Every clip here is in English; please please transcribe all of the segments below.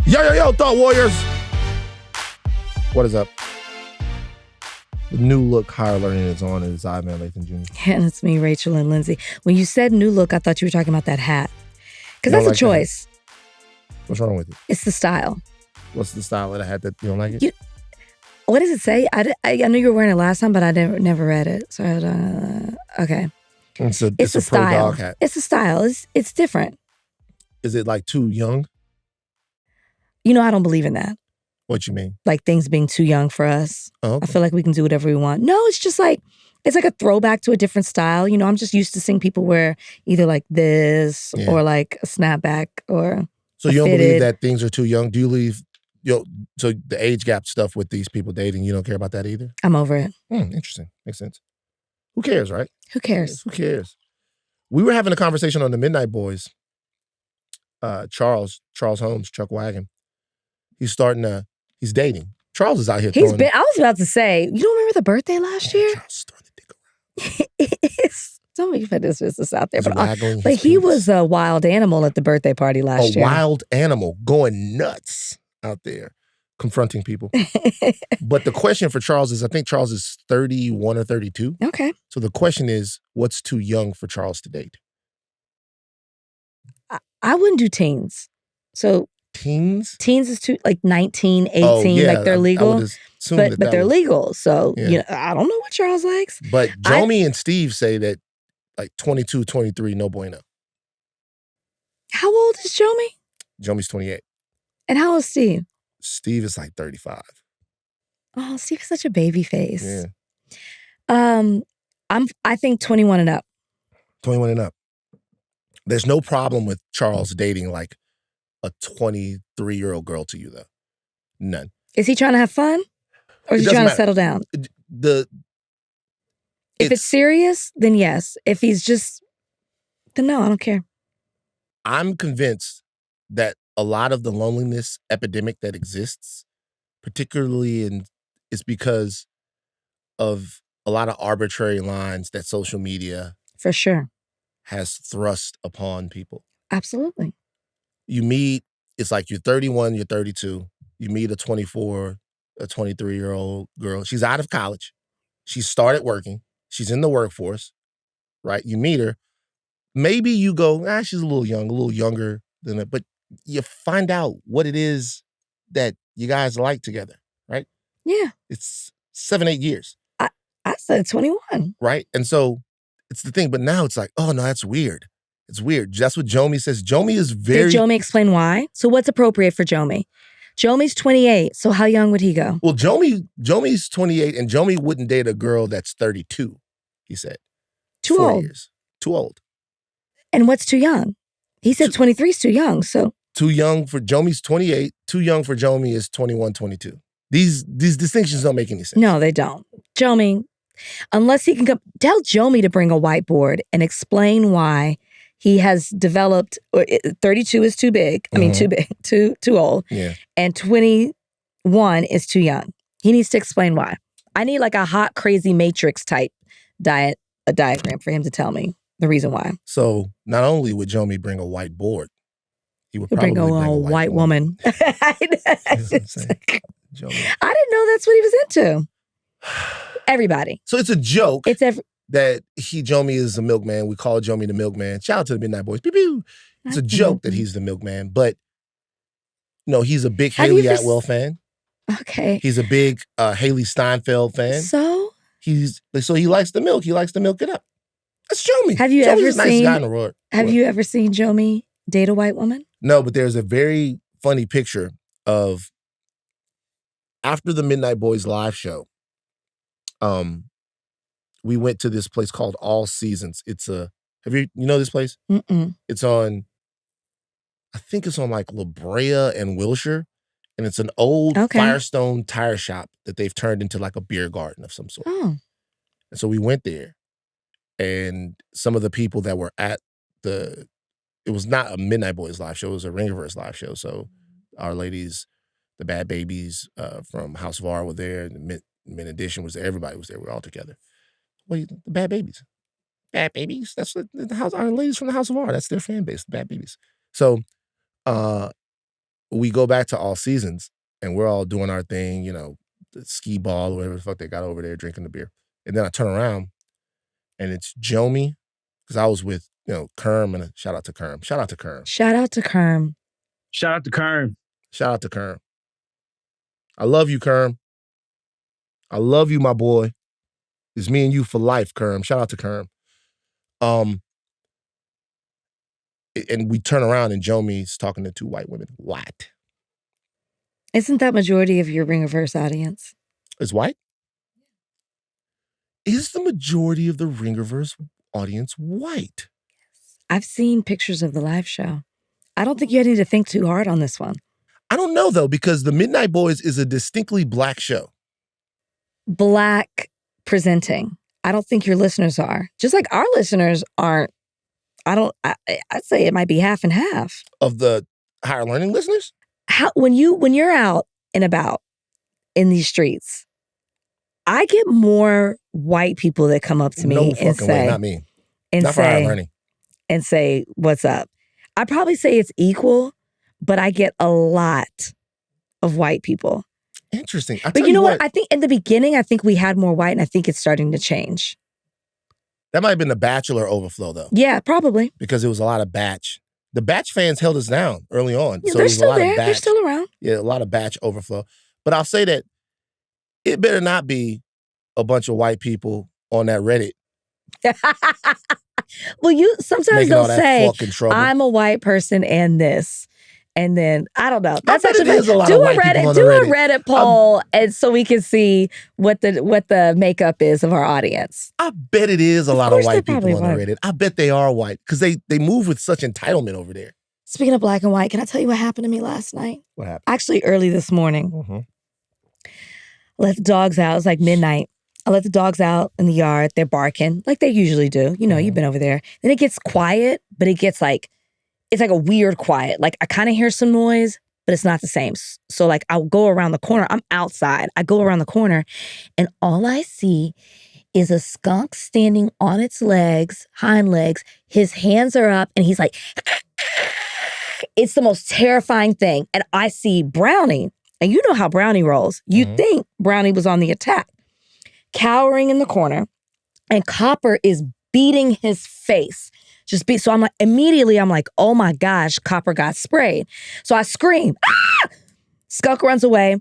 Yo, Thought Warriors. What is up? The new look Higher Learning is on. It's I, man, Lathan Jr. And it's me, Rachel and Lindsay. When you said new look, I thought you were talking about that hat. Because that's a choice. What's wrong with it? It's the style. What's the style of the hat that you don't like it? What does it say? I knew you were wearing it last time, but I never read it. So, okay. It's a pro style. dog hat. It's a style. It's different. Is it like too young? You know, I don't believe in that. What you mean? Like things being too young for us. Oh, okay. I feel like we can do whatever we want. No, it's just like, it's like a throwback to a different style. You know, I'm just used to seeing people wear either like this or like a snapback or So you don't believe that things are too young? Do you believe, so the age gap stuff with these people dating, you don't care about that either? I'm over it. Interesting. Makes sense. Who cares, right? Who cares? Who cares? We were having a conversation on the Midnight Boys. Charles Holmes, Chuck Wagon. He's dating. Charles is out here I was about to say, you don't remember the birthday last year? Charles is throwing the dick around. Don't make fun of this business out there. But he was a wild animal at the birthday party last year. A wild animal going nuts out there, confronting people. But the question for Charles is, I think Charles is 31 or 32. Okay. So the question is, what's too young for Charles to date? I wouldn't do teens. So teens? Teens is too, like 19, 18, like they're legal. But they're legal. So, I don't know what Charles likes. But Jomi and Steve say that like 22, 23, no bueno. How old is Jomi? Jomi's 28. And how old is Steve? Steve is like 35. Oh, Steve is such a baby face. Yeah. I think 21 and up. 21 and up. There's no problem with Charles dating like a 23-year-old girl to you, though. None. Is he trying to have fun? Or is he trying to settle down? If it's serious, then yes. If he's then no, I don't care. I'm convinced that a lot of the loneliness epidemic that exists, particularly is because of a lot of arbitrary lines that social media for sure has thrust upon people. Absolutely. You meet, it's like you're 31, you're 32. You meet a 24, a 23-year-old girl. She's out of college. She started working. She's in the workforce, right? You meet her. Maybe you go, she's a little younger than that. But you find out what it is that you guys like together, right? Yeah. It's 7-8 years. I said 21. Right? And so it's the thing. But now it's like, oh, no, that's weird. It's weird. That's what Jomi says. Jomi is very... Did Jomi explain why? So what's appropriate for Jomi? Jomi's 28, so how young would he go? Well, Jomi's 28, and Jomi wouldn't date a girl that's 32, he said. Too 4 old. years. Too old. And what's too young? He said 23 is too young, so... Too young for Jomi's 28. Too young for Jomi is 21, 22. These distinctions don't make any sense. No, they don't. Jomi, unless he can come... Tell Jomi to bring a whiteboard and explain why he has developed... 32 is too big. I mean, too big. Too old. Yeah. And 21 is too young. He needs to explain why. I need like a hot, crazy matrix type diagram for him to tell me the reason why. So not only would Jomi bring a whiteboard, he would probably bring a white woman. I didn't know that's what he was into. Everybody. So it's a joke that Jomi is a milkman. We call Jomi the milkman. Shout out to the Midnight Boys. Pew, pew. It's a joke that he's the milkman, but he's a big Haley Atwell fan. Okay. He's a big Haley Steinfeld fan. So he likes the milk. He likes to milk it up. That's Jomi. Have you Jomi's a nice guy in the world. Have you ever seen Jomi date a white woman? No, but there's a very funny picture of after the Midnight Boys live show. We went to this place called All Seasons. It's you know this place? Mm-mm. It's on, I think it's on like La Brea and Wilshire. And it's an old Firestone tire shop that they've turned into like a beer garden of some sort. Oh. And so we went there. And some of the people that were at it was not a Midnight Boys live show, it was a Ringerverse live show. So our ladies, the Bad Babies from House of R were there. The Men Edition was there. Everybody was there. We were all together. Wait, the Bad Babies. Bad Babies? That's what our ladies from the House of R. That's their fan base, the Bad Babies. So we go back to All Seasons, and we're all doing our thing, the skee ball or whatever the fuck they got over there drinking the beer. And then I turn around, and it's Jomi, because I was with, Kerm, and shout out to Kerm. Shout out to Kerm. Shout out to Kerm. Shout out to Kerm. Shout out to Kerm. I love you, Kerm. I love you, my boy. It's me and you for life, Kerm. Shout out to Kerm. And we turn around and Jomi's talking to two white women. What? Isn't that majority of your Ringerverse audience? Is white? Is the majority of the Ringerverse audience white? I've seen pictures of the live show. I don't think you need to think too hard on this one. I don't know, though, because the Midnight Boys is a distinctly black show. Black presenting. I don't think your listeners are. Just like our listeners aren't. I'd say it might be half and half. Of the higher learning listeners? When you're out and about in these streets, I get more white people that come up to me and say, way, not me. And not for higher learning. And say, what's up? I probably say it's equal, but I get a lot of white people. Interesting. But you know what? I think in the beginning, I think we had more white, and I think it's starting to change. That might have been the Bachelor overflow, though. Yeah, probably. Because it was a lot of Batch. The Batch fans held us down early on. Yeah, so they're still there. Of Batch. They're still around. Yeah, a lot of Batch overflow. But I'll say that it better not be a bunch of white people on that Reddit. Well, sometimes they'll say, I'm a white person and this. And then, I don't know. That's actually do a Reddit poll and so we can see what the makeup is of our audience. I bet it is a lot of white people on the Reddit. I bet they are white because they move with such entitlement over there. Speaking of black and white, can I tell you what happened to me last night? What happened? Actually, early this morning. Mm-hmm. I let the dogs out. It was like midnight. I let the dogs out in the yard. They're barking like they usually do. You've been over there. Then it gets quiet, but it gets it's like a weird quiet. Like I kind of hear some noise, but it's not the same. So like I'll go around the corner. I'm outside. I go around the corner and all I see is a skunk standing on its hind legs. His hands are up and he's like, it's the most terrifying thing. And I see Brownie, and you know how Brownie rolls. You'd think Brownie was on the attack, cowering in the corner, and Copper is beating his face. So I'm like, oh my gosh, Copper got sprayed. So I scream, ah! Skunk runs away.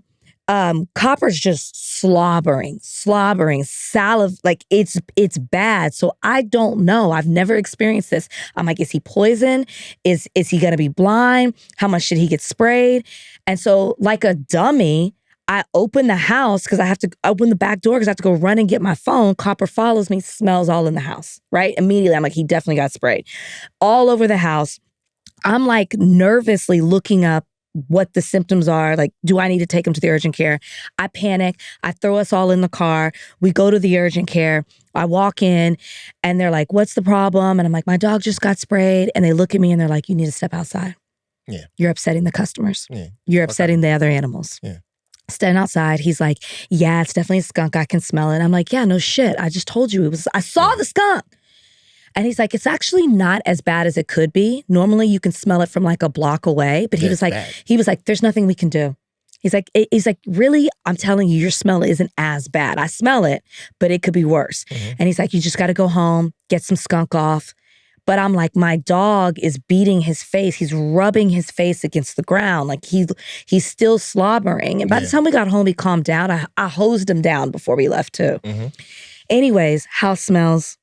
Copper's just slobbering, saliva, like it's bad. So I don't know. I've never experienced this. I'm like, is he poisoned? Is he gonna be blind? How much should he get sprayed? And so like a dummy, I open the house because I have to open the back door because I have to go run and get my phone. Copper follows me, smells all in the house, right? Immediately, I'm like, he definitely got sprayed. All over the house. I'm like nervously looking up what the symptoms are. Like, do I need to take him to the urgent care? I panic. I throw us all in the car. We go to the urgent care. I walk in and they're like, what's the problem? And I'm like, my dog just got sprayed. And they look at me and they're like, you need to step outside. Yeah. You're upsetting the customers. Yeah. You're upsetting the other animals. Yeah. Standing outside, he's like, yeah, it's definitely a skunk. I can smell it. I'm like, yeah, no shit. I just told you I saw the skunk. And he's like, it's actually not as bad as it could be. Normally you can smell it from like a block away. But he was like, there's nothing we can do. He's like, really? I'm telling you, your smell isn't as bad. I smell it, but it could be worse. Mm-hmm. And he's like, you just got to go home, get some skunk off. But I'm like, my dog is beating his face. He's rubbing his face against the ground. Like he's still slobbering. And by the time we got home, he calmed down. I hosed him down before we left too. Mm-hmm. Anyways, house smells.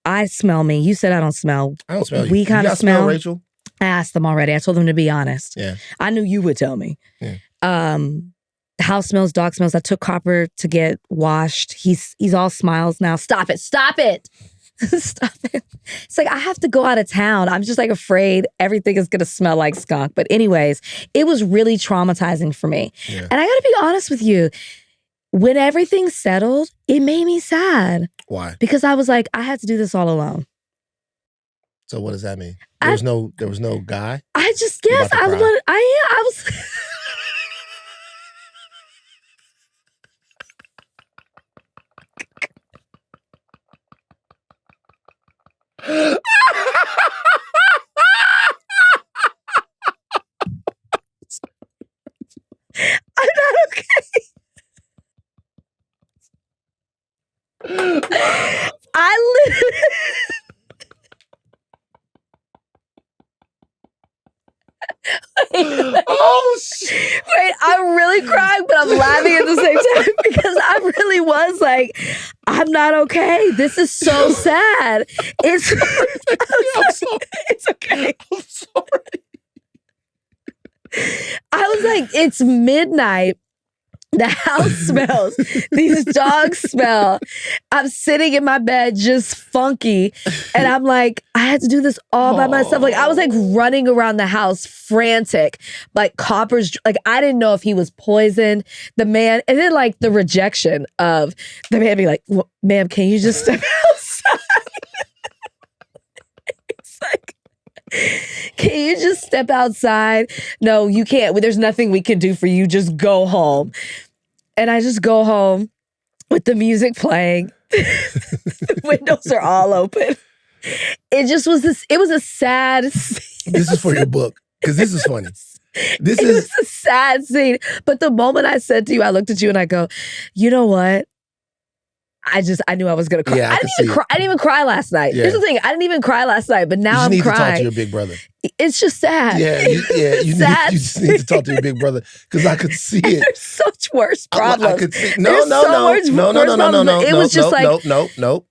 I smell me. You said I don't smell. I don't smell you. We kind of smell. Rachel? I asked them already. I told them to be honest. Yeah. I knew you would tell me. Yeah. House smells, dog smells. I took Copper to get washed. He's all smiles now. Stop it. Stop it. Stop it. It's like I have to go out of town. I'm just like afraid everything is going to smell like skunk. But anyways, it was really traumatizing for me. Yeah. And I got to be honest with you. When everything settled, it made me sad. Why? Because I was like, I had to do this all alone. So what does that mean? There was no guy? I just guess I was Oh, shit. Wait, I'm really crying, but I'm laughing at the same time because I really was like, I'm not okay. This is so sad. It's I'm sorry. It's okay. I'm sorry. I was like, it's midnight. The house smells. These dogs smell. I'm sitting in my bed just funky. And I'm like, I had to do this all by myself. Like, I was like running around the house frantic. Like, coppers, like, I didn't know if he was poisoned. The man, and then like the rejection of the man being like, well, ma'am, can you just step outside? It's like, can you just step outside? No, you can't. There's nothing we can do for you. Just go home. And I just go home with the music playing. The windows are all open. It just was this, it was a sad scene. This is for your book, because this is funny. This It is was a sad scene. But the moment I said to you, I looked at you and I go, you know what? I knew I was gonna cry. Yeah, I didn't even cry last night. Yeah. Here's the thing, I didn't even cry last night, but now I'm you just need to talk to crying. your big brother. It's just sad. You just need to talk to your big brother, because I could see it. There's such worse problems. I could see. It was just like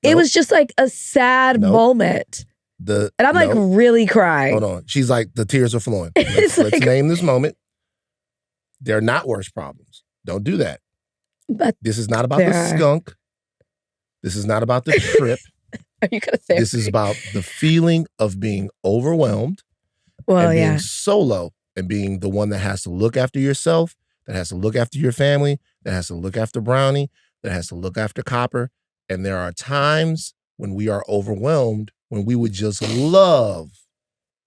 it was just like a sad moment. And I'm like really crying. Hold on. She's like, the tears are flowing. It's Let's like- name this moment. They're not worse problems. Don't do that. But This is not about the there are. skunk. This is not about the trip. Are you gonna say This is about the feeling of being overwhelmed well, and being yeah. solo and being the one that has to look after yourself, that has to look after your family, that has to look after Brownie, that has to look after Copper. And there are times when we are overwhelmed, when we would just love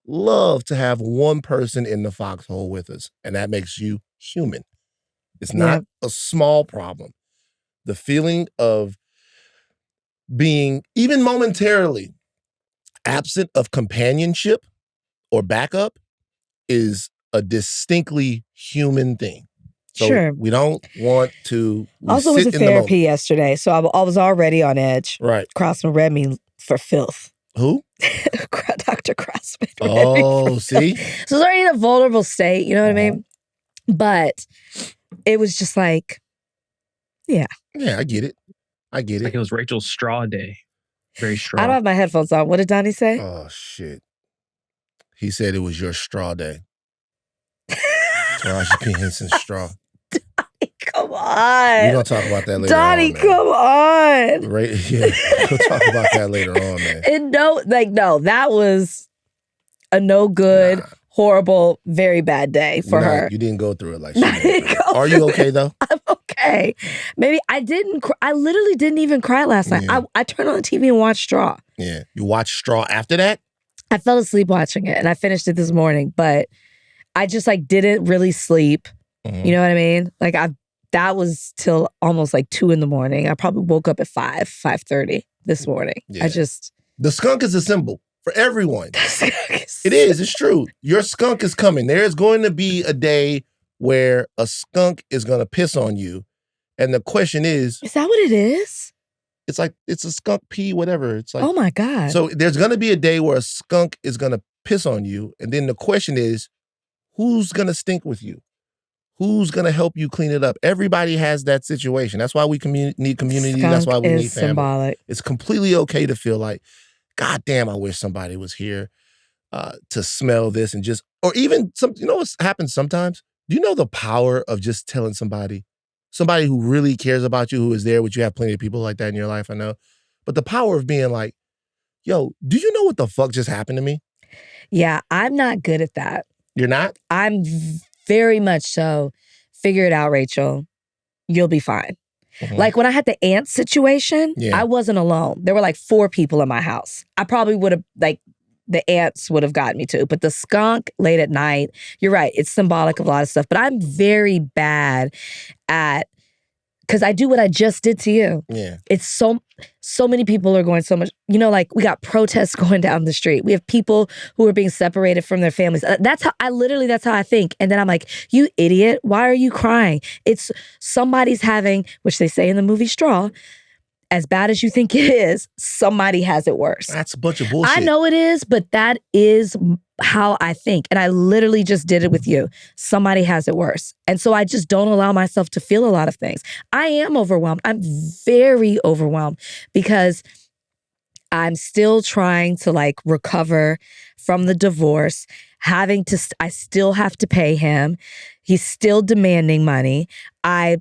to have one person in the foxhole with us. And that makes you human. It's not a small problem. The feeling of being even momentarily absent of companionship or backup is a distinctly human thing. So Sure. we don't want to Also was sit a in the moment. therapy yesterday, so I was already on edge. Right. Crossman read me for filth. Who? Dr. Crossman. Oh, see? So it's already in a vulnerable state, you know what I mean? But it was just like, Yeah, I get it. Like it was Rachel's straw day. Very straw. I don't have my headphones on. What did Donnie say? Oh, shit. He said it was your straw day. Taraji P. Henson's straw. Come We're on. going to talk about that later Donnie, on, man. come on. Right? Yeah, we'll talk about that later on, man. And no, that was a no good, horrible, very bad day for her. You didn't go through it like she I didn't did. go Are you okay, though? I'm okay. Maybe I didn't. I literally didn't even cry last night. Yeah. I turned on the TV and watched Straw. Yeah. You watched Straw after that? I fell asleep watching it, and I finished it this morning. But I just like didn't really sleep. Mhm. You know what I mean? Like that was till almost like 2 a.m. I probably woke up at 5:30 this morning. Yeah. I just The skunk is a symbol for everyone. It is. It's true. Your skunk is coming. There is going to be a day where a skunk is going to piss on you. And the question is, Is that what it is? it's like, it's a skunk pee, whatever. It's like, Oh my God. so there's going to be a day where a skunk is going to piss on you. And then the question is, who's going to stink with you? Who's going to help you clean it up? Everybody has that situation. That's why we need community. That's Skunk why we is need family. symbolic. It's completely okay to feel like, God damn, I wish somebody was here to smell this and just, or even you know what happens sometimes? Do you know the power of just telling somebody who really cares about you, who is there with you? Have plenty of people like that in your life, I know. But the power of being like, yo, do you know what the fuck just happened to me? Yeah, I'm not good at that. You're not? I'm very much so. Figure it out, Rachel. You'll be fine. Mhm. Like when I had the ant situation, Yeah. I wasn't alone. There were like 4 people in my house. I probably would have, like, the ants would have gotten me too. But the skunk late at night, you're right. It's symbolic of a lot of stuff. But I'm very bad at, because I do what I just did to you. Yeah. It's so many people are going so much, you know, like we got protests going down the street. We have people who are being separated from their families. That's how I think. And then I'm like, you idiot, why are you crying? It's somebody's having, which they say in the movie Straw, as bad as you think it is, somebody has it worse. That's a bunch of bullshit. I know it is, but that is how I think. And I literally just did it with you. Somebody has it worse. And so I just don't allow myself to feel a lot of things. I am overwhelmed. I'm very overwhelmed because I'm still trying to like recover from the divorce, I still have to pay him. He's still demanding money.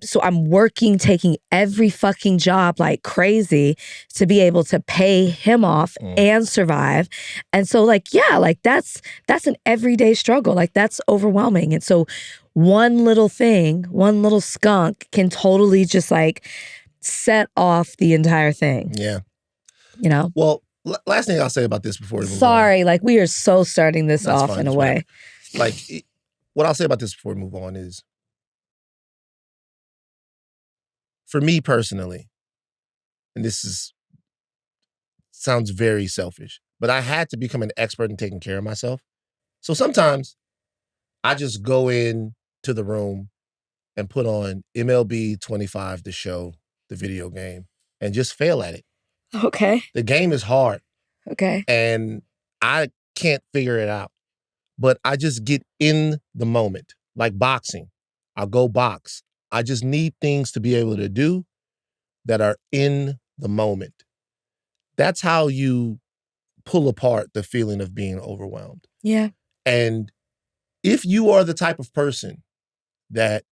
So I'm working, taking every fucking job like crazy to be able to pay him off and survive. And so like, yeah, like that's an everyday struggle. Like that's overwhelming. And so one little thing, one little skunk can totally just like set off the entire thing. Yeah. You know? Well, last thing I'll say about this before we move on. Sorry, like we are so starting this That's off fine, in a it's way. Like, what I'll say about this before we move on is, for me personally, and sounds very selfish, but I had to become an expert in taking care of myself. So sometimes I just go in to the room and put on MLB 25, the show, the video game, and just fail at it. Okay. The game is hard. Okay. And I can't figure it out. But I just get in the moment, like boxing. I'll go box. I just need things to be able to do that are in the moment. That's how you pull apart the feeling of being overwhelmed. Yeah. And if you are the type of person that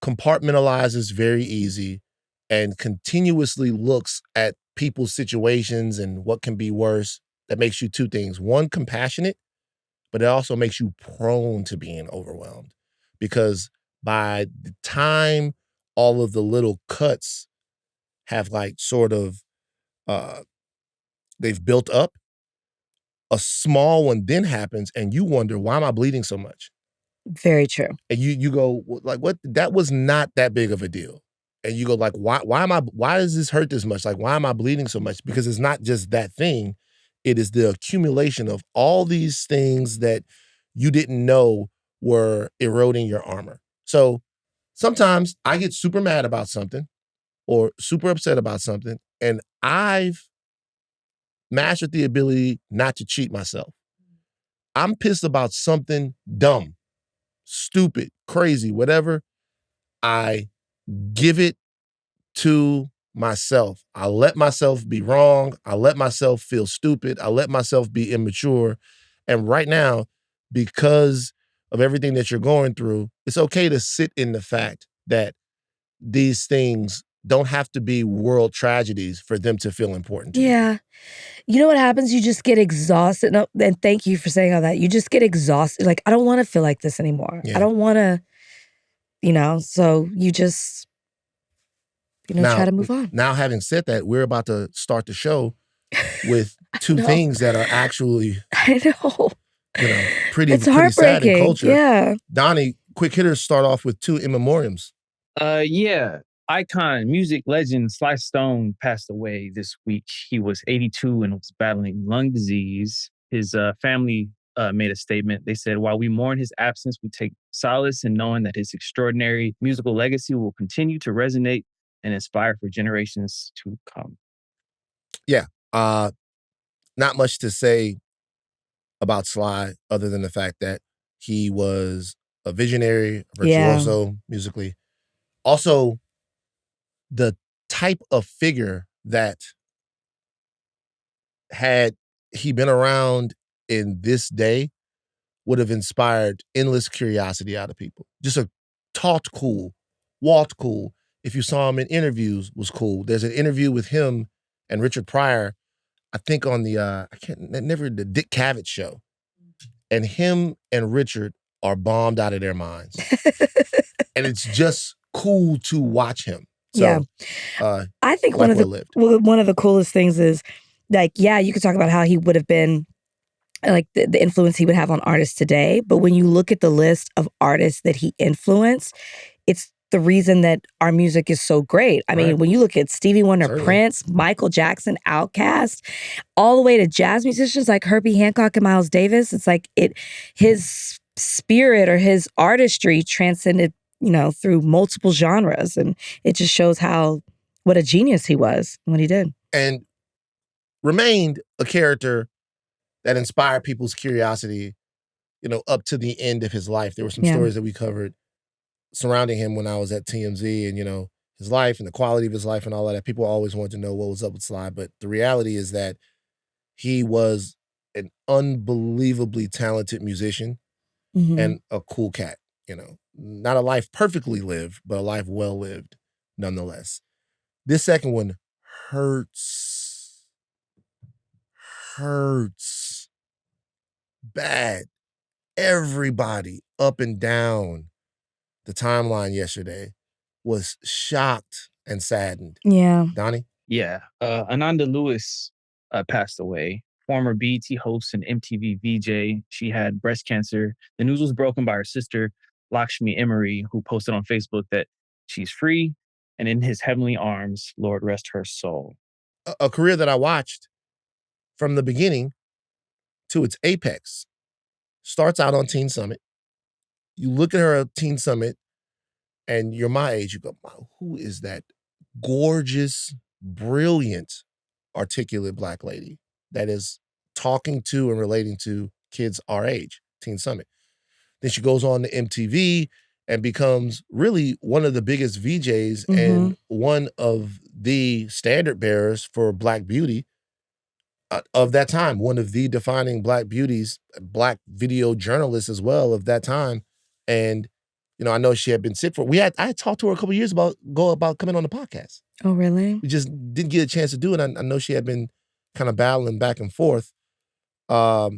compartmentalizes very easy and continuously looks at people's situations and what can be worse, that makes you two things. One, compassionate, but it also makes you prone to being overwhelmed. Because by the time all of the little cuts have like sort of, they've built up, a small one then happens and you wonder, why am I bleeding so much? Very true. And you go, like, what? That was not that big of a deal. And you go like, why does this hurt this much? Like, why am I bleeding so much? Because it's not just that thing. It is the accumulation of all these things that you didn't know were eroding your armor. So sometimes I get super mad about something or super upset about something, and I've mastered the ability not to cheat myself. I'm pissed about something dumb, stupid, crazy, whatever. I give it to myself. I let myself be wrong. I let myself feel stupid. I let myself be immature. And right now, because of everything that you're going through, it's okay to sit in the fact that these things don't have to be world tragedies for them to feel important to you. Yeah. You know what happens? You just get exhausted. No, and thank you for saying all that. You just get exhausted. Like, I don't want to feel like this anymore. Yeah. I don't want to, so you just, try to move on. Now, having said that, we're about to start the show with two things that are actually, I know. pretty It's sad in heartbreaking. culture. Yeah. Donnie, quick hitters start off with two in memoriams. Yeah. Icon, music legend Sly Stone passed away this week. He was 82 and was battling lung disease. His family made a statement. They said, while we mourn his absence, we take solace in knowing that his extraordinary musical legacy will continue to resonate and inspire for generations to come. Yeah. Not much to say about Sly other than the fact that he was a visionary, a virtuoso musically. Also, the type of figure that had he been around in this day would have inspired endless curiosity out of people. Just talked cool, walked cool. If you saw him in interviews, was cool. There's an interview with him and Richard Pryor, I think on the the Dick Cavett show. And him and Richard are bombed out of their minds. And it's just cool to watch him. So, I think like one of the coolest things is, like, you could talk about how he would have been, like the influence he would have on artists today. But when you look at the list of artists that he influenced, it's the reason that our music is so great. I mean, when you look at Stevie Wonder, Prince, Michael Jackson, Outkast, all the way to jazz musicians like Herbie Hancock and Miles Davis, it's like his spirit or his artistry transcended, through multiple genres. And it just shows how What a genius he was, what he did. And remained a character that inspired people's curiosity, up to the end of his life. There were some stories that we covered surrounding him when I was at TMZ and, his life and the quality of his life and all of that. People always wanted to know what was up with Sly. But the reality is that he was an unbelievably talented musician and a cool cat, Not a life perfectly lived, but a life well lived nonetheless. This second one hurts. Hurts. Bad. Everybody up and down the timeline yesterday was shocked and saddened. Yeah. Donnie? Yeah. Ananda Lewis passed away. Former BET host and MTV VJ. She had breast cancer. The news was broken by her sister, Lakshmi Emery, who posted on Facebook that she's free and in his heavenly arms. Lord rest her soul. A career that I watched from the beginning to its apex. Starts out on Teen Summit. You look at her at Teen Summit and you're my age, you go, wow, who is that gorgeous, brilliant, articulate Black lady that is talking to and relating to kids our age, Teen Summit. Then she goes on to MTV and becomes really one of the biggest VJs and one of the standard bearers for Black beauty of that time. One of the defining Black beauties, Black video journalists as well of that time. And, I know she had been sick for, I had talked to her a couple of years about coming on the podcast. Oh, really? We just didn't get a chance to do it. I know she had been kind of battling back and forth. But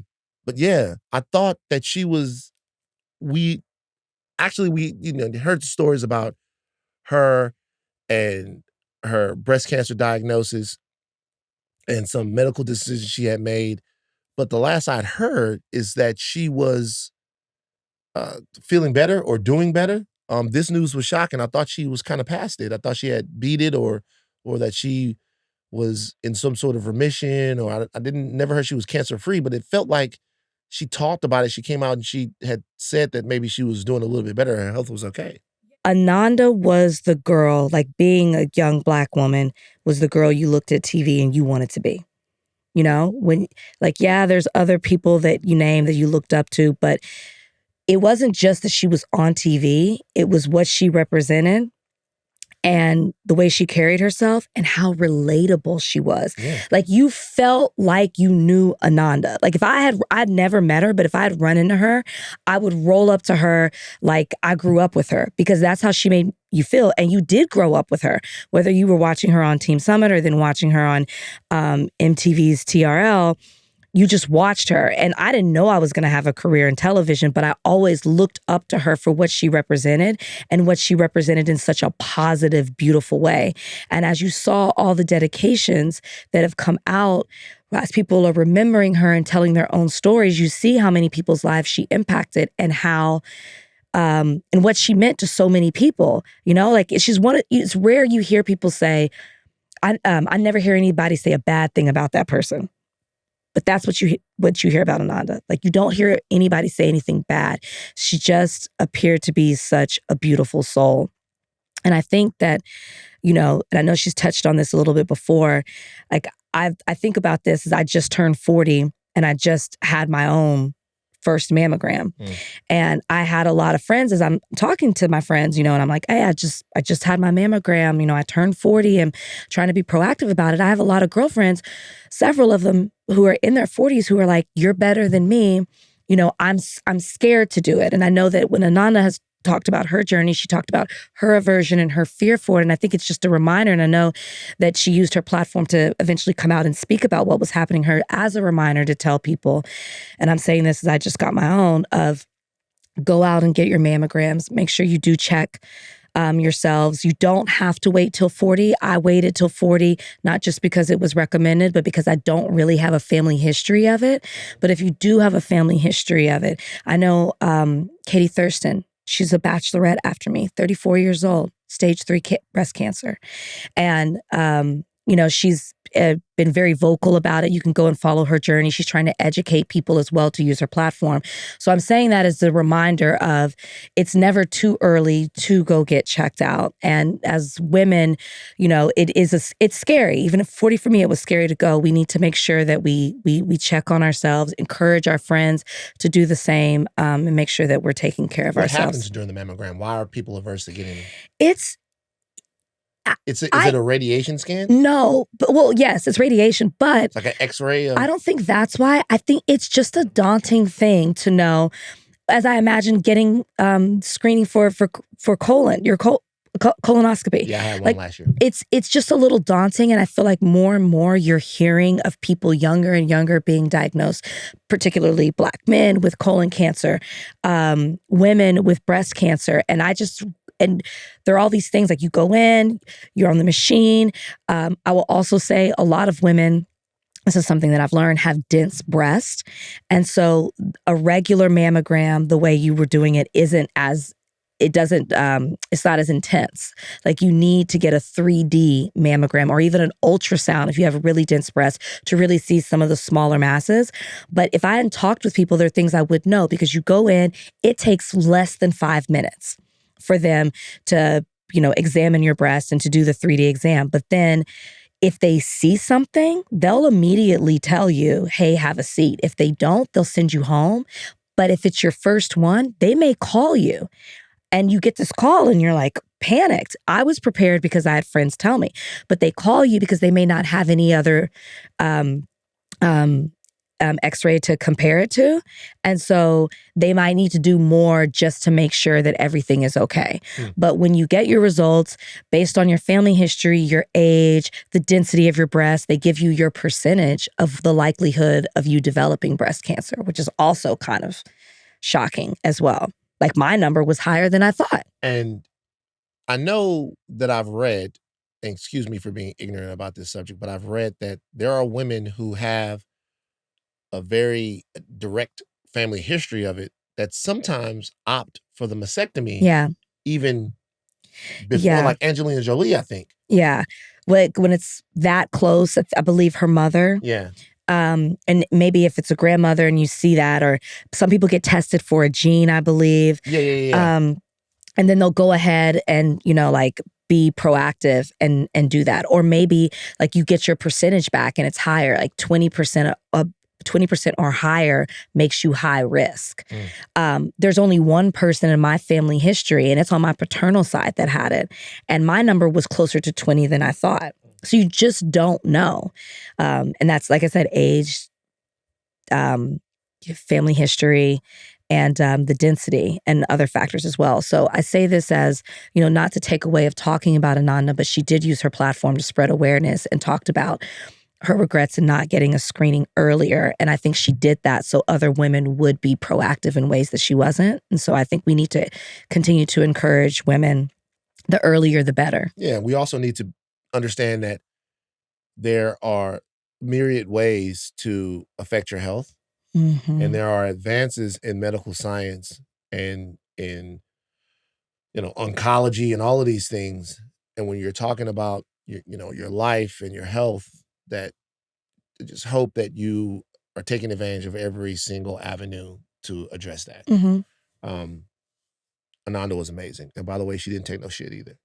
yeah, I thought that she was, we heard the stories about her and her breast cancer diagnosis and some medical decisions she had made. But the last I'd heard is that she was feeling better or doing better. This news was shocking. I thought she was kind of past it. I thought she had beat it or that she was in some sort of remission, or I never heard she was cancer free, but it felt like she talked about it. She came out and she had said that maybe she was doing a little bit better. Her health was okay. Ananda was the girl, like being a young Black woman was the girl you looked at TV and you wanted to be. When there's other people that you name that you looked up to, but it wasn't just that she was on TV. It was what she represented and the way she carried herself and how relatable she was. Yeah. Like you felt like you knew Ananda. Like if I'd never met her, but if I had run into her, I would roll up to her like I grew up with her because that's how she made you feel. And you did grow up with her, whether you were watching her on Team Summit or then watching her on MTV's TRL. You just watched her. And I didn't know I was going to have a career in television, but I always looked up to her for what she represented and what she represented in such a positive, beautiful way. And as you saw all the dedications that have come out, as people are remembering her and telling their own stories, you see how many people's lives she impacted and how and what she meant to so many people. It's rare you hear people say, I never hear anybody say a bad thing about that person. But that's what you hear about Ananda. Like you don't hear anybody say anything bad. She just appeared to be such a beautiful soul. And I think that, and I know she's touched on this a little bit before. Like I think about this as I just turned 40 and I just had my own first mammogram. And I had a lot of friends as I'm talking to my friends, and I'm like, hey, I just had my mammogram. I turned 40 and trying to be proactive about it. I have a lot of girlfriends, several of them who are in their 40s who are like, you're better than me. I'm scared to do it. And I know that when Ananda has talked about her journey, she talked about her aversion and her fear for it. And I think it's just a reminder. And I know that she used her platform to eventually come out and speak about what was happening to her as a reminder to tell people. And I'm saying this as I just got my own of go out and get your mammograms. Make sure you do check yourselves. You don't have to wait till 40. I waited till 40, not just because it was recommended, but because I don't really have a family history of it. But if you do have a family history of it, I know Katie Thurston, she's a bachelorette after me, 34 years old, stage 3 breast cancer. And she's been very vocal about it. You can go and follow her journey. She's trying to educate people as well to use her platform. So I'm saying that as a reminder of it's never too early to go get checked out. And as women, it's scary. Even at 40 for me, it was scary to go. We need to make sure that we check on ourselves, encourage our friends to do the same, and make sure that we're taking care of ourselves. What happens during the mammogram? Why are people averse to getting it? Is it a radiation scan? No, yes, it's radiation, but it's like an X-ray. I don't think that's why. I think it's just a daunting thing to know. As I imagine getting screening for colon, your colonoscopy. Yeah, I had one last year. It's just a little daunting, and I feel like more and more you're hearing of people younger and younger being diagnosed, particularly Black men with colon cancer, women with breast cancer, and there are all these things like you go in, you're on the machine. I will also say a lot of women, this is something that I've learned, have dense breasts. And so a regular mammogram, the way you were doing it, it's not as intense. Like you need to get a 3D mammogram or even an ultrasound if you have a really dense breast to really see some of the smaller masses. But if I hadn't talked with people, there are things I would know because you go in, it takes less than 5 minutes for them to, examine your breast and to do the 3D exam. But then if they see something, they'll immediately tell you, hey, have a seat. If they don't, they'll send you home. But if it's your first one, they may call you. And you get this call and you're like panicked. I was prepared because I had friends tell me. But they call you because they may not have any other X-ray to compare it to. And so they might need to do more just to make sure that everything is okay. But when you get your results based on your family history, your age, the density of your breast, they give you your percentage of the likelihood of you developing breast cancer, which is also kind of shocking as well. Like my number was higher than I thought. And I know that I've read, and excuse me for being ignorant about this subject, but I've read that there are women who have a very direct family history of it that sometimes opt for the mastectomy. Yeah. Even before, like Angelina Jolie, I think. Yeah. Like when it's that close, I believe her mother. Yeah. And maybe if it's a grandmother and you see that, or some people get tested for a gene, I believe. Yeah. And then they'll go ahead and, be proactive and do that. Or maybe like you get your percentage back and it's higher, like 20% or higher makes you high risk. There's only one person in my family history, and it's on my paternal side, that had it. And my number was closer to 20 than I thought. So you just don't know. And that's, like I said, age, family history, and the density and other factors as well. So I say this as, not to take away of talking about Ananda, but she did use her platform to spread awareness and talked about her regrets in not getting a screening earlier. And I think she did that so other women would be proactive in ways that she wasn't. And so I think we need to continue to encourage women, the earlier, the better. Yeah, we also need to understand that there are myriad ways to affect your health. And there are advances in medical science and in, oncology and all of these things. And when you're talking about your life and your health, that just hope that you are taking advantage of every single avenue to address that. Ananda was amazing. And by the way, she didn't take no shit either.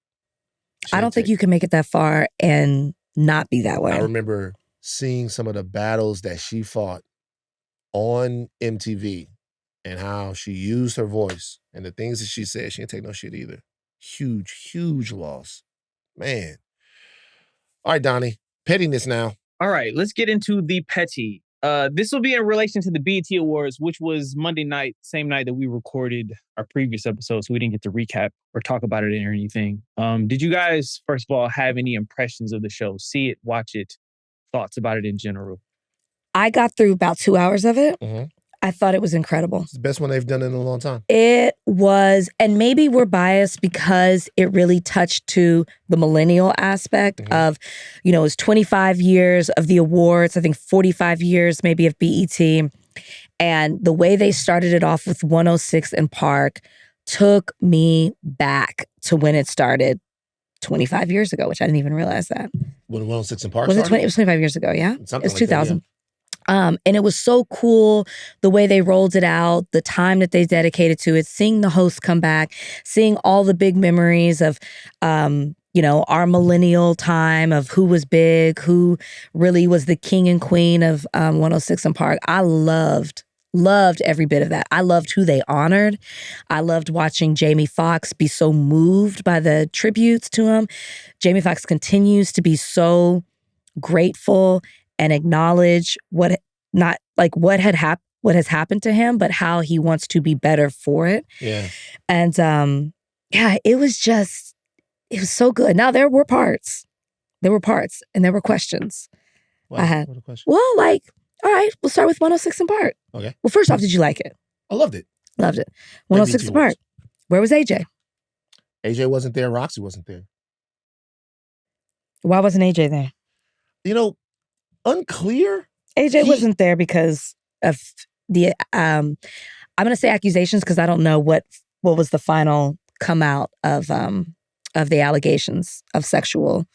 I don't think you can make it that far and not be that way. I remember seeing some of the battles that she fought on MTV and how she used her voice and the things that she said. She didn't take no shit either. Huge loss. Man. All right, Donnie. Pettiness now. All right, let's get into the petty. This will be in relation to the BET Awards, which was Monday night, same night that we recorded our previous episode, so we didn't get to recap or talk about it or anything. Did you guys, first of all, have any impressions of the show? See it, watch it, thoughts about it in general? I got through about 2 hours of it. I thought it was incredible. It's the best one they've done in a long time. It was, and maybe we're biased because it really touched to the millennial aspect of, it's 25 years of the awards, I think 45 years maybe of BET. And the way they started it off with 106 and Park took me back to when it started 25 years ago, which I didn't even realize that. When 106 in Park Was it started? 20? It was 25 years ago, yeah? Something It was like 2000. that, yeah. And it was so cool the way they rolled it out, the time that they dedicated to it, seeing the host come back, seeing all the big memories of, our millennial time of who was big, who really was the king and queen of 106 in Park. I loved every bit of that. I loved who they honored. I loved watching Jamie Foxx be so moved by the tributes to him. Jamie Foxx continues to be so grateful and acknowledge what has happened to him, but how he wants to be better for it. Yeah. And it was so good. Now there were parts and there were questions. What a question. Well, all right, we'll start with 106 in Park. Okay. Well, first off, did you like it? I loved it. Loved it. 106 in Park. Where was AJ? AJ wasn't there. Roxy wasn't there. Why wasn't AJ there? Unclear. AJ wasn't there because of the I'm going to say accusations because I don't know what was the final come out of the allegations of sexual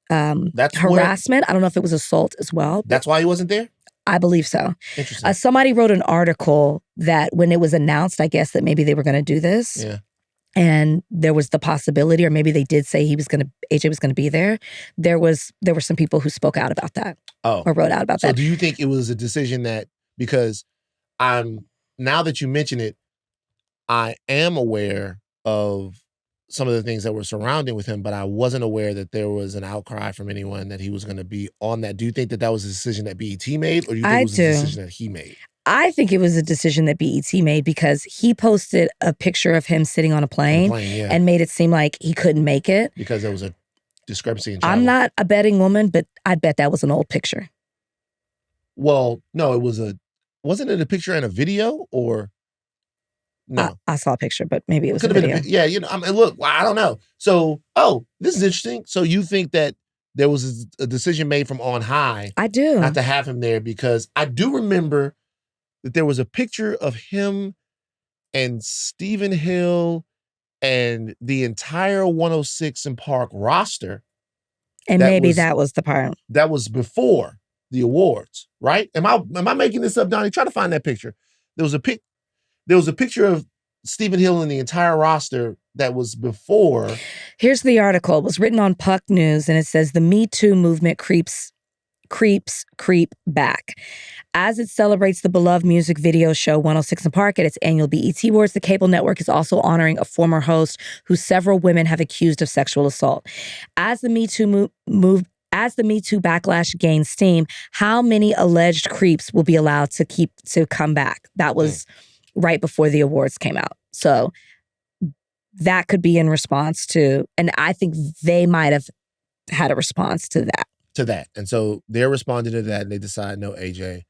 that's harassment. I don't know if it was assault as well. That's why he wasn't there? I believe so. Interesting. Somebody wrote an article that when it was announced, I guess that maybe they were going to do this. Yeah. And there was the possibility, or maybe they did say AJ was going to be there. There were some people who spoke out about that. Or wrote out about that. So do you think it was a decision that, because now that you mention it, I am aware of some of the things that were surrounding with him, but I wasn't aware that there was an outcry from anyone that he was going to be on that. Do you think that was a decision that BET made, or do you think it was a decision that he made? I think it was a decision that BET made because he posted a picture of him sitting on a plane, and made it seem like he couldn't make it. Because there was a discrepancy in travel. I'm not a betting woman, but I bet that was an old picture. Well, no, wasn't it a picture and a video, or no? I saw a picture, but maybe it was a video. Look, I don't know. So, this is interesting. So you think that there was a decision made from on high? I do. Not to have him there, because I do remember that there was a picture of him and Stephen Hill and the entire 106 in Park roster. And maybe that was the part. That was before the awards, right? Am I making this up, Donnie? Try to find that picture. There was a picture of Stephen Hill and the entire roster that was before. Here's the article. It was written on Puck News, and it says the Me Too movement creep back. As it celebrates the beloved music video show 106 in Park at its annual BET Awards, the cable network is also honoring a former host who several women have accused of sexual assault. As the Me Too backlash gains steam, how many alleged creeps will be allowed to come back? That was right before the awards came out. So that could be in response to, and I think they might have had a response to that. And so they're responding to that, and they decide, no, AJ.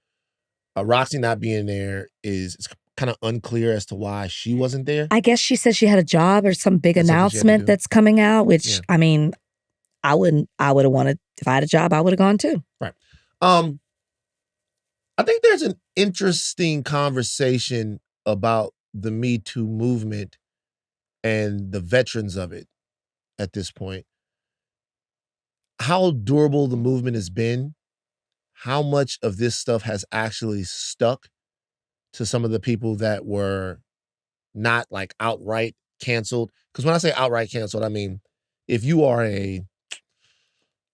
Roxy not being there it's kind of unclear as to why she wasn't there. I guess she said she had a job or some big announcement that's coming out, which, I mean, I would have wanted, if I had a job, I would have gone too. Right. I think there's an interesting conversation about the Me Too movement and the veterans of it at this point. How durable the movement has been, how much of this stuff has actually stuck to some of the people that were not like outright canceled. Because when I say outright canceled, I mean, if you are a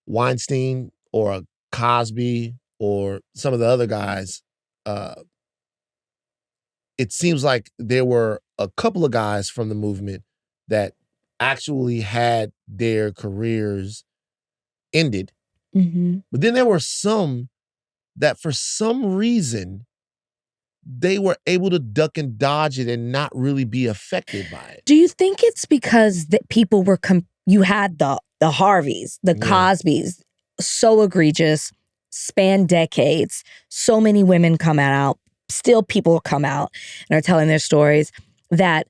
Weinstein or a Cosby or some of the other guys, it seems like there were a couple of guys from the movement that actually had their careers ended. Mm-hmm. But then there were some that for some reason they were able to duck and dodge it and not really be affected by it. Do you think it's because that people were you had the Harveys, the Cosbys, so egregious, span decades, so many women come out, still people come out and are telling their stories, that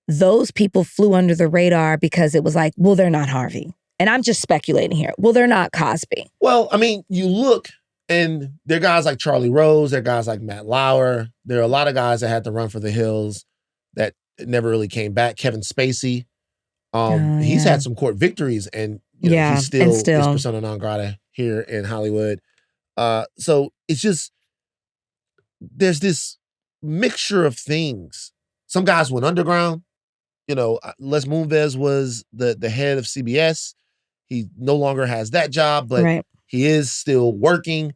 those people flew under the radar because it was like, well, they're not Harvey. And I'm just speculating here. Well, they're not Cosby. Well, I mean, you look, and there are guys like Charlie Rose, there are guys like Matt Lauer. There are a lot of guys that had to run for the hills that never really came back. Kevin Spacey, He's yeah. had some court victories, and Yeah, he and still is still. persona non grata here in Hollywood. So it's just there's this mixture of things. Some guys went underground. Les Moonves was the head of CBS. He no longer has that job, but Right. he is still working.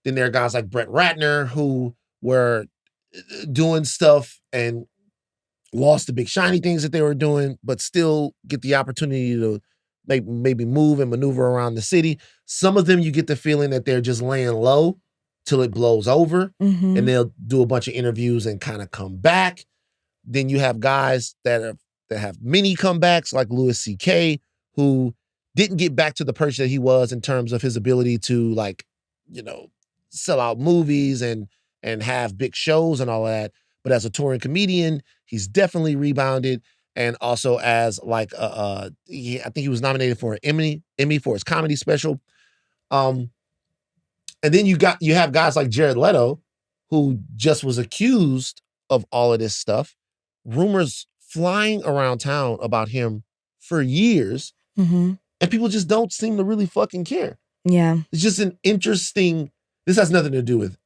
Then there are guys like Brett Ratner who were doing stuff and lost the big shiny things that they were doing, but still get the opportunity to maybe move and maneuver around the city. Some of them, you get the feeling that they're just laying low till it blows over, and they'll do a bunch of interviews and kind of come back. Then you have guys that have mini comebacks like Louis C.K., who didn't get back to the person that he was in terms of his ability to you know, sell out movies and have big shows and all of that. But as a touring comedian, he's definitely rebounded. And also as I think he was nominated for an Emmy for his comedy special. And then you have guys like Jared Leto, who just was accused of all of this stuff. Rumors flying around town about him for years, and people just don't seem to really fucking care. Yeah. It's just an interesting. This has nothing to do with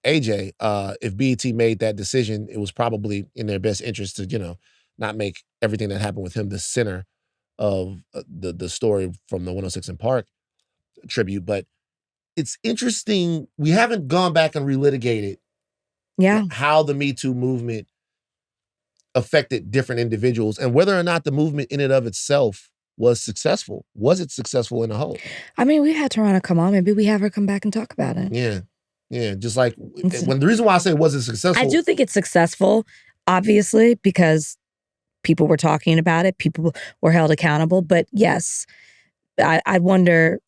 AJ. If BET made that decision, it was probably in their best interest to not make everything that happened with him the center of the story from the 106 in Park tribute. But it's interesting. We haven't gone back and relitigated how the Me Too movement affected different individuals and whether or not the movement in and of itself was successful. Was it successful in a whole? I mean, we had Toronto come on. Maybe we have her come back and talk about it. Yeah. Yeah. Just like when the reason why I say was it successful. I do think it's successful, obviously, because people were talking about it. People were held accountable. But yes, I wonder,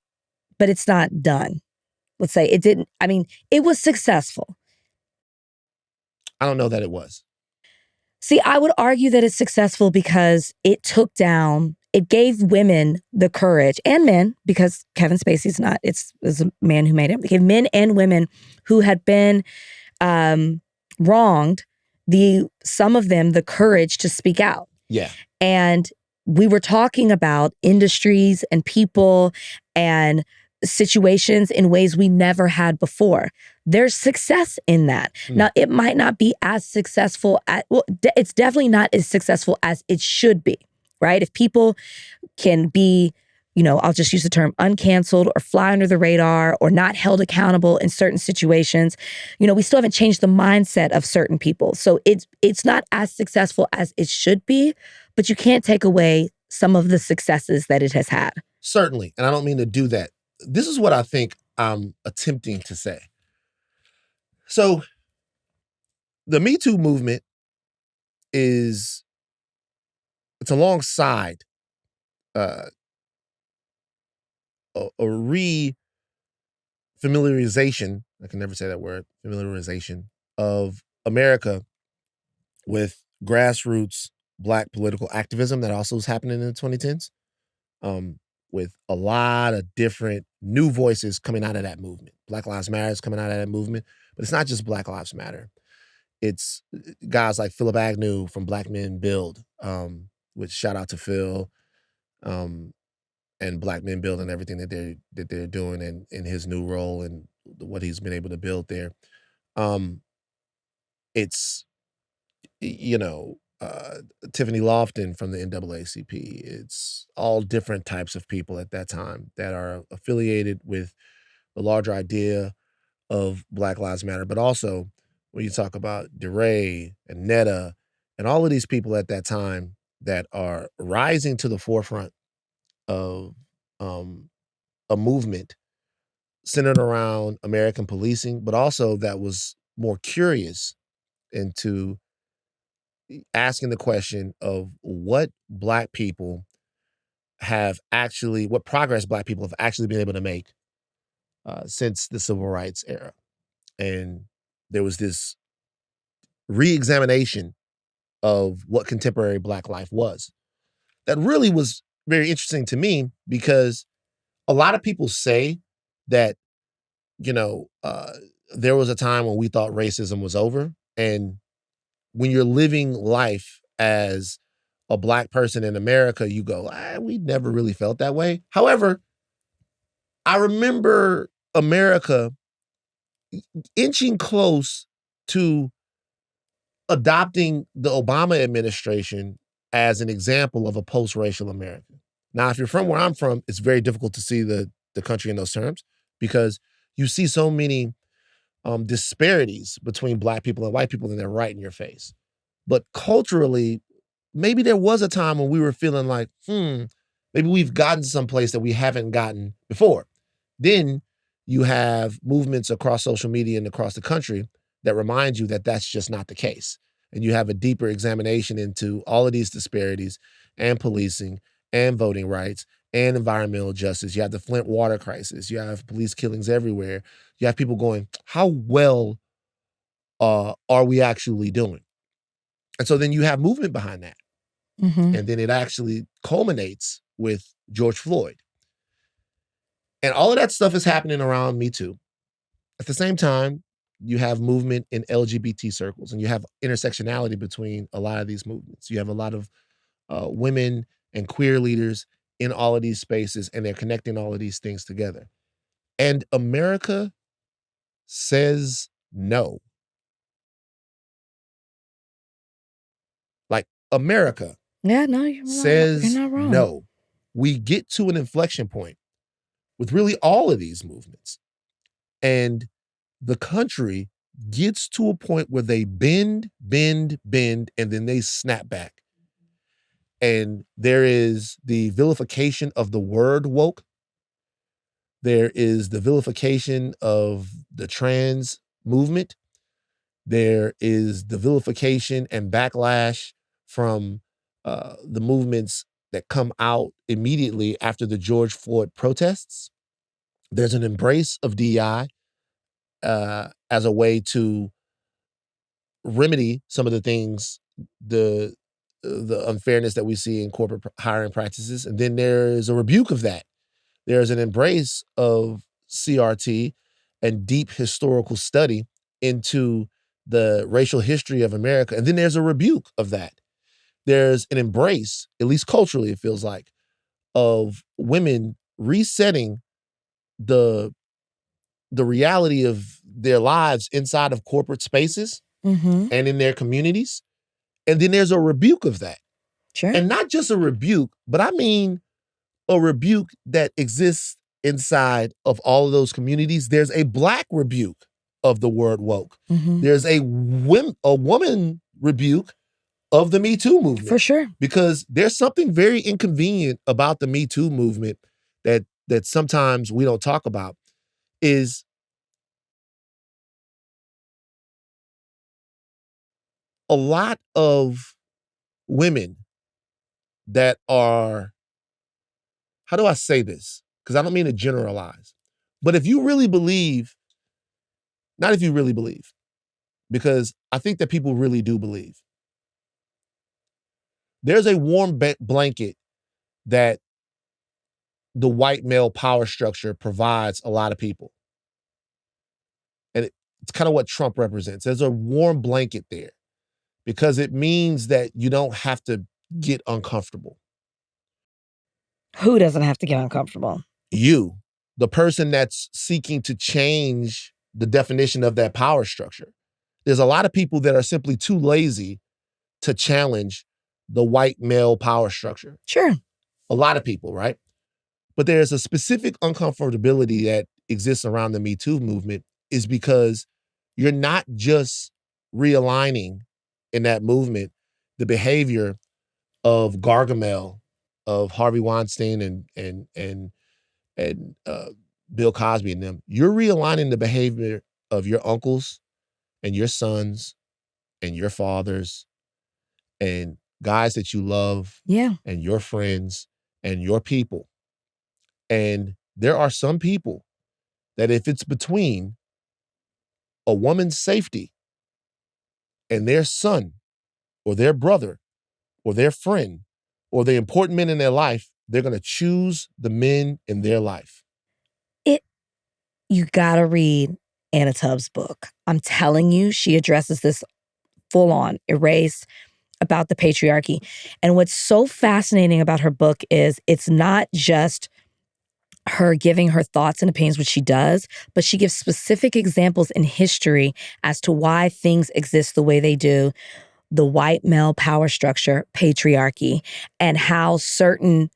but it's not done. Let's say it didn't. I mean, it was successful. I don't know that it was. See, I would argue that it's successful because it gave women the courage, and men, because Kevin Spacey's not, it's a man who made it. It gave men and women who had been wronged, some of them the courage to speak out. Yeah. And we were talking about industries and people and situations in ways we never had before. There's success in that. Now, it might not be as successful it's definitely not as successful as it should be, right? If people can be, I'll just use the term uncanceled or fly under the radar or not held accountable in certain situations, we still haven't changed the mindset of certain people. So it's not as successful as it should be, but you can't take away some of the successes that it has had. Certainly. And I don't mean to do that. This is what I think I'm attempting to say. So the Me Too movement it's alongside a re-familiarization, I can never say that word, familiarization of America with grassroots Black political activism that also is happening in the 2010s, with a lot of different new voices coming out of that movement. Black Lives Matter is coming out of that movement, but it's not just Black Lives Matter. It's guys like Philip Agnew from Black Men Build, which shout out to Phil, and Black Men Build and everything that they're doing in his new role and what he's been able to build there. It's Tiffany Lofton from the NAACP. It's all different types of people at that time that are affiliated with the larger idea of Black Lives Matter, but also when you talk about DeRay and Netta and all of these people at that time that are rising to the forefront of a movement centered around American policing, but also that was more curious into asking the question of what progress Black people have actually been able to make since the Civil Rights era. And there was this re-examination of what contemporary Black life was. That really was very interesting to me because a lot of people say that, there was a time when we thought racism was over. And when you're living life as a Black person in America, you go, we never really felt that way. However, I remember America inching close to adopting the Obama administration as an example of a post-racial America. Now, if you're from where I'm from, it's very difficult to see the country in those terms because you see so many disparities between Black people and white people, and they're right in your face. But culturally, maybe there was a time when we were feeling like, maybe we've gotten someplace that we haven't gotten before. Then you have movements across social media and across the country that remind you that that's just not the case. And you have a deeper examination into all of these disparities and policing and voting rights and environmental justice. You have the Flint water crisis. You have police killings everywhere. You have people going, how well are we actually doing? And so then you have movement behind that. Mm-hmm. And then it actually culminates with George Floyd. And all of that stuff is happening around Me Too. At the same time, you have movement in LGBT circles, and you have intersectionality between a lot of these movements. You have a lot of women and queer leaders in all of these spaces, and they're connecting all of these things together. And America says no. Like, America Yeah, no, you're says not wrong. no. We get to an inflection point with really all of these movements. And the country gets to a point where they bend, and then they snap back. And there is the vilification of the word woke. There is the vilification of the trans movement. There is the vilification and backlash from the movements that come out immediately after the George Floyd protests. There's an embrace of DEI as a way to remedy some of the things, the unfairness that we see in corporate hiring practices. And then there is a rebuke of that. There's an embrace of CRT and deep historical study into the racial history of America. And then there's a rebuke of that. There's an embrace, at least culturally, it feels like, of women resetting the reality of their lives inside of corporate spaces Mm-hmm. and in their communities. And then there's a rebuke of that. Sure. And not just a rebuke, but I mean a rebuke that exists inside of all of those communities. There's a Black rebuke of the word woke. Mm-hmm. There's a woman rebuke of the Me Too movement. For sure. Because there's something very inconvenient about the Me Too movement that sometimes we don't talk about, is a lot of women that are, how do I say this? Because I don't mean to generalize. But if you really believe, not if you really believe, because I think that people really do believe, there's a warm blanket that the white male power structure provides a lot of people. And it's kind of what Trump represents. There's a warm blanket there because it means that you don't have to get uncomfortable. Who doesn't have to get uncomfortable? You, the person that's seeking to change the definition of that power structure. There's a lot of people that are simply too lazy to challenge the white male power structure. Sure. A lot of people, right? But there's a specific uncomfortability that exists around the Me Too movement, is because you're not just realigning in that movement the behavior of Gargamel, of Harvey Weinstein and Bill Cosby and them. You're realigning the behavior of your uncles and your sons and your fathers and guys that you love, Yeah, and your friends and your people. And there are some people that if it's between a woman's safety and their son or their brother or their friend or the important men in their life, they're going to choose the men in their life. You gotta read Anna Tubbs' book. I'm telling you, she addresses this full on. Erase, about the patriarchy. And what's so fascinating about her book is it's not just her giving her thoughts and opinions, which she does, but she gives specific examples in history as to why things exist the way they do, the white male power structure, patriarchy, and how certain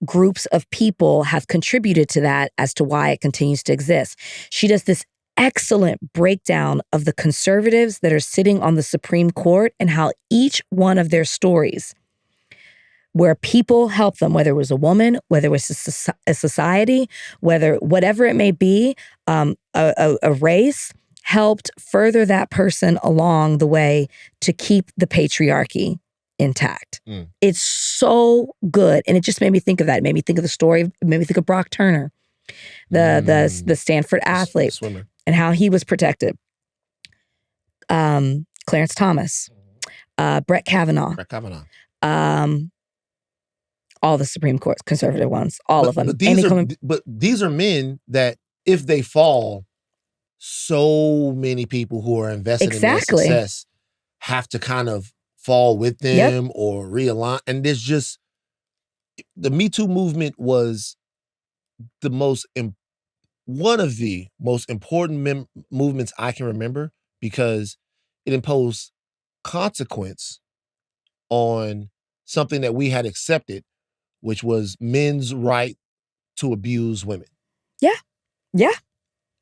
groups of people have contributed to that as to why it continues to exist. She does this excellent breakdown of the conservatives that are sitting on the Supreme Court and how each one of their stories, where people help them, whether it was a woman, whether it was a society, whatever it may be, a race, helped further that person along the way to keep the patriarchy intact. It's so good. And it just made me think of that. It made me think of the story. It made me think of Brock Turner, the Stanford athlete, swimmer, and how he was protected. Clarence Thomas, Brett Kavanaugh. All the Supreme Court conservative ones, all of them. But these are men that if they fall, so many people who are invested in their success have to kind of fall with them or realign. And there's just, the Me Too movement was one of the most important movements I can remember, because it imposed consequence on something that we had accepted, which was men's right to abuse women. Yeah. Yeah.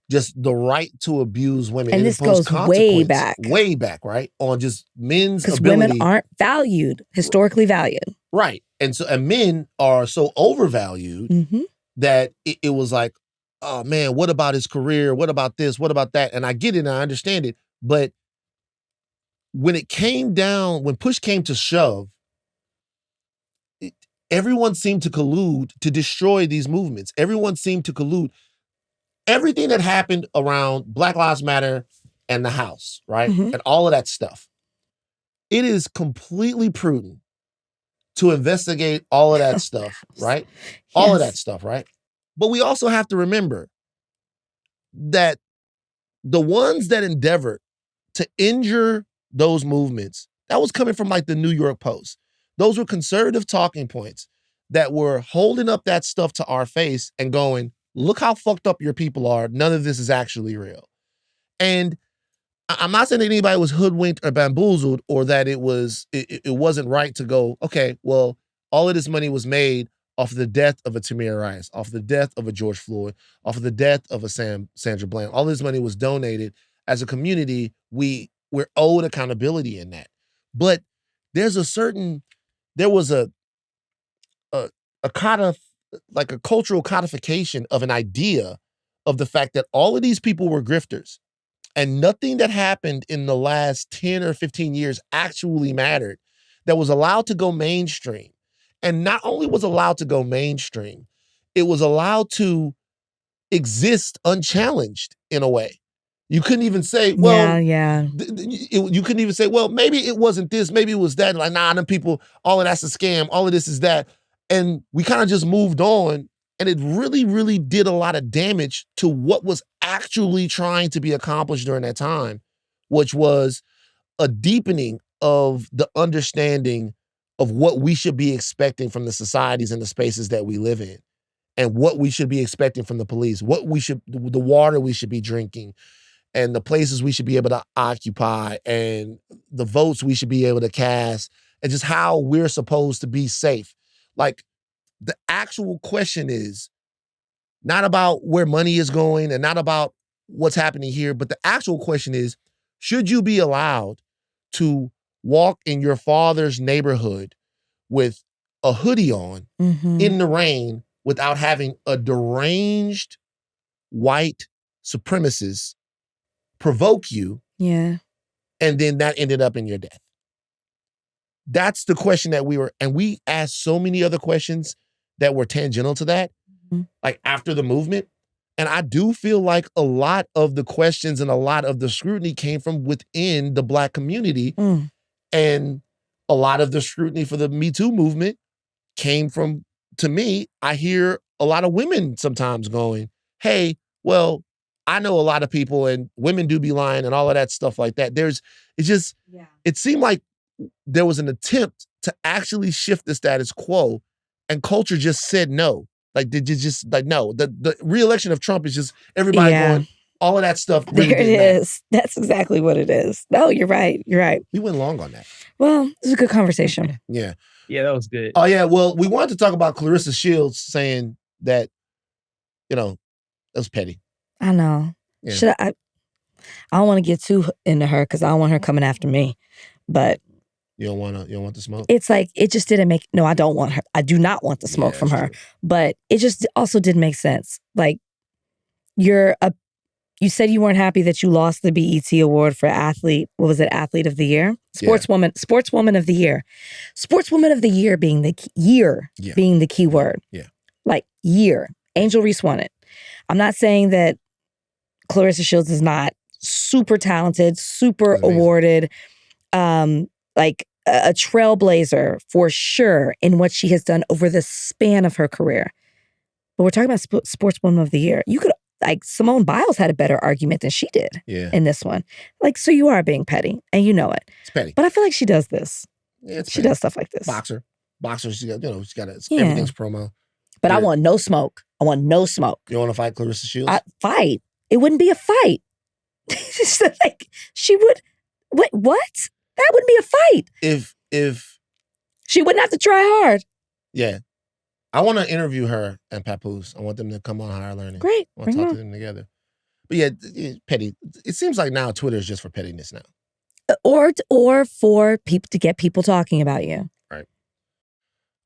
Just the right to abuse women. And this goes way back. Way back, right? On just men's ability. Because women aren't valued, historically valued. Right. And men are so overvalued that it was like, oh man, what about his career? What about this? What about that? And I get it and I understand it. But when it came down, when push came to shove, everyone seemed to collude to destroy these movements. Everyone seemed to collude. Everything that happened around Black Lives Matter and the House, right? And all of that stuff. It is completely prudent to investigate all of that stuff, right? All of that stuff, right? But we also have to remember that the ones that endeavored to injure those movements, that was coming from like the New York Post. Those were conservative talking points that were holding up that stuff to our face and going, look how fucked up your people are. None of this is actually real. And I'm not saying that anybody was hoodwinked or bamboozled or that it wasn't right to go, okay, well, all of this money was made off of the death of a Tamir Rice, off the death of a George Floyd, off of the death of a Sandra Bland. All this money was donated. As a community, we're owed accountability in that. But there was a cultural codification of an idea of the fact that all of these people were grifters and nothing that happened in the last 10 or 15 years actually mattered, that was allowed to go mainstream. And not only was allowed to go mainstream, it was allowed to exist unchallenged in a way. You couldn't even say, well, you couldn't even say, well, maybe it wasn't this, maybe it was that. Like, nah, them people, all of that's a scam, all of this is that. And we kind of just moved on, and it really, really did a lot of damage to what was actually trying to be accomplished during that time, which was a deepening of the understanding of what we should be expecting from the societies and the spaces that we live in, and what we should be expecting from the police, the water we should be drinking, and the places we should be able to occupy, and the votes we should be able to cast, and just how we're supposed to be safe. Like, the actual question is not about where money is going and not about what's happening here, but the actual question is, should you be allowed to walk in your father's neighborhood with a hoodie on in the rain without having a deranged white supremacist provoke you? Yeah. And then that ended up in your death. That's the question that we asked so many other questions that were tangential to that, like after the movement. And I do feel like a lot of the questions and a lot of the scrutiny came from within the Black community. And a lot of the scrutiny for the Me Too movement came from, to me, I hear a lot of women sometimes going, hey, well, I know a lot of people and women do be lying and all of that stuff like that. It seemed like there was an attempt to actually shift the status quo, and culture just said no. Like, did you just like no? The re-election of Trump is just everybody going. All of that stuff really there it didn't matter. is. That's exactly what it is. No, you're right. You're right. We went long on that. Well, this is a good conversation. Yeah. Yeah, that was good. Oh yeah. Well, we wanted to talk about Claressa Shields saying that, that was petty. I know. Yeah. Should I don't want to get too into her because I don't want her coming after me. But you don't want the smoke? It's like it just didn't make I don't want her. I do not want the smoke from her. True. But it just also didn't make sense. Like you said you weren't happy that you lost the BET award for athlete. What was it? Athlete of the year? Sportswoman of the year. Sportswoman of the year being the being the key word. Yeah. Like year. Angel Reese won it. I'm not saying that Claressa Shields is not super talented, super awarded, like a trailblazer for sure in what she has done over the span of her career. But we're talking about Sportswoman of the Year. You could, Simone Biles had a better argument than she did in this one. So you are being petty, and you know it. It's petty. But I feel like she does this. Yeah, she does stuff like this. Boxer, she got, everything's promo. But I want no smoke. I want no smoke. You want to fight Claressa Shields? Fight. It wouldn't be a fight. Just she would. What? That wouldn't be a fight. If she wouldn't have to try hard. Yeah. I want to interview her and Papoose. I want them to come on Higher Learning. Great. I want to talk to them together. But yeah, petty. It seems like now Twitter is just for pettiness now. Or for people to get people talking about you. Right.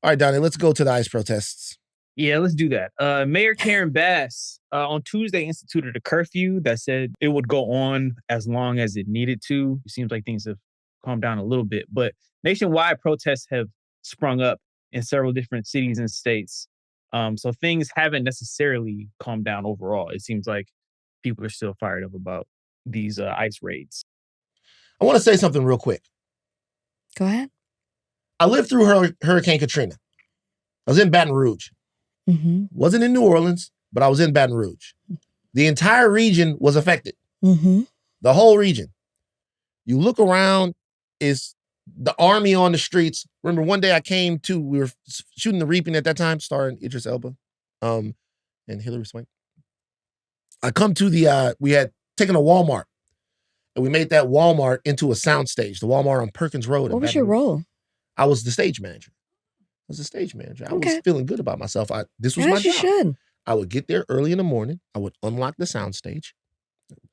All right, Donnie, let's go to the ICE protests. Yeah, let's do that. Mayor Karen Bass on Tuesday instituted a curfew that said it would go on as long as it needed to. It seems like things have calmed down a little bit, but nationwide protests have sprung up in several different cities and states. So things haven't necessarily calmed down overall. It seems like people are still fired up about these ICE raids. I want to say something real quick. Go ahead. I lived through Hurricane Katrina. I was in Baton Rouge. Mm-hmm. Wasn't in New Orleans, but I was in Baton Rouge. The entire region was affected. Mm-hmm. The whole region. You look around, it's the army on the streets. Remember one day we were shooting The Reaping at that time, starring Idris Elba and Hilary Swank. I come to we had taken a Walmart and we made that Walmart into a soundstage, the Walmart on Perkins Road. What was your role? I was the stage manager. I was feeling good about myself. This was my job. You should. I would get there early in the morning. I would unlock the soundstage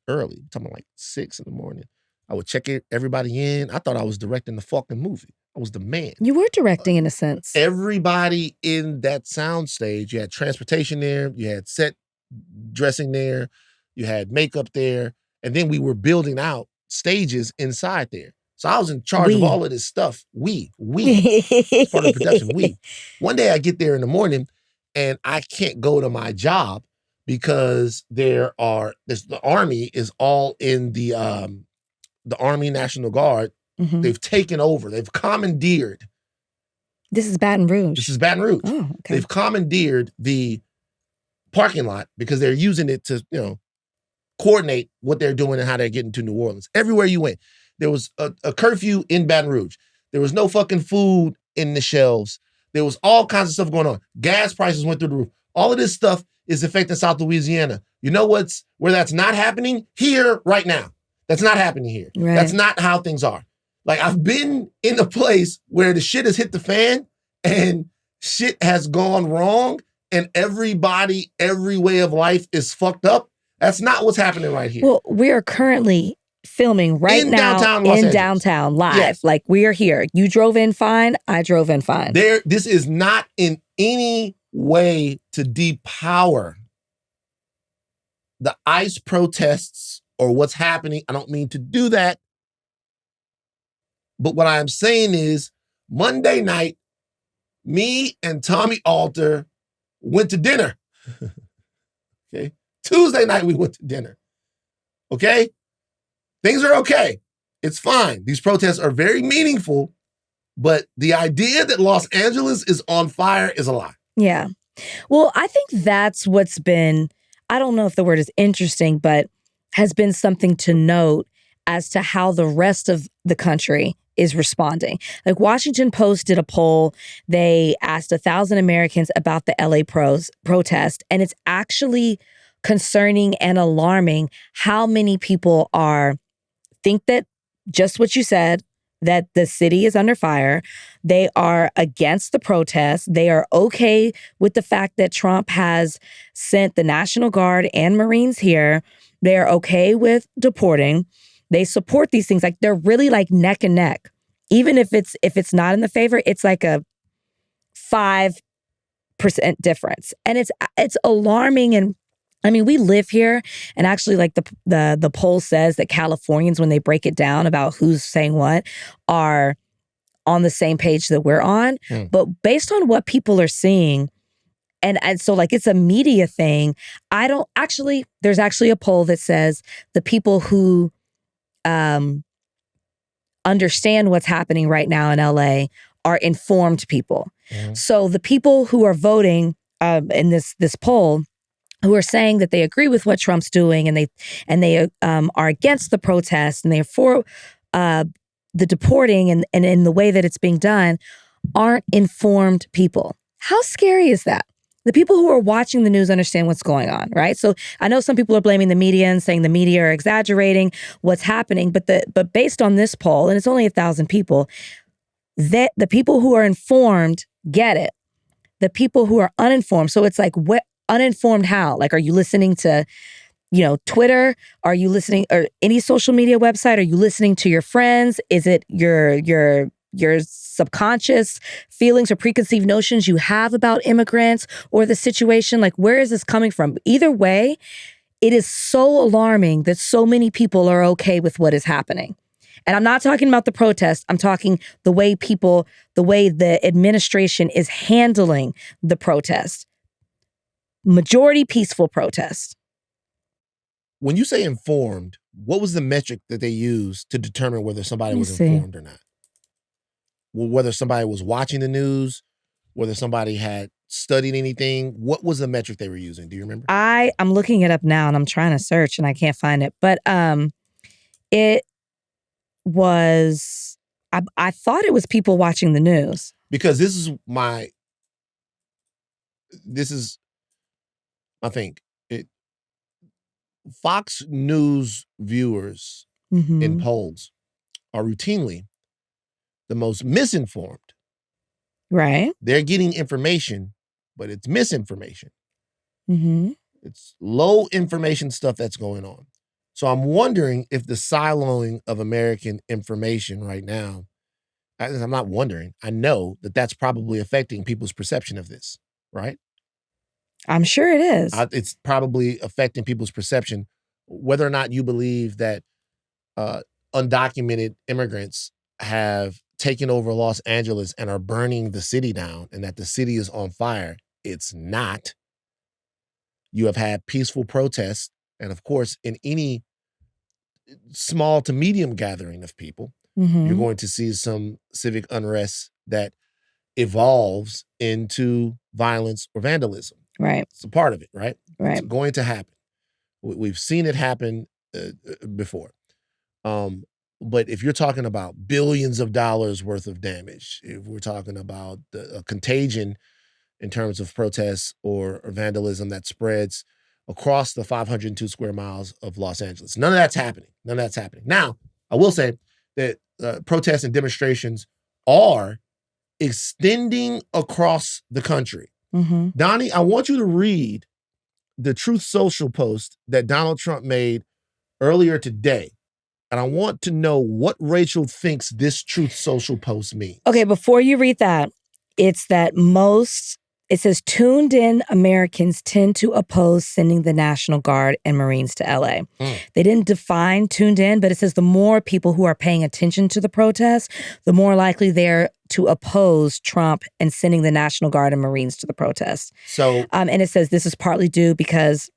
early. I'm talking like 6 in the morning. I would check everybody in. I thought I was directing the fucking movie. I was the man. You were directing in a sense. Everybody in that soundstage, you had transportation there, you had set dressing there, you had makeup there, and then we were building out stages inside there. So I was in charge of all of this stuff. We. It's part of the production. One day I get there in the morning and I can't go to my job because the Army is all in the Army National Guard. Mm-hmm. They've taken over. They've commandeered. This is Baton Rouge. Oh, okay. They've commandeered the parking lot because they're using it to, coordinate what they're doing and how they're getting to New Orleans. Everywhere you went. There was a curfew in Baton Rouge. There was no fucking food in the shelves. There was all kinds of stuff going on. Gas prices went through the roof. All of this stuff is affecting South Louisiana. You know where that's not happening? Here, right now. That's not happening here. Right. That's not how things are. Like, I've been in a place where the shit has hit the fan and shit has gone wrong and everybody, every way of life is fucked up. That's not what's happening right here. Well, we are currently filming right now in downtown live. Yes. Like, we are here. You drove in fine. I drove in fine. This is not in any way to depower the ICE protests or what's happening. I don't mean to do that. But what I'm saying is Monday night, me and Tommy Alter went to dinner. Okay. Tuesday night, we went to dinner. Okay. Things are okay. It's fine. These protests are very meaningful, but the idea that Los Angeles is on fire is a lie. Yeah. Well, I think that's what's been, I don't know if the word is interesting, but has been something to note as to how the rest of the country is responding. Like Washington Post did a poll. They asked 1,000 Americans about the LA protest, and it's actually concerning and alarming how many people think that just what you said, that the city is under fire. They are against the protest. They are okay with the fact that Trump has sent the National Guard and Marines here. They are okay with deporting. They support these things. Like they're really like neck and neck. Even if it's not in the favor, it's like a 5% difference. And it's alarming. And I mean, we live here, and actually, like the poll says that Californians, when they break it down about who's saying what, are on the same page that we're on. But based on what people are seeing, and so like it's a media thing. There's actually a poll that says the people who understand what's happening right now in LA are informed people. So the people who are voting in this poll, who are saying that they agree with what Trump's doing and they are against the protest and they're for the deporting and in the way that it's being done, aren't informed people. How scary is that? The people who are watching the news understand what's going on, right? So I know some people are blaming the media and saying the media are exaggerating what's happening, but based on this poll, and it's only 1,000 people, that the people who are informed get it. The people who are uninformed, so it's like what. Uninformed how? Like, are you listening to, Twitter? Are you listening, or any social media website? Are you listening to your friends? Is it your subconscious feelings or preconceived notions you have about immigrants or the situation? Like, where is this coming from? Either way, it is so alarming that so many people are okay with what is happening. And I'm not talking about the protest. I'm talking the way the administration is handling the protest. Majority peaceful protest. When you say informed, what was the metric that they used to determine whether somebody was informed or not? Whether somebody was watching the news, whether somebody had studied anything, what was the metric they were using? Do you remember? I'm looking it up now and I'm trying to search and I can't find it. But it was, I thought it was people watching the news. Because this is I think Fox News viewers in polls are routinely the most misinformed. Right. They're getting information, but it's misinformation. Mm-hmm. It's low information stuff that's going on. So I'm wondering if the siloing of American information right now, I'm not wondering, I know that that's probably affecting people's perception of this, right? I'm sure it is. It's probably affecting people's perception, whether or not you believe that undocumented immigrants have taken over Los Angeles and are burning the city down and that the city is on fire. It's not. You have had peaceful protests. And of course, in any small to medium gathering of people, you're going to see some civic unrest that evolves into violence or vandalism. Right. It's a part of it, right? Right. It's going to happen. We've seen it happen before. But if you're talking about billions of dollars worth of damage, if we're talking about a contagion in terms of protests or vandalism that spreads across the 502 square miles of Los Angeles, none of that's happening. None of that's happening. Now, I will say that protests and demonstrations are extending across the country. Donnie, I want you to read the Truth Social post that Donald Trump made earlier today. And I want to know what Rachel thinks this Truth Social post means. Okay, before you read that, it's that it says tuned in Americans tend to oppose sending the National Guard and Marines to LA. They didn't define tuned in, but it says the more people who are paying attention to the protest, the more likely they're to oppose Trump and sending the National Guard and Marines to the protest. So, and it says this is partly due because,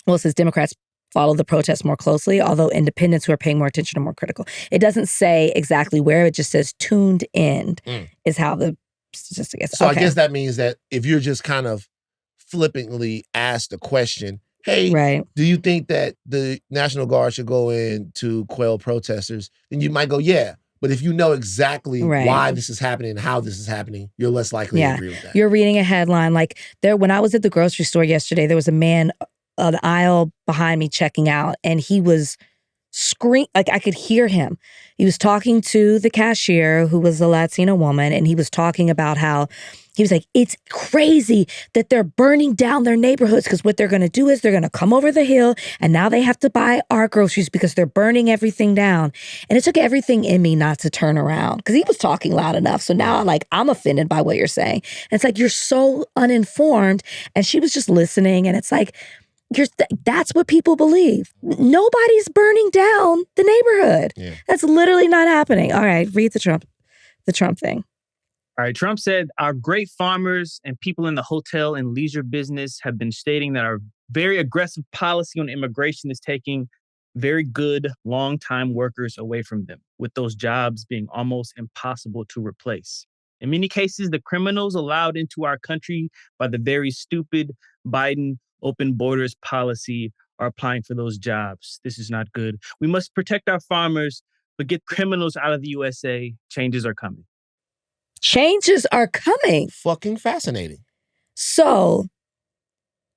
it says Democrats follow the protests more closely, although independents who are paying more attention are more critical. It doesn't say exactly where, it just says tuned in is how the statistic is. So I guess that means that if you're just kind of flippantly asked a question, hey, do you think that the National Guard should go in to quell protesters? Then you might go, yeah. But if you know exactly Right. why this is happening and how this is happening, you're less likely to agree with that. You're reading a headline. Like when I was at the grocery store yesterday, there was a man on the aisle behind me checking out, and he was like I could hear him. He was talking to the cashier, who was a Latina woman, and he was talking about how he was like, it's crazy that they're burning down their neighborhoods, because what they're going to do is they're going to come over the hill, and now they have to buy our groceries because they're burning everything down. And it took everything in me not to turn around, because he was talking loud enough. So now I'm offended by what you're saying. And it's like, you're so uninformed. And she was just listening, and it's like, that's what people believe. Nobody's burning down the neighborhood. Yeah. That's literally not happening. All right, read the Trump thing. All right, Trump said, our great farmers and people in the hotel and leisure business have been stating that our very aggressive policy on immigration is taking very good long-time workers away from them, with those jobs being almost impossible to replace. In many cases, the criminals allowed into our country by the very stupid Biden open borders policy are applying for those jobs. This is not good. We must protect our farmers, but get criminals out of the USA. Changes are coming. Changes are coming. Fucking fascinating. So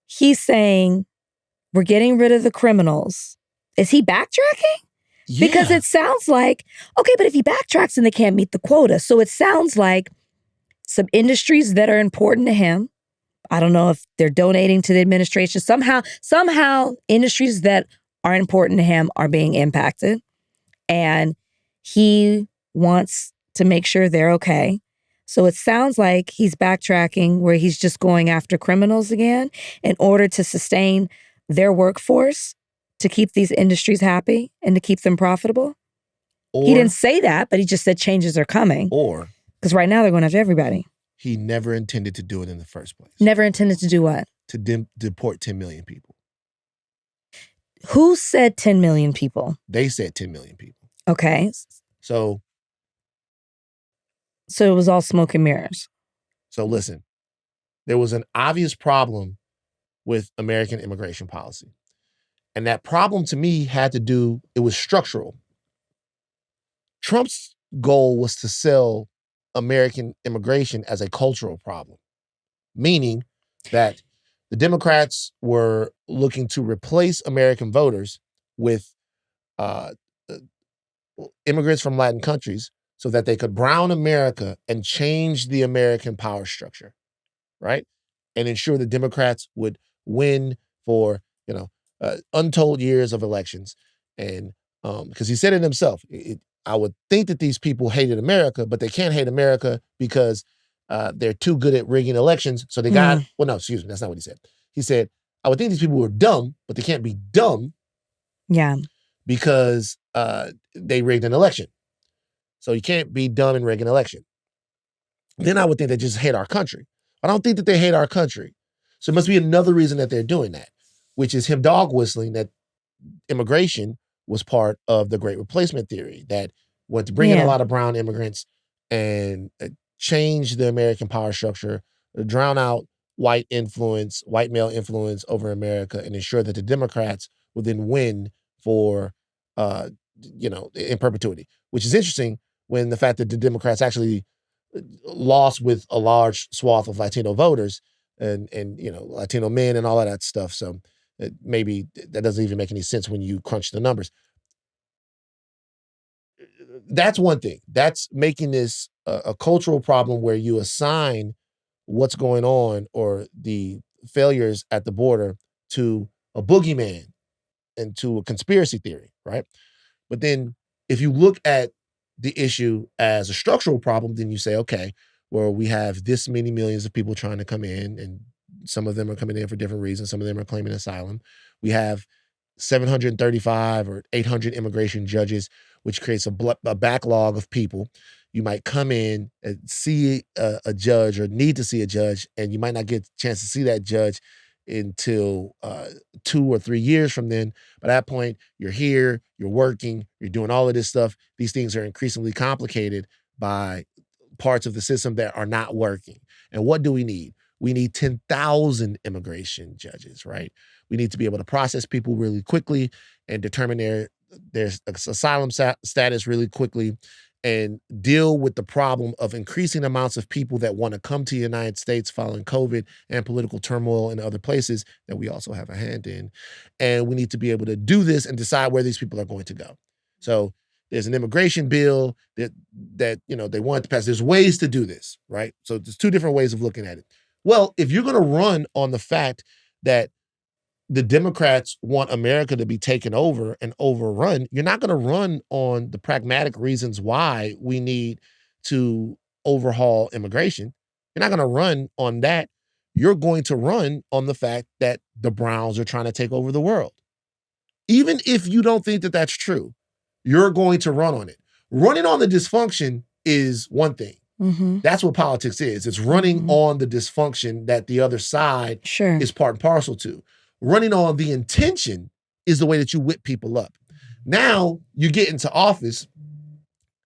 he's saying we're getting rid of the criminals. Is he backtracking? Yeah. Because it sounds like, okay, but if he backtracks, then they can't meet the quota. So it sounds like some industries that are important to him, I don't know if they're donating to the administration. Somehow industries that are important to him are being impacted. And he wants to make sure they're okay. So it sounds like he's backtracking, where he's just going after criminals again in order to sustain their workforce, to keep these industries happy and to keep them profitable. He didn't say that, but he just said changes are coming. Or because right now they're going after everybody. He never intended to do it in the first place. Never intended to do what? To deport 10 million people. Who said 10 million people? They said 10 million people. Okay. So it was all smoke and mirrors. So listen, there was an obvious problem with American immigration policy. And that problem to me it was structural. Trump's goal was to sell American immigration as a cultural problem, meaning that the Democrats were looking to replace American voters with immigrants from Latin countries so that they could brown America and change the American power structure, right? And ensure the Democrats would win for, untold years of elections. And because he said it himself, I would think that these people hated America, but they can't hate America because they're too good at rigging elections. So they got, well, no, excuse me, that's not what he said. He said, I would think these people were dumb, but they can't be dumb. Yeah. Because they rigged an election. So you can't be dumb and rig an election. Then I would think they just hate our country. I don't think that they hate our country. So it must be another reason that they're doing that, which is him dog whistling that immigration was part of the Great Replacement theory, that went to bring in a lot of brown immigrants and change the American power structure, drown out white male influence over America, and ensure that the Democrats would then win for, in perpetuity, which is interesting when the fact that the Democrats actually lost with a large swath of Latino voters and Latino men and all of that stuff. So maybe that doesn't even make any sense when you crunch the numbers. That's one thing. That's making this a cultural problem where you assign what's going on or the failures at the border to a boogeyman and to a conspiracy theory, right? But then if you look at the issue as a structural problem, then you say, okay, well, we have this many millions of people trying to come in, and some of them are coming in for different reasons. Some of them are claiming asylum. We have 735 or 800 immigration judges, which creates a backlog of people. You might come in and see a judge or need to see a judge, and you might not get a chance to see that judge until 2 or 3 years from then. By that point, you're here, you're working, you're doing all of this stuff. These things are increasingly complicated by parts of the system that are not working. And what do we need? We need 10,000 immigration judges, right? We need to be able to process people really quickly and determine their asylum status really quickly and deal with the problem of increasing amounts of people that want to come to the United States following COVID and political turmoil in other places that we also have a hand in. And we need to be able to do this and decide where these people are going to go. So there's an immigration bill that they want to pass. There's ways to do this, right? So there's two different ways of looking at it. Well, if you're going to run on the fact that the Democrats want America to be taken over and overrun, you're not going to run on the pragmatic reasons why we need to overhaul immigration. You're not going to run on that. You're going to run on the fact that the Browns are trying to take over the world. Even if you don't think that that's true, you're going to run on it. Running on the dysfunction is one thing. Mm-hmm. That's what politics is. It's running on the dysfunction that the other side is part and parcel to. Running on the intention is the way that you whip people up. Now you get into office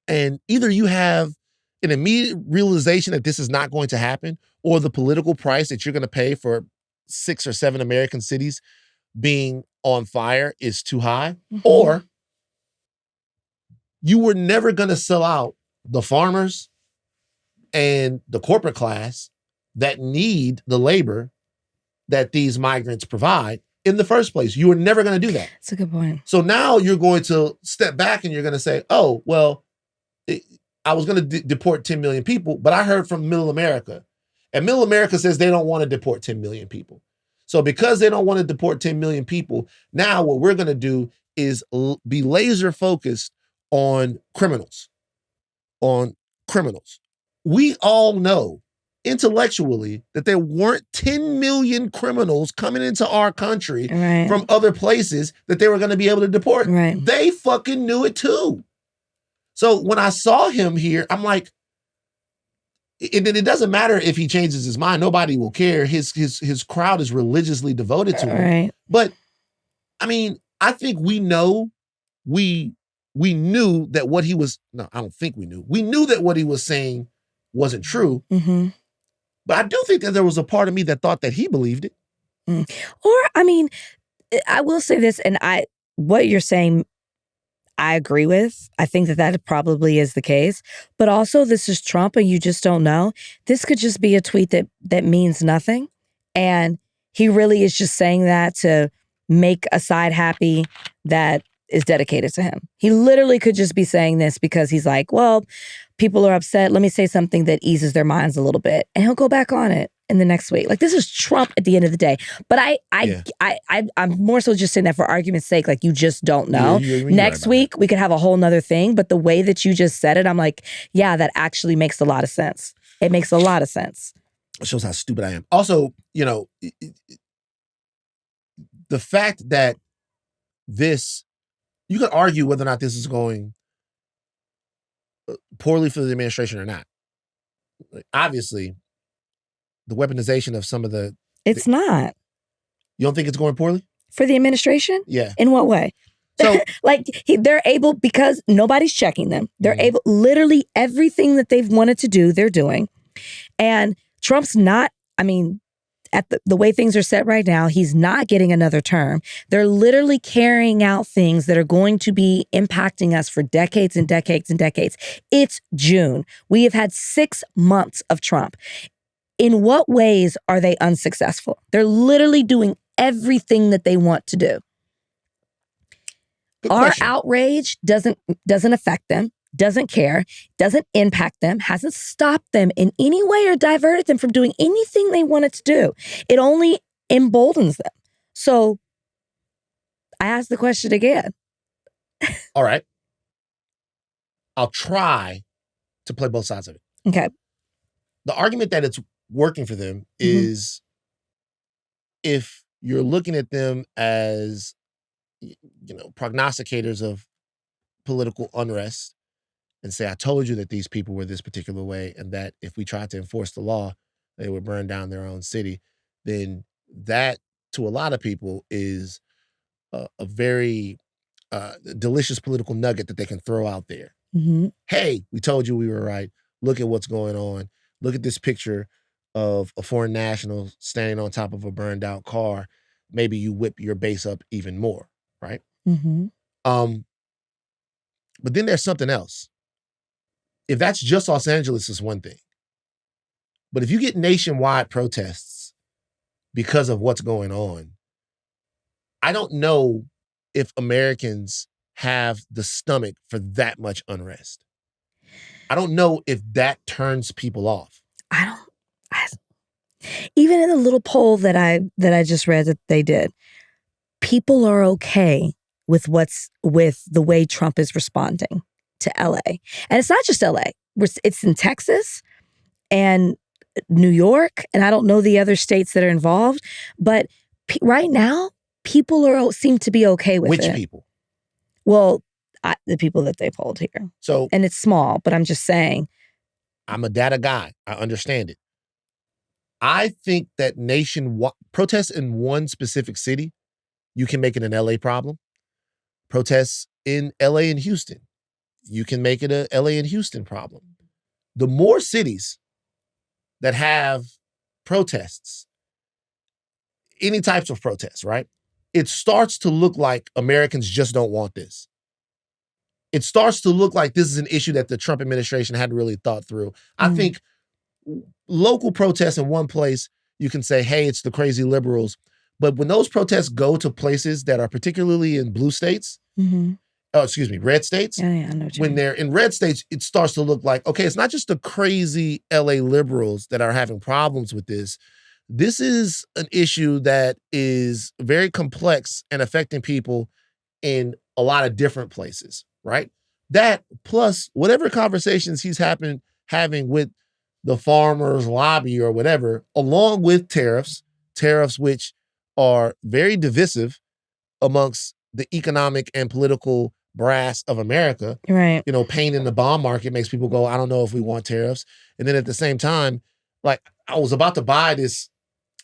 and either you have an immediate realization that this is not going to happen, or the political price that you're going to pay for 6 or 7 American cities being on fire is too high, or you were never going to sell out the farmers and the corporate class that need the labor that these migrants provide in the first place. You were never going to do that. That's a good point. So now you're going to step back and you're going to say, oh, well, I was going to deport 10 million people, but I heard from Middle America. And Middle America says they don't want to deport 10 million people. So because they don't want to deport 10 million people, now what we're going to do is be laser focused on criminals. We all know intellectually that there weren't 10 million criminals coming into our country from other places that they were going to be able to deport. They fucking knew it too. So when I saw him here, I'm like, it doesn't matter if he changes his mind. Nobody will care. His crowd is religiously devoted to him. But I mean, I think we knew that what he was, no, I don't think we knew. We knew that what he was saying wasn't true. But I do think that there was a part of me that thought that he believed it. Or, I mean, I will say this, and what you're saying, I agree with. I think that probably is the case. But also, this is Trump, and you just don't know. This could just be a tweet that means nothing. And he really is just saying that to make a side happy that is dedicated to him. He literally could just be saying this because he's like, well, people are upset. Let me say something that eases their minds a little bit. And he'll go back on it in the next week. Like, this is Trump at the end of the day. But I'm more so just saying that for argument's sake, like, you just don't know. Next week, we could have a whole nother thing. But the way that you just said it, I'm like, yeah, that actually makes a lot of sense. It makes a lot of sense. It shows how stupid I am. Also, the fact that you could argue whether or not this is going poorly for the administration or not. Like, obviously, the weaponization of some of the... It's not. You don't think it's going poorly? For the administration? Yeah. In what way? So, like, they're able, because nobody's checking them. They're able, literally everything that they've wanted to do, they're doing. And Trump's not, I mean, at the way things are set right now, he's not getting another term. They're literally carrying out things that are going to be impacting us for decades and decades and decades. It's June. We have had 6 months of Trump. In what ways are they unsuccessful? They're literally doing everything that they want to do. Our outrage doesn't affect them, doesn't care, doesn't impact them, hasn't stopped them in any way or diverted them from doing anything they wanted to do. It only emboldens them. So I ask the question again. All right. I'll try to play both sides of it. Okay. The argument that it's working for them is if you're looking at them as, prognosticators of political unrest, and say, I told you that these people were this particular way, and that if we tried to enforce the law, they would burn down their own city, then that, to a lot of people, is a very delicious political nugget that they can throw out there. Hey, we told you we were right. Look at what's going on. Look at this picture of a foreign national standing on top of a burned out car. Maybe you whip your base up even more, right? But then there's something else. if that's just Los Angeles, is one thing. But if you get nationwide protests because of what's going on, I don't know if Americans have the stomach for that much unrest. I don't know if that turns people off. Even in the little poll that I just read that they did, people are okay with the way Trump is responding to LA. And it's not just LA. It's in Texas and New York, and I don't know the other states that are involved, but right now, people seem to be okay with it. Which people? Well, the people that they polled here. So, and it's small, but I'm just saying. I'm a data guy. I understand it. I think that nationwide protests in one specific city, you can make it an LA problem. Protests in LA and Houston, you can make it a LA and Houston problem. The more cities that have protests, any types of protests, right? It starts to look like Americans just don't want this. It starts to look like this is an issue that the Trump administration hadn't really thought through. I think local protests in one place, you can say, hey, it's the crazy liberals. But when those protests go to places that are particularly in blue states, red states, I know what you when mean. they're in red states, it starts to look like, okay, it's not just the crazy LA liberals that are having problems with this. This is an issue that is very complex and affecting people in a lot of different places, right? That plus whatever conversations he's having with the farmers' lobby or whatever, along with tariffs which are very divisive amongst the economic and political brass of America. Right. You know, pain in the bond market makes people go, I don't know if we want tariffs. And then at the same time, like I was about to buy this,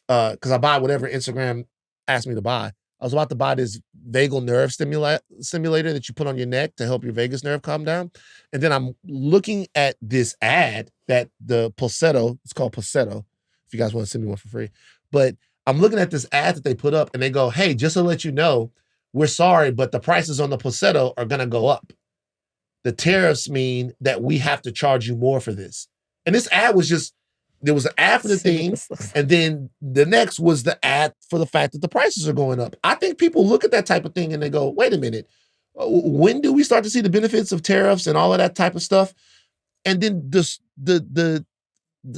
because I buy whatever Instagram asked me to buy. I was about to buy this vagal nerve simulator that you put on your neck to help your vagus nerve calm down. And then I'm looking at this ad that the Pulsetto, it's called Pulsetto, if you guys want to send me one for free. But I'm looking at this ad that they put up and they go, hey, just to let you know, we're sorry, but the prices on the Pulsetto are going to go up. The tariffs mean that we have to charge you more for this. And this ad was just, there was an ad for the thing, and then the next was the ad for the fact that the prices are going up. I think people look at that type of thing and they go, wait a minute, when do we start to see the benefits of tariffs and all of that type of stuff? And then the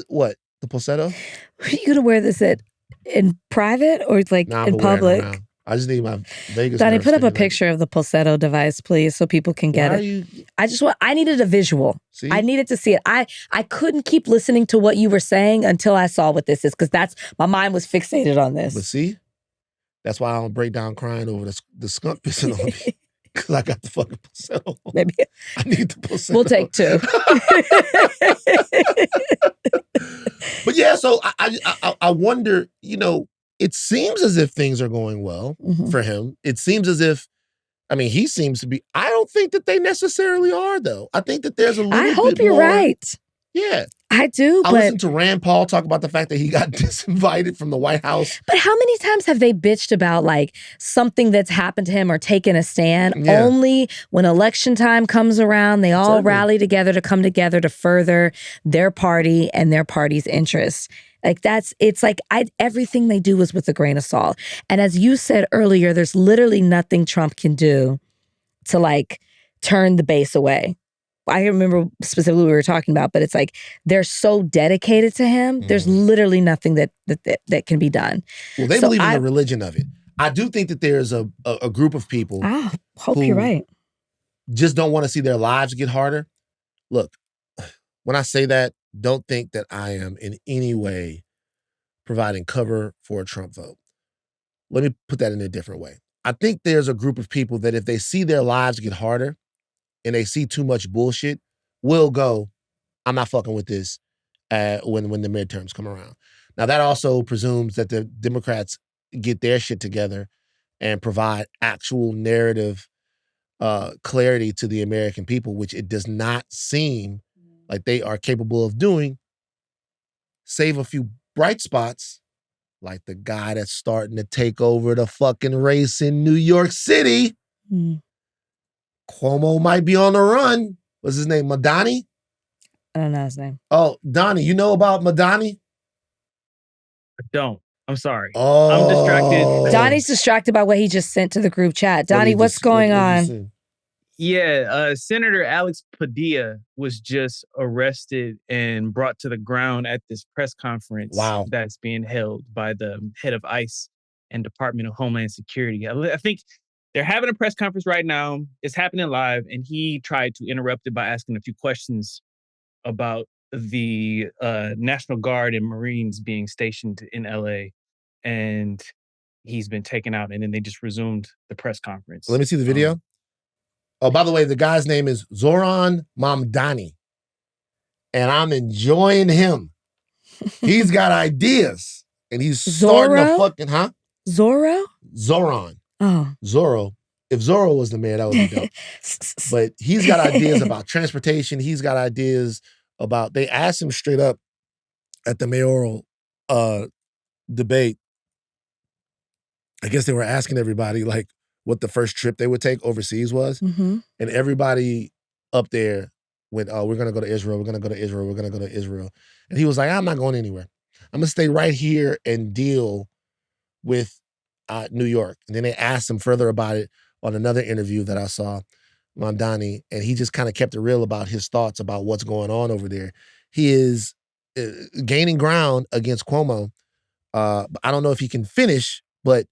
what? The Pulsetto? Are you going to wear this in private or like in public? I just need my Vegas. Donnie, put up a picture of the Pulsetto device, please, so people can get it. I needed a visual. See? I needed to see it. I couldn't keep listening to what you were saying until I saw what this is, because my mind was fixated on this. But see, that's why I don't break down crying over the skunk pissing on me. Because I got the fucking Pulsetto. Maybe I need the Pulsetto. We'll take two. But yeah, so I wonder, you know, it seems as if things are going well for him. It seems as if, I mean, he seems to be, I don't think that they necessarily are, though. I think that there's a little bit I hope you're right. Yeah. I do, I listened to Rand Paul talk about the fact that he got disinvited from the White House. But how many times have they bitched about like something that's happened to him or taken a stand? Yeah. Only when election time comes around, they all rally together to come together to further their party and their party's interests. Like it's like everything they do is with a grain of salt. And as you said earlier, there's literally nothing Trump can do to like turn the base away. I remember specifically what we were talking about, but it's like they're so dedicated to him. There's literally nothing that can be done. Well, they believe in the religion of it. I do think that there's a group of people. I hope you're right. Just don't want to see their lives get harder. Look, when I say that, don't think that I am in any way providing cover for a Trump vote. Let me put that in a different way. I think there's a group of people that if they see their lives get harder and they see too much bullshit, will go, I'm not fucking with this when the midterms come around. Now, that also presumes that the Democrats get their shit together and provide actual narrative clarity to the American people, which it does not seem like they are capable of doing, save a few bright spots, like the guy that's starting to take over the fucking race in New York City. Cuomo might be on the run. What's his name? Donnie? I don't know his name. Oh, Donnie, you know about Madani? I don't. I'm sorry. Oh. I'm distracted. Donnie's distracted by what he just sent to the group chat. Donnie, what's going on? Yeah, Senator Alex Padilla was just arrested and brought to the ground at this press conference that's being held by the head of ICE and Department of Homeland Security. I think they're having a press conference right now. It's happening live, and he tried to interrupt it by asking a few questions about the National Guard and Marines being stationed in LA. And he's been taken out, and then they just resumed the press conference. Let me see the video. Oh, by the way, the guy's name is Zoran Mamdani. And I'm enjoying him. He's got ideas. And he's starting a fucking, Zorro? Zoran. Oh. Zorro. If Zorro was the man, that would be dope. But he's got ideas about transportation. He's got ideas about, they asked him straight up at the mayoral debate. I guess they were asking everybody like what the first trip they would take overseas was. Mm-hmm. And everybody up there went, oh, we're going to go to Israel. We're going to go to Israel. We're going to go to Israel. And he was like, I'm not going anywhere. I'm going to stay right here and deal with New York. And then they asked him further about it on another interview that I saw, Mondani, and he just kind of kept it real about his thoughts about what's going on over there. He is gaining ground against Cuomo. I don't know if he can finish, but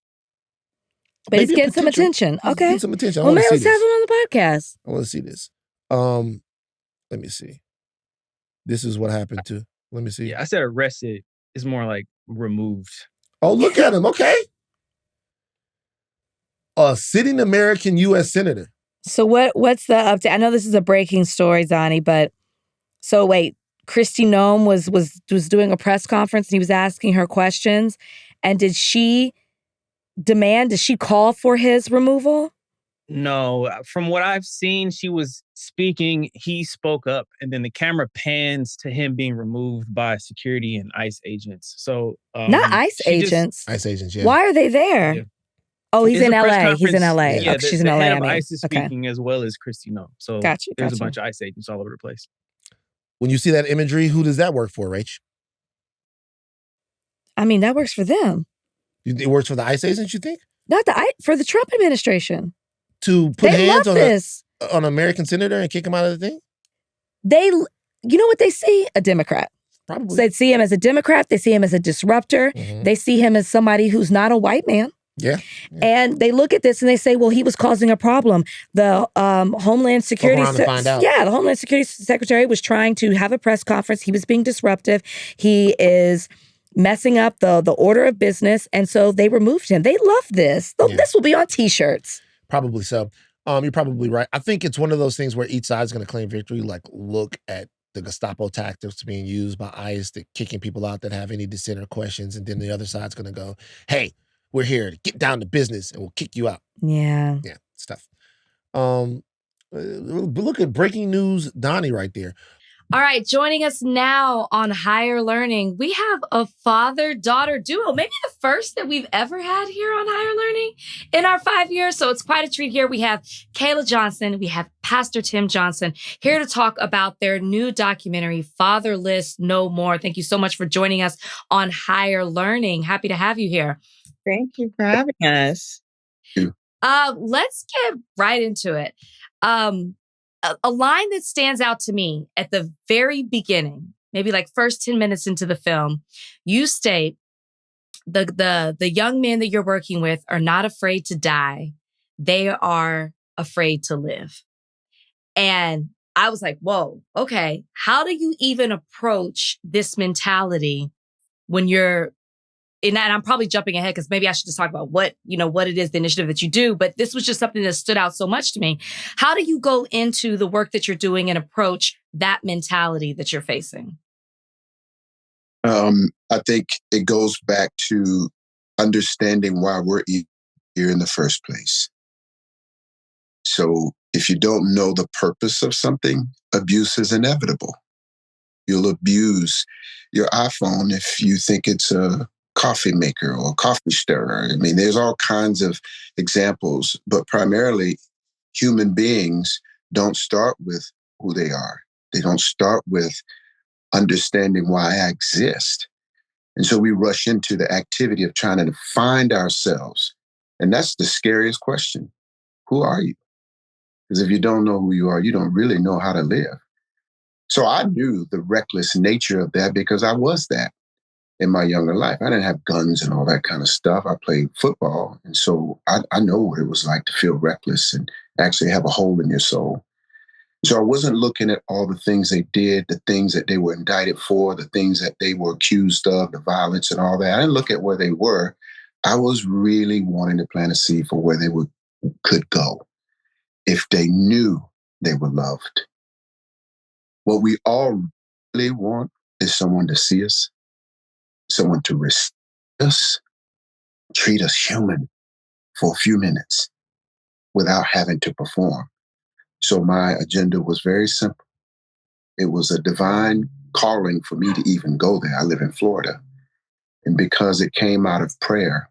he's getting some attention. Okay. Getting some attention. Well, maybe let's have him on the podcast. I want to see this. Let me see. This is what happened to. Let me see. Yeah, I said arrested. It's more like removed. Oh, look at him. Okay. A sitting American U.S. Senator. So what's the update? I know this is a breaking story, Donnie, but so wait, Kristi Noem was doing a press conference and he was asking her questions. And did she call for his removal? No, from what I've seen, she was speaking, he spoke up, and then the camera pans to him being removed by security and ICE agents. So not ICE agents. ICE agents, yeah. Why are they there? Yeah. Oh, he's in LA. He's in LA. Yeah, okay, she's in LA. Head of ICE is speaking as well as Kristi Noem. So there's a bunch of ICE agents all over the place. When you see that imagery, who does that work for, Rach? I mean, that works for them. It works for the ICE agents, you think? Not for the Trump administration. To put hands on an American senator and kick him out of the thing? You know what they see? A Democrat. Probably. So they see him as a Democrat. They see him as a disruptor. Mm-hmm. They see him as somebody who's not a white man. Yeah. And they look at this and they say, well, he was causing a problem. The Homeland Security... the Homeland Security Secretary was trying to have a press conference. He was being disruptive. He is messing up the order of business. And so they removed him. They love this. This will be on T-shirts. Probably so. You're probably right. I think it's one of those things where each side's going to claim victory. Like, look at the Gestapo tactics being used by ICE, kicking people out that have any dissent or questions. And then the other side's going to go, hey, we're here to get down to business and we'll kick you out. Yeah. Yeah, stuff. Look at breaking news, Donnie right there. All right, joining us now on Higher Learning, we have a father-daughter duo, maybe the first that we've ever had here on Higher Learning in our 5 years. So it's quite a treat here. We have Kayla Johnson, we have Pastor Tim Johnson here to talk about their new documentary, Fatherless No More. Thank you so much for joining us on Higher Learning. Happy to have you here. Thank you for having us. Let's get right into it. A line that stands out to me at the very beginning, maybe like first 10 minutes into the film, you state the young men that you're working with are not afraid to die. They are afraid to live. And I was like, whoa, okay. How do you even approach this mentality when you're and I'm probably jumping ahead because maybe I should just talk about what it is, the initiative that you do. But this was just something that stood out so much to me. How do you go into the work that you're doing and approach that mentality that you're facing? I think it goes back to understanding why we're here in the first place. So if you don't know the purpose of something, abuse is inevitable. You'll abuse your iPhone if you think it's a coffee maker or coffee stirrer. I mean, there's all kinds of examples, but primarily human beings don't start with who they are. They don't start with understanding why I exist. And so we rush into the activity of trying to find ourselves. And that's the scariest question. Who are you? Because if you don't know who you are, you don't really know how to live. So I knew the reckless nature of that because I was that in my younger life. I didn't have guns and all that kind of stuff. I played football. And so I know what it was like to feel reckless and actually have a hole in your soul. So I wasn't looking at all the things they did, the things that they were indicted for, the things that they were accused of, the violence and all that. I didn't look at where they were. I was really wanting to plant a seed for where could go if they knew they were loved. What we all really want is someone to see us, someone to respect us, treat us human for a few minutes without having to perform. So my agenda was very simple. It was a divine calling for me to even go there. I live in Florida. And because it came out of prayer,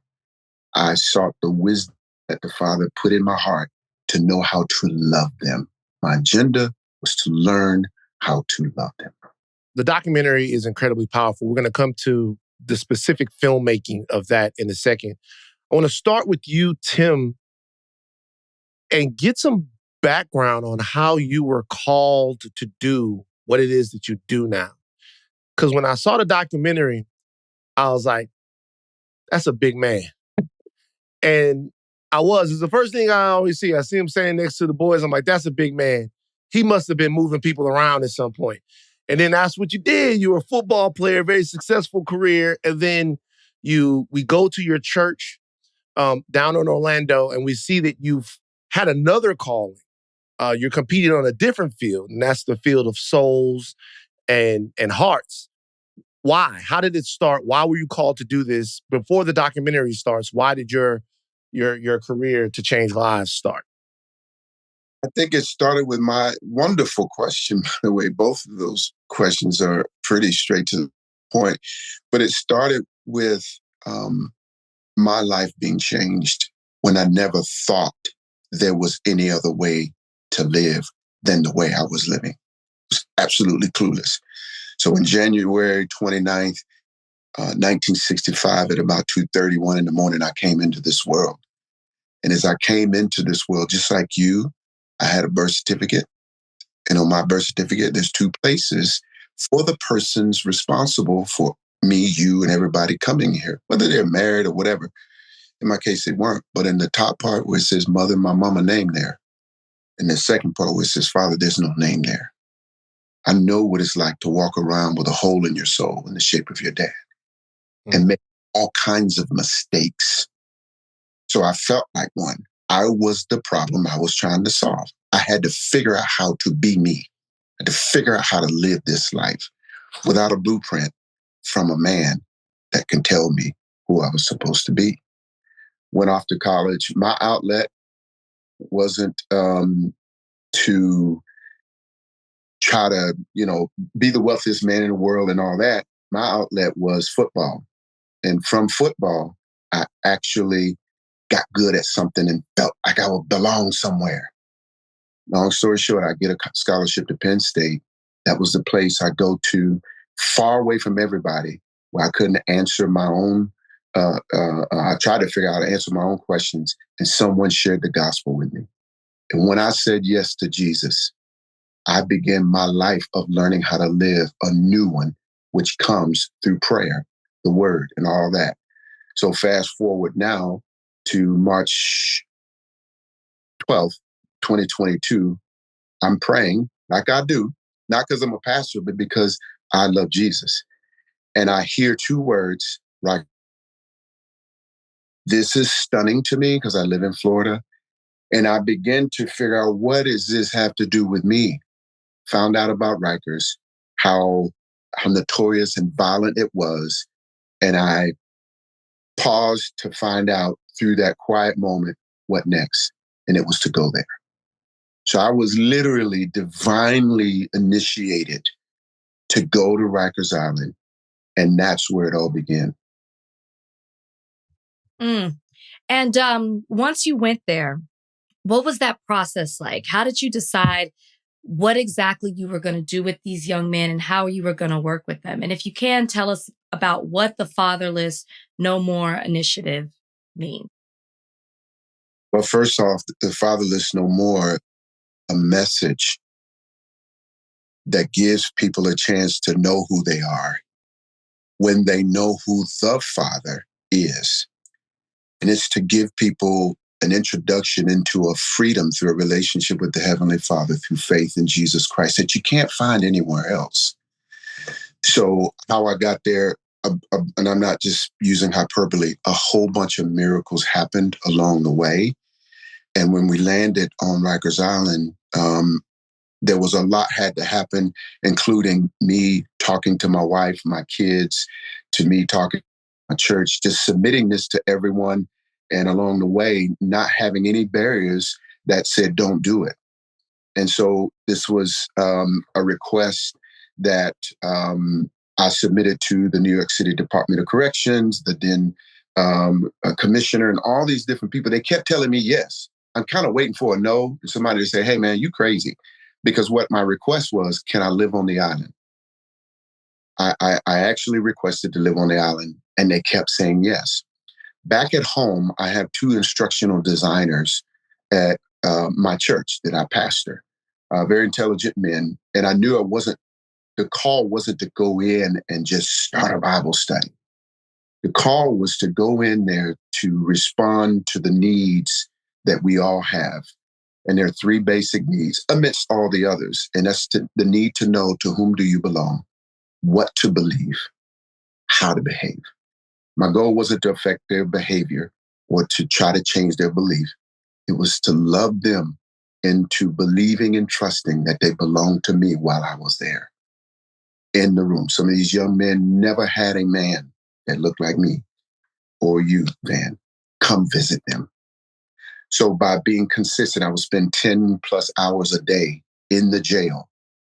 I sought the wisdom that the Father put in my heart to know how to love them. My agenda was to learn how to love them. The documentary is incredibly powerful. We're going to come to the specific filmmaking of that in a second. I want to start with you, Tim, and get some background on how you were called to do what it is that you do now. Because when I saw the documentary, I was like, that's a big man. And it's the first thing I always see. I see him standing next to the boys. I'm like, that's a big man. He must have been moving people around at some point. And then that's what you did. You were a football player, very successful career. And then we go to your church down in Orlando, and we see that you've had another calling. You're competing on a different field, and that's the field of souls and hearts. Why? How did it start? Why were you called to do this? Before the documentary starts, why did your career to change lives start? I think it started with my wonderful question, by the way. Both of those questions are pretty straight to the point. But it started with my life being changed when I never thought there was any other way to live than the way I was living. I was absolutely clueless. So on January 29th, 1965, at about 2:31 in the morning, I came into this world. And as I came into this world, just like you, I had a birth certificate. And on my birth certificate, there's two places for the persons responsible for me, you, and everybody coming here, whether they're married or whatever. In my case, they weren't. But in the top part where it says mother, my mama name there. In the second part where it says father, there's no name there. I know what it's like to walk around with a hole in your soul in the shape of your dad and make all kinds of mistakes. So I felt like one. I was the problem I was trying to solve. I had to figure out how to be me. I had to figure out how to live this life without a blueprint from a man that can tell me who I was supposed to be. Went off to college. My outlet wasn't to try to, be the wealthiest man in the world and all that. My outlet was football. And from football, I actually got good at something and felt like I would belong somewhere. Long story short, I get a scholarship to Penn State. That was the place I go to, far away from everybody, where I couldn't answer my own. I tried to figure out how to answer my own questions, and someone shared the gospel with me. And when I said yes to Jesus, I began my life of learning how to live a new one, which comes through prayer, the word, and all that. So fast forward now to March 12th, 2022, I'm praying like I do, not because I'm a pastor, but because I love Jesus. And I hear two words, right? This is stunning to me because I live in Florida. And I begin to figure out, what does this have to do with me? Found out about Rikers, how notorious and violent it was. And I paused to find out through that quiet moment what next. And it was to go there. So I was literally divinely initiated to go to Rikers Island. And that's where it all began. And once you went there, what was that process like? How did you decide what exactly you were going to do with these young men and how you were going to work with them. And if you can, tell us about what the Fatherless No More initiative means. Well, first off, the Fatherless No More, a message that gives people a chance to know who they are when they know who the Father is. And it's to give people an introduction into a freedom through a relationship with the Heavenly Father through faith in Jesus Christ that you can't find anywhere else. So how I got there, and I'm not just using hyperbole, a whole bunch of miracles happened along the way. And when we landed on Rikers Island, there was a lot had to happen, including me talking to my wife, my kids, to me talking to my church, just submitting this to everyone. And along the way, not having any barriers that said, don't do it. And so this was a request that I submitted to the New York City Department of Corrections, the then commissioner, and all these different people. They kept telling me yes. I'm kind of waiting for a no, somebody to say, hey, man, you crazy. Because what my request was, can I live on the island? I actually requested to live on the island, and they kept saying yes. Back at home, I have 2 instructional designers at my church that I pastor, very intelligent men. And I knew the call wasn't to go in and just start a Bible study. The call was to go in there to respond to the needs that we all have. And there are 3 basic needs amidst all the others. And that's the need to know to whom do you belong, what to believe, how to behave. My goal wasn't to affect their behavior or to try to change their belief. It was to love them into believing and trusting that they belonged to me while I was there in the room. Some of these young men never had a man that looked like me or you, Van. Come visit them. So by being consistent, I would spend 10 plus hours a day in the jail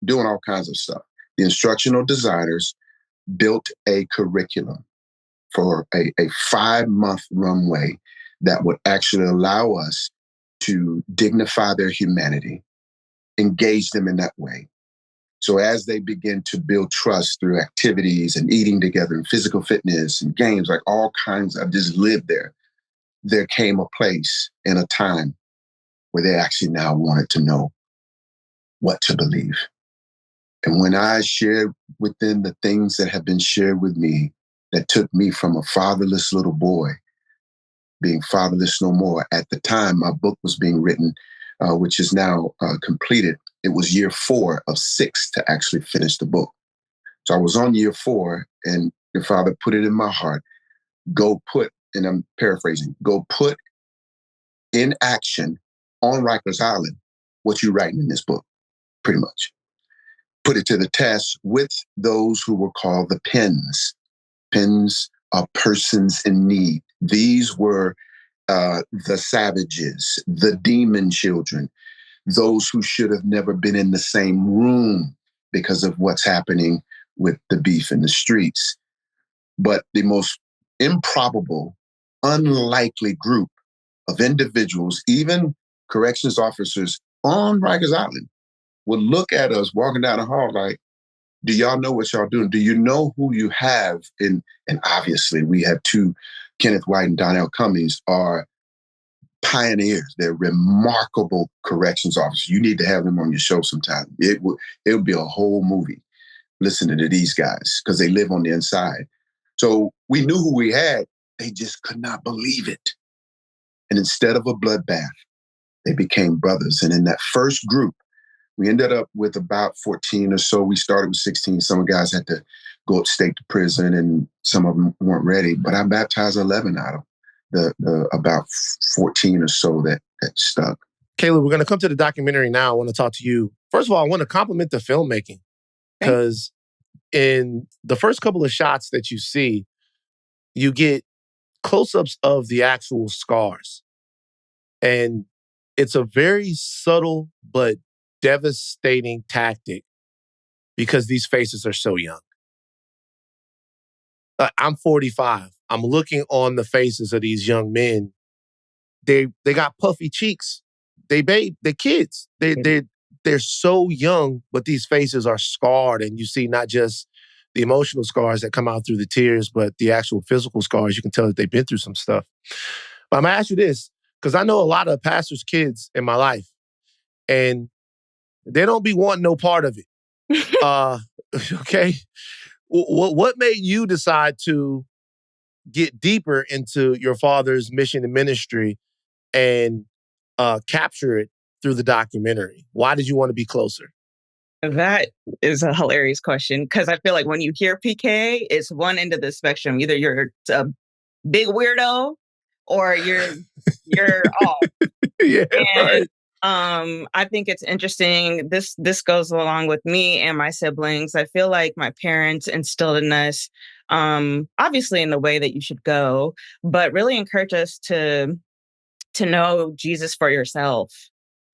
doing all kinds of stuff. The instructional designers built a curriculum for a 5-month runway that would actually allow us to dignify their humanity, engage them in that way. So as they begin to build trust through activities and eating together and physical fitness and games, like all kinds, I've just lived there. There came a place and a time where they actually now wanted to know what to believe. And when I shared with them the things that have been shared with me that took me from a fatherless little boy being fatherless no more. At the time, my book was being written, which is now completed. It was year 4 of 6 to actually finish the book. So I was on year 4, and your father put it in my heart. Go put, and I'm paraphrasing, go put in action on Rikers Island what you're writing in this book, pretty much. Put it to the test with those who were called the pens. Pens are persons in need. These were the savages, the demon children, those who should have never been in the same room because of what's happening with the beef in the streets. But the most improbable, unlikely group of individuals, even corrections officers on Rikers Island, would look at us walking down the hall like, do y'all know what y'all doing? Do you know who you have? And obviously we have 2, Kenneth White and Donnell Cummings, are pioneers. They're remarkable corrections officers. You need to have them on your show sometime. It would be a whole movie listening to these guys because they live on the inside. So we knew who we had. They just could not believe it. And instead of a bloodbath, they became brothers. And in that first group, we ended up with about 14 or so. We started with 16. Some guys had to go upstate to prison, and some of them weren't ready. But I baptized 11 out of the about 14 or so that stuck. Kayla, we're going to come to the documentary now. I want to talk to you. First of all, I want to compliment the filmmaking, because in the first couple of shots that you see, you get close-ups of the actual scars. And it's a very subtle but devastating tactic because these faces are so young. I'm 45. I'm looking on the faces of these young men. They got puffy cheeks. They're kids. They're they're so young, but these faces are scarred, and you see not just the emotional scars that come out through the tears, but the actual physical scars. You can tell that they've been through some stuff. But I'm gonna ask you this, because I know a lot of pastors' kids in my life, and they don't be wanting no part of it. Okay? What made you decide to get deeper into your father's mission and ministry and capture it through the documentary? Why did you want to be closer? That is a hilarious question, because I feel like when you hear PK, it's one end of the spectrum. Either you're a big weirdo or you're off. Yeah, And right. I think it's interesting. This goes along with me and my siblings. I feel like my parents instilled in us, obviously in the way that you should go, but really encourage us to know Jesus for yourself.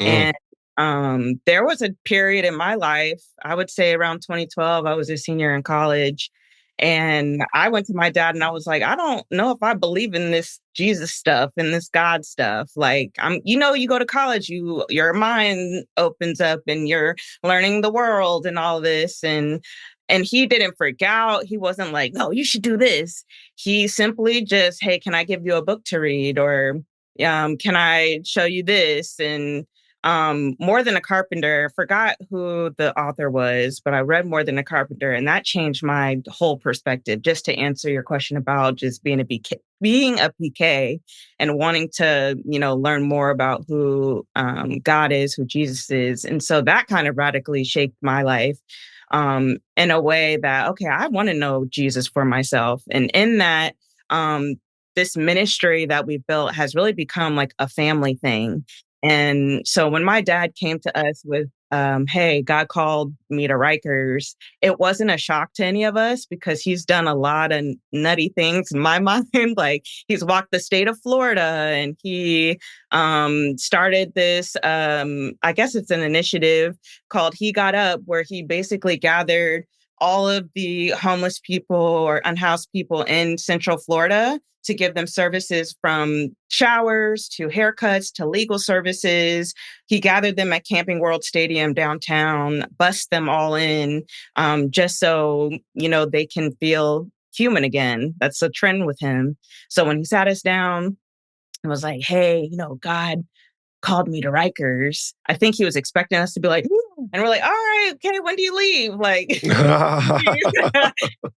Mm. And there was a period in my life, I would say around 2012, I was a senior in college. And I went to my dad and I was like, I don't know if I believe in this Jesus stuff and this God stuff. Like, you go to college, your mind opens up and you're learning the world and all this. And he didn't freak out. He wasn't like, no, you should do this. He simply just, hey, can I give you a book to read? Or can I show you this? And More Than a Carpenter, forgot who the author was, but I read More Than a Carpenter, and that changed my whole perspective. Just to answer your question about just being a PK and wanting to, learn more about who God is, who Jesus is. And so that kind of radically shaped my life in a way that, okay, I want to know Jesus for myself. And in that, this ministry that we built has really become like a family thing. And so when my dad came to us with, hey, God called me to Rikers, it wasn't a shock to any of us because he's done a lot of nutty things in my mind. Like he's walked the state of Florida and he started this, I guess it's an initiative called He Got Up, where he basically gathered all of the homeless people or unhoused people in Central Florida to give them services from showers to haircuts to legal services. He gathered them at Camping World Stadium downtown, bussed them all in, just so, they can feel human again. That's a trend with him. So when he sat us down and was like, hey, God called me to Rikers, I think he was expecting us to be like, and we're like, all right, okay, when do you leave? Like,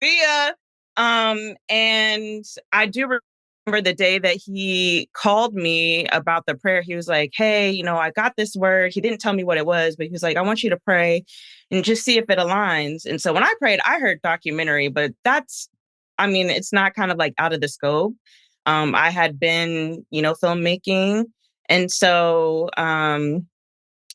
see ya. And I do remember the day that he called me about the prayer. He was like, hey, I got this word. He didn't tell me what it was, but he was like, I want you to pray and just see if it aligns. And so when I prayed, I heard documentary, but it's not kind of like out of the scope. I had been, filmmaking. And so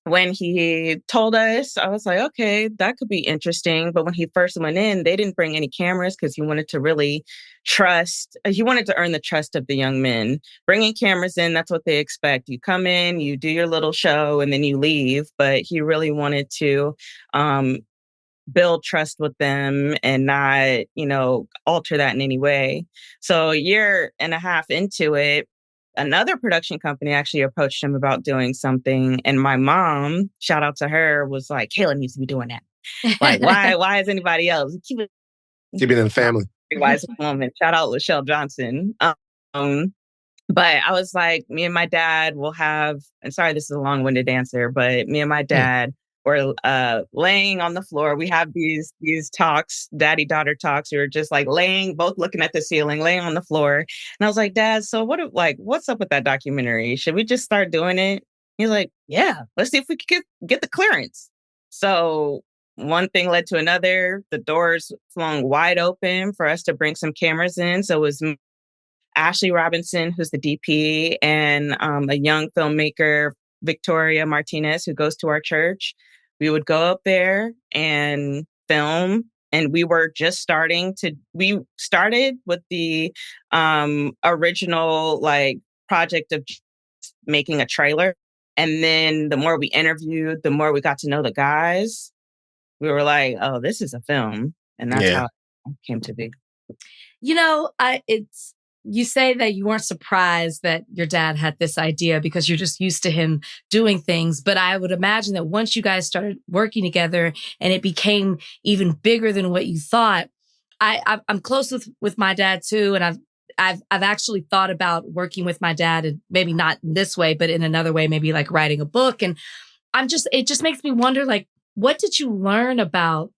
when he told us, I was like, okay, that could be interesting. But when he first went in, they didn't bring any cameras because he wanted to really he wanted to earn the trust of the young men. Bringing cameras in, that's what they expect. You come in, you do your little show, and then you leave. But he really wanted to build trust with them and not, alter that in any way. So a year and a half into it, another production company actually approached him about doing something. And my mom, shout out to her, was like, Kayla needs to be doing that. Like, why is anybody else? Keep it in the family. Wise woman. Shout out Kayla Johnson. But I was like, me and my dad will have, and sorry, this is a long-winded answer, but me and my dad were laying on the floor. We have these talks, daddy-daughter talks. We were just like both looking at the ceiling, laying on the floor. And I was like, Dad, so what's up with that documentary? Should we just start doing it? He's like, yeah, let's see if we could get the clearance. So one thing led to another. The doors flung wide open for us to bring some cameras in. So it was Ashleigh Robinson, who's the DP, and a young filmmaker, Victoria Martinez, who goes to our church. We would go up there and film. And we were just we started with the original project of making a trailer. And then the more we interviewed, the more we got to know the guys. We were like, oh, this is a film. And that's how it came to be. It's you say that you weren't surprised that your dad had this idea because you're just used to him doing things. But I would imagine that once you guys started working together and it became even bigger than what you thought, I'm close with my dad too. And I've actually thought about working with my dad, and maybe not in this way, but in another way, maybe like writing a book. And it just makes me wonder, like, what did you learn about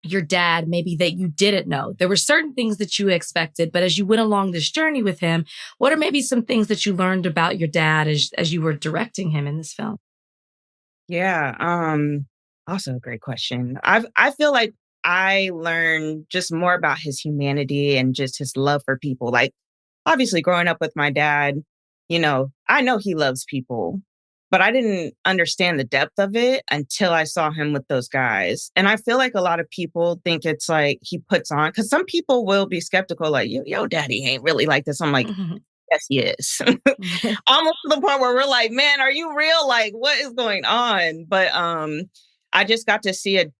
your dad maybe that you didn't know? There were certain things that you expected, but as you went along this journey with him, what are maybe some things that you learned about your dad as you were directing him in this film? Yeah, also a great question. I feel like I learned just more about his humanity and just his love for people. Like, obviously growing up with my dad, I know he loves people, but I didn't understand the depth of it until I saw him with those guys. And I feel like a lot of people think it's like he puts on, because some people will be skeptical, like, yo, daddy ain't really like this. I'm like, yes, he is. Almost to the point where we're like, man, are you real? Like, what is going on? But I just got to see a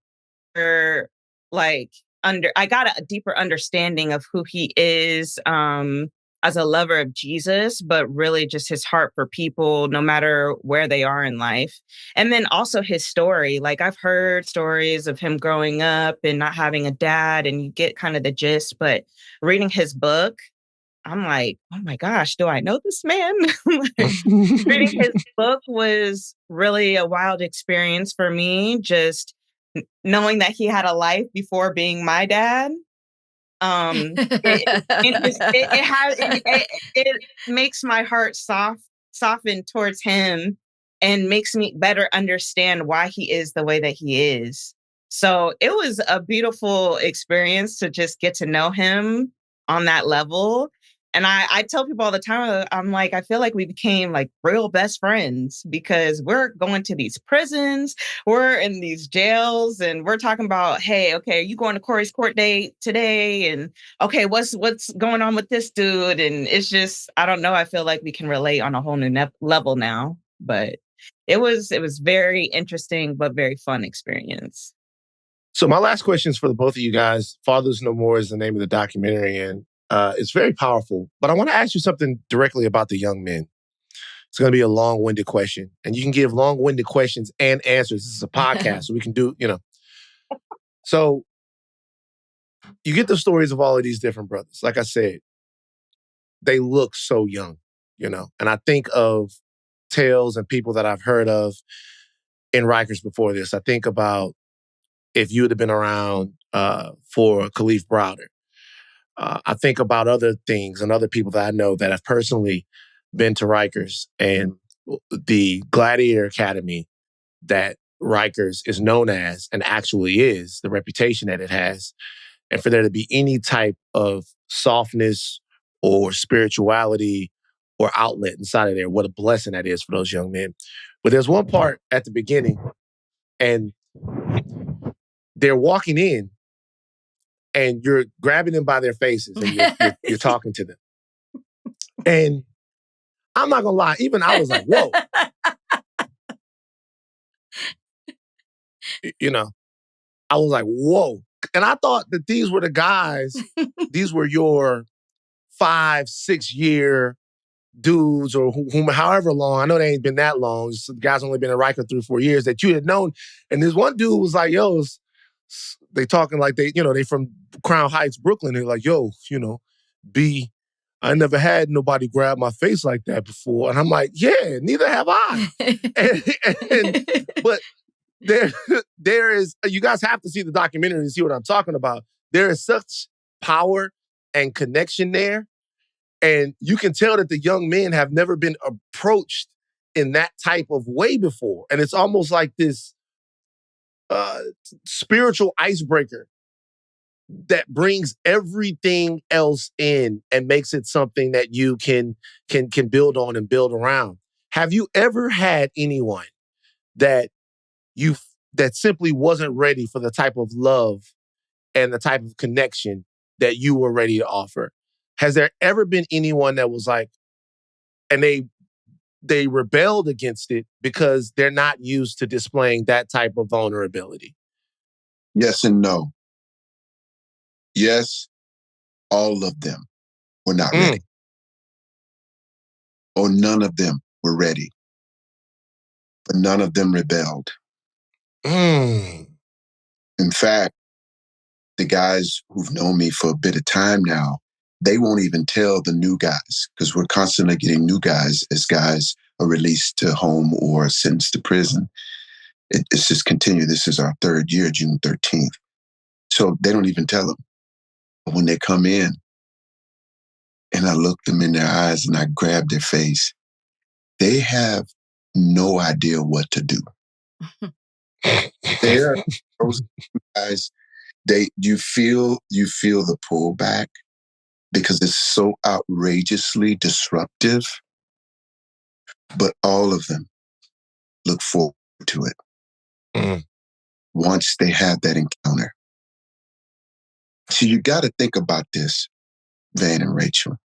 deeper, like, I got a deeper understanding of who he is as a lover of Jesus, but really just his heart for people, no matter where they are in life. And then also his story. Like, I've heard stories of him growing up and not having a dad, and you get kind of the gist, but reading his book, I'm like, oh my gosh, do I know this man? Reading his book was really a wild experience for me, just knowing that he had a life before being my dad. It makes my heart soften towards him, and makes me better understand why he is the way that he is. So it was a beautiful experience to just get to know him on that level. And I tell people all the time, I'm like, I feel like we became like real best friends, because we're going to these prisons, we're in these jails, and we're talking about, hey, okay, are you going to Corey's court date today? And okay, what's going on with this dude? And it's just, I don't know, I feel like we can relate on a whole new level now. But it was very interesting, but very fun experience. So my last question is for the both of you guys. Fatherless No More is the name of the documentary, and it's very powerful. But I want to ask you something directly about the young men. It's going to be a long-winded question, and you can give long-winded questions and answers. This is a podcast, so we can do, So you get the stories of all of these different brothers. Like I said, they look so young, and I think of tales and people that I've heard of in Rikers before this. I think about if you would have been around for Khalif Browder. I think about other things and other people that I know that have personally been to Rikers, and the Gladiator Academy that Rikers is known as and actually is, the reputation that it has. And for there to be any type of softness or spirituality or outlet inside of there, what a blessing that is for those young men. But there's one part at the beginning, and they're walking in, and you're grabbing them by their faces, and you're talking to them. And I'm not gonna lie, even I was like, whoa. I was like, whoa. And I thought that these were the guys, these were your 5-6 year dudes, or however long. I know they ain't been that long. The guy's only been in Riker 3-4 years that you had known. And this one dude was like, yo, they talking like they from Crown Heights, Brooklyn. They're like, yo, B, I never had nobody grab my face like that before. And I'm like, yeah, neither have I. But there is, you guys have to see the documentary to see what I'm talking about. There is such power and connection there. And you can tell that the young men have never been approached in that type of way before. And it's almost like this spiritual icebreaker that brings everything else in and makes it something that you can build on and build around. Have you ever had anyone that simply wasn't ready for the type of love and the type of connection that you were ready to offer? Has there ever been anyone that was like, and they rebelled against it because they're not used to displaying that type of vulnerability? Yes and no. Yes, all of them were not ready. or none of them were ready. But none of them rebelled. Mm. In fact, the guys who've known me for a bit of time now, they won't even tell the new guys, because we're constantly getting new guys as guys are released to home or sentenced to prison. It's just continued. This is our third year, June 13th. So they don't even tell them. But when they come in and I look them in their eyes and I grab their face, they have no idea what to do. They're those guys. You feel the pullback because it's so outrageously disruptive, but all of them look forward to it. Mm. Once they have that encounter. So you got to think about this, Van and Rachel.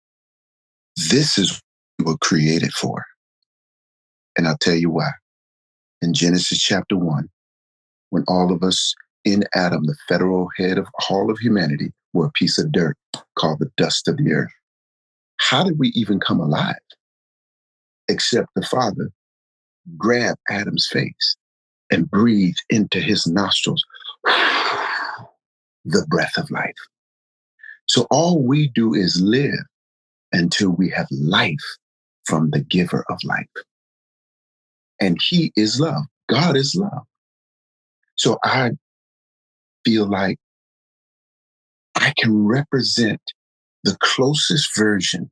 This is what we were created for. And I'll tell you why. In Genesis chapter 1, when all of us in Adam, the federal head of all of humanity, were a piece of dirt called the dust of the earth. How did we even come alive? Except the Father grabbed Adam's face and breathed into his nostrils the breath of life. So all we do is live until we have life from the giver of life. And he is love. God is love. So I feel like I can represent the closest version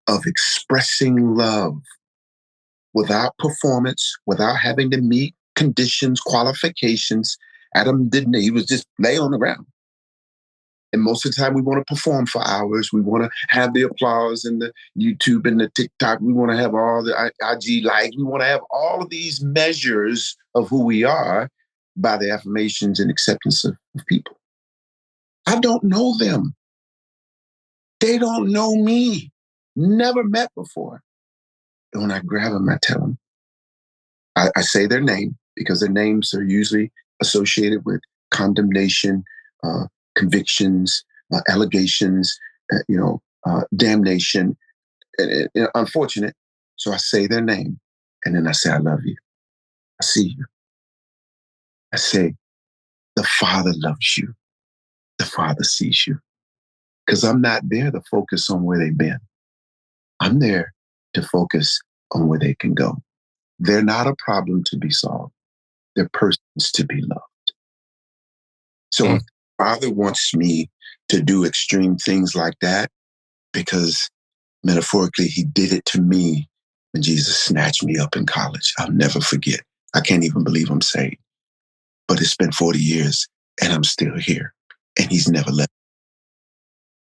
of expressing love without performance, without having to meet conditions, qualifications. Adam didn't, he was just lay on the ground. And most of the time we want to perform for hours. We want to have the applause and the YouTube and the TikTok. We want to have all the IG likes. We want to have all of these measures of who we are by the affirmations and acceptance of people. I don't know them. They don't know me. Never met before. And when I grab them, I tell them, I say their name because their names are usually associated with condemnation, convictions, allegations, damnation, and unfortunate. So I say their name and then I say, I love you. I see you. I say, the Father loves you. The Father sees you. Because I'm not there to focus on where they've been. I'm there to focus on where they can go. They're not a problem to be solved. They're persons to be loved. So if the Father wants me to do extreme things like that, because metaphorically, he did it to me when Jesus snatched me up in college. I'll never forget. I can't even believe I'm saved. But it's been 40 years and I'm still here. And he's never left.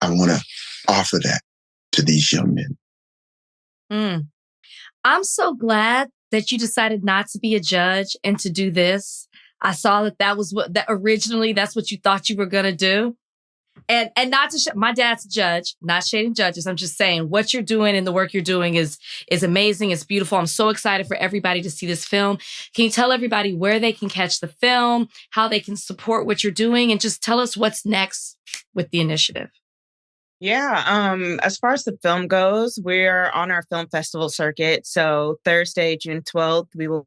I want to offer that to these young men. I'm so glad that you decided not to be a judge and to do this. I saw that was that originally that's what you thought you were going to do. And not to my dad's a judge, not shading judges. I'm just saying what you're doing and the work you're doing is amazing. It's beautiful. I'm so excited for everybody to see this film. Can you tell everybody where they can catch the film, how they can support what you're doing, and just tell us what's next with the initiative? Yeah, as far as the film goes, we're on our film festival circuit. So Thursday, June 12th, we will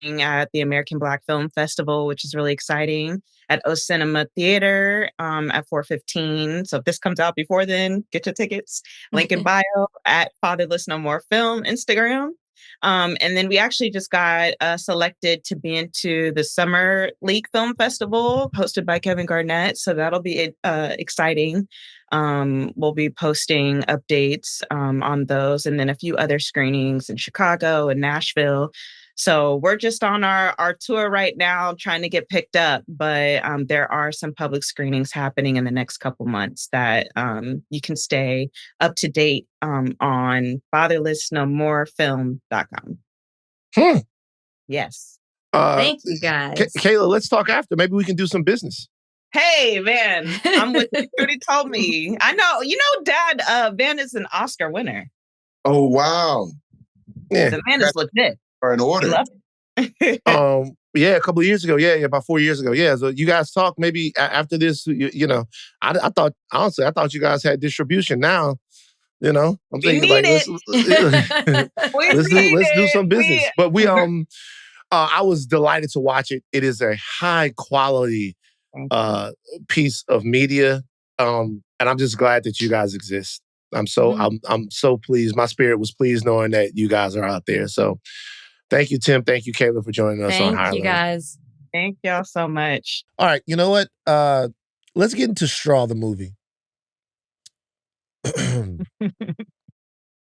be at the American Black Film Festival, which is really exciting, at O Cinema Theater at 4:15. So if this comes out before then, get your tickets. Link in bio at Fatherless No More Film Instagram. And then we actually just got selected to be into the Summer League Film Festival hosted by Kevin Garnett. So that'll be exciting. We'll be posting updates on those and then a few other screenings in Chicago and Nashville. So we're just on our tour right now trying to get picked up, but there are some public screenings happening in the next couple months that you can stay up to date on fatherlessnomorefilm.com. Yes. Thank you, guys. Kayla, let's talk after. Maybe we can do some business. Hey, Van, I'm with you. Already told me. I know. Dad, Van is an Oscar winner. Oh, wow. Yeah. The man is legit. For an order. Yeah, a couple of years ago. Yeah, about 4 years ago. Yeah, so you guys talk maybe after this. I thought honestly, I thought you guys had distribution. Now You know, I'm We thinking need like it. We let's do need some it. business. But I was delighted to watch it. It is a high quality piece of media, and I'm just glad that you guys exist. I'm so pleased. My spirit was pleased knowing that you guys are out there. So thank you, Tim. Thank you, Kayla, for joining us on Thank Higher you, Learning. guys. Thank y'all so much. All right, you know what? Let's get into Straw the movie.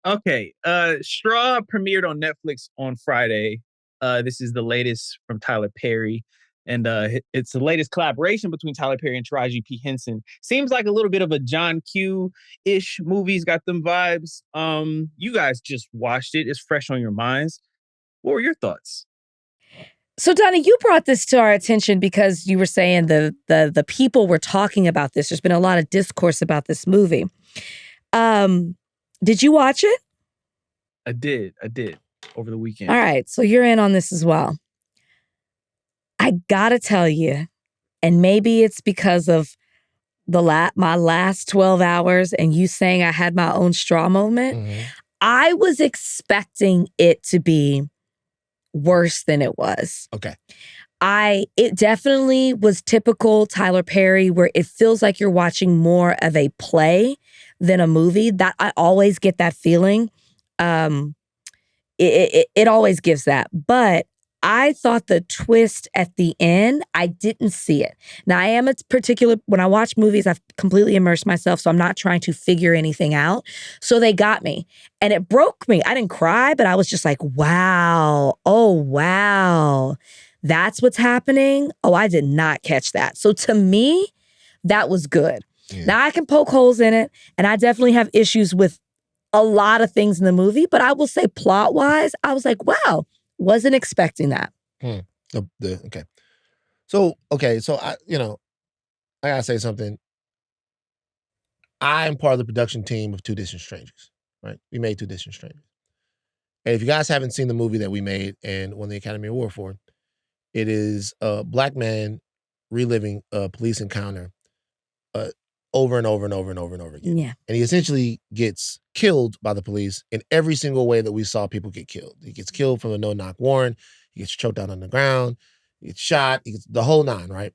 Okay. Straw premiered on Netflix on Friday. This is the latest from Tyler Perry. And it's the latest collaboration between Tyler Perry and Taraji P. Henson. Seems like a little bit of a John Q-ish movie's got them vibes. You guys just watched it. It's fresh on your minds. What were your thoughts? So, Donnie, you brought this to our attention because you were saying the people were talking about this. There's been a lot of discourse about this movie. Did you watch it? I did over the weekend. All right, so you're in on this as well. I gotta tell you, and maybe it's because of my last 12 hours and you saying I had my own straw moment. Mm-hmm. I was expecting it to be worse than it was. Okay. It definitely was typical Tyler Perry, where it feels like you're watching more of a play than a movie. That I always get that feeling. It always gives that. But I thought the twist at the end, I didn't see it. Now, I am when I watch movies, I've completely immersed myself, so I'm not trying to figure anything out. So they got me. And it broke me. I didn't cry, but I was just like, wow. Oh, wow. That's what's happening? Oh, I did not catch that. So to me, that was good. Yeah. Now, I can poke holes in it, and I definitely have issues with a lot of things in the movie, but I will say plot-wise, I was like, wow, wasn't expecting that. Okay. So I gotta say something. I'm part of the production team of Two Distant Strangers, right? We made Two Distant Strangers. And if you guys haven't seen the movie that we made and won the Academy Award for, it is a Black man reliving a police encounter over and over and over and over and over again. Yeah. And he essentially gets killed by the police in every single way that we saw people get killed. He gets killed from a no-knock warrant. He gets choked out on the ground. He gets shot. He gets the whole nine, right?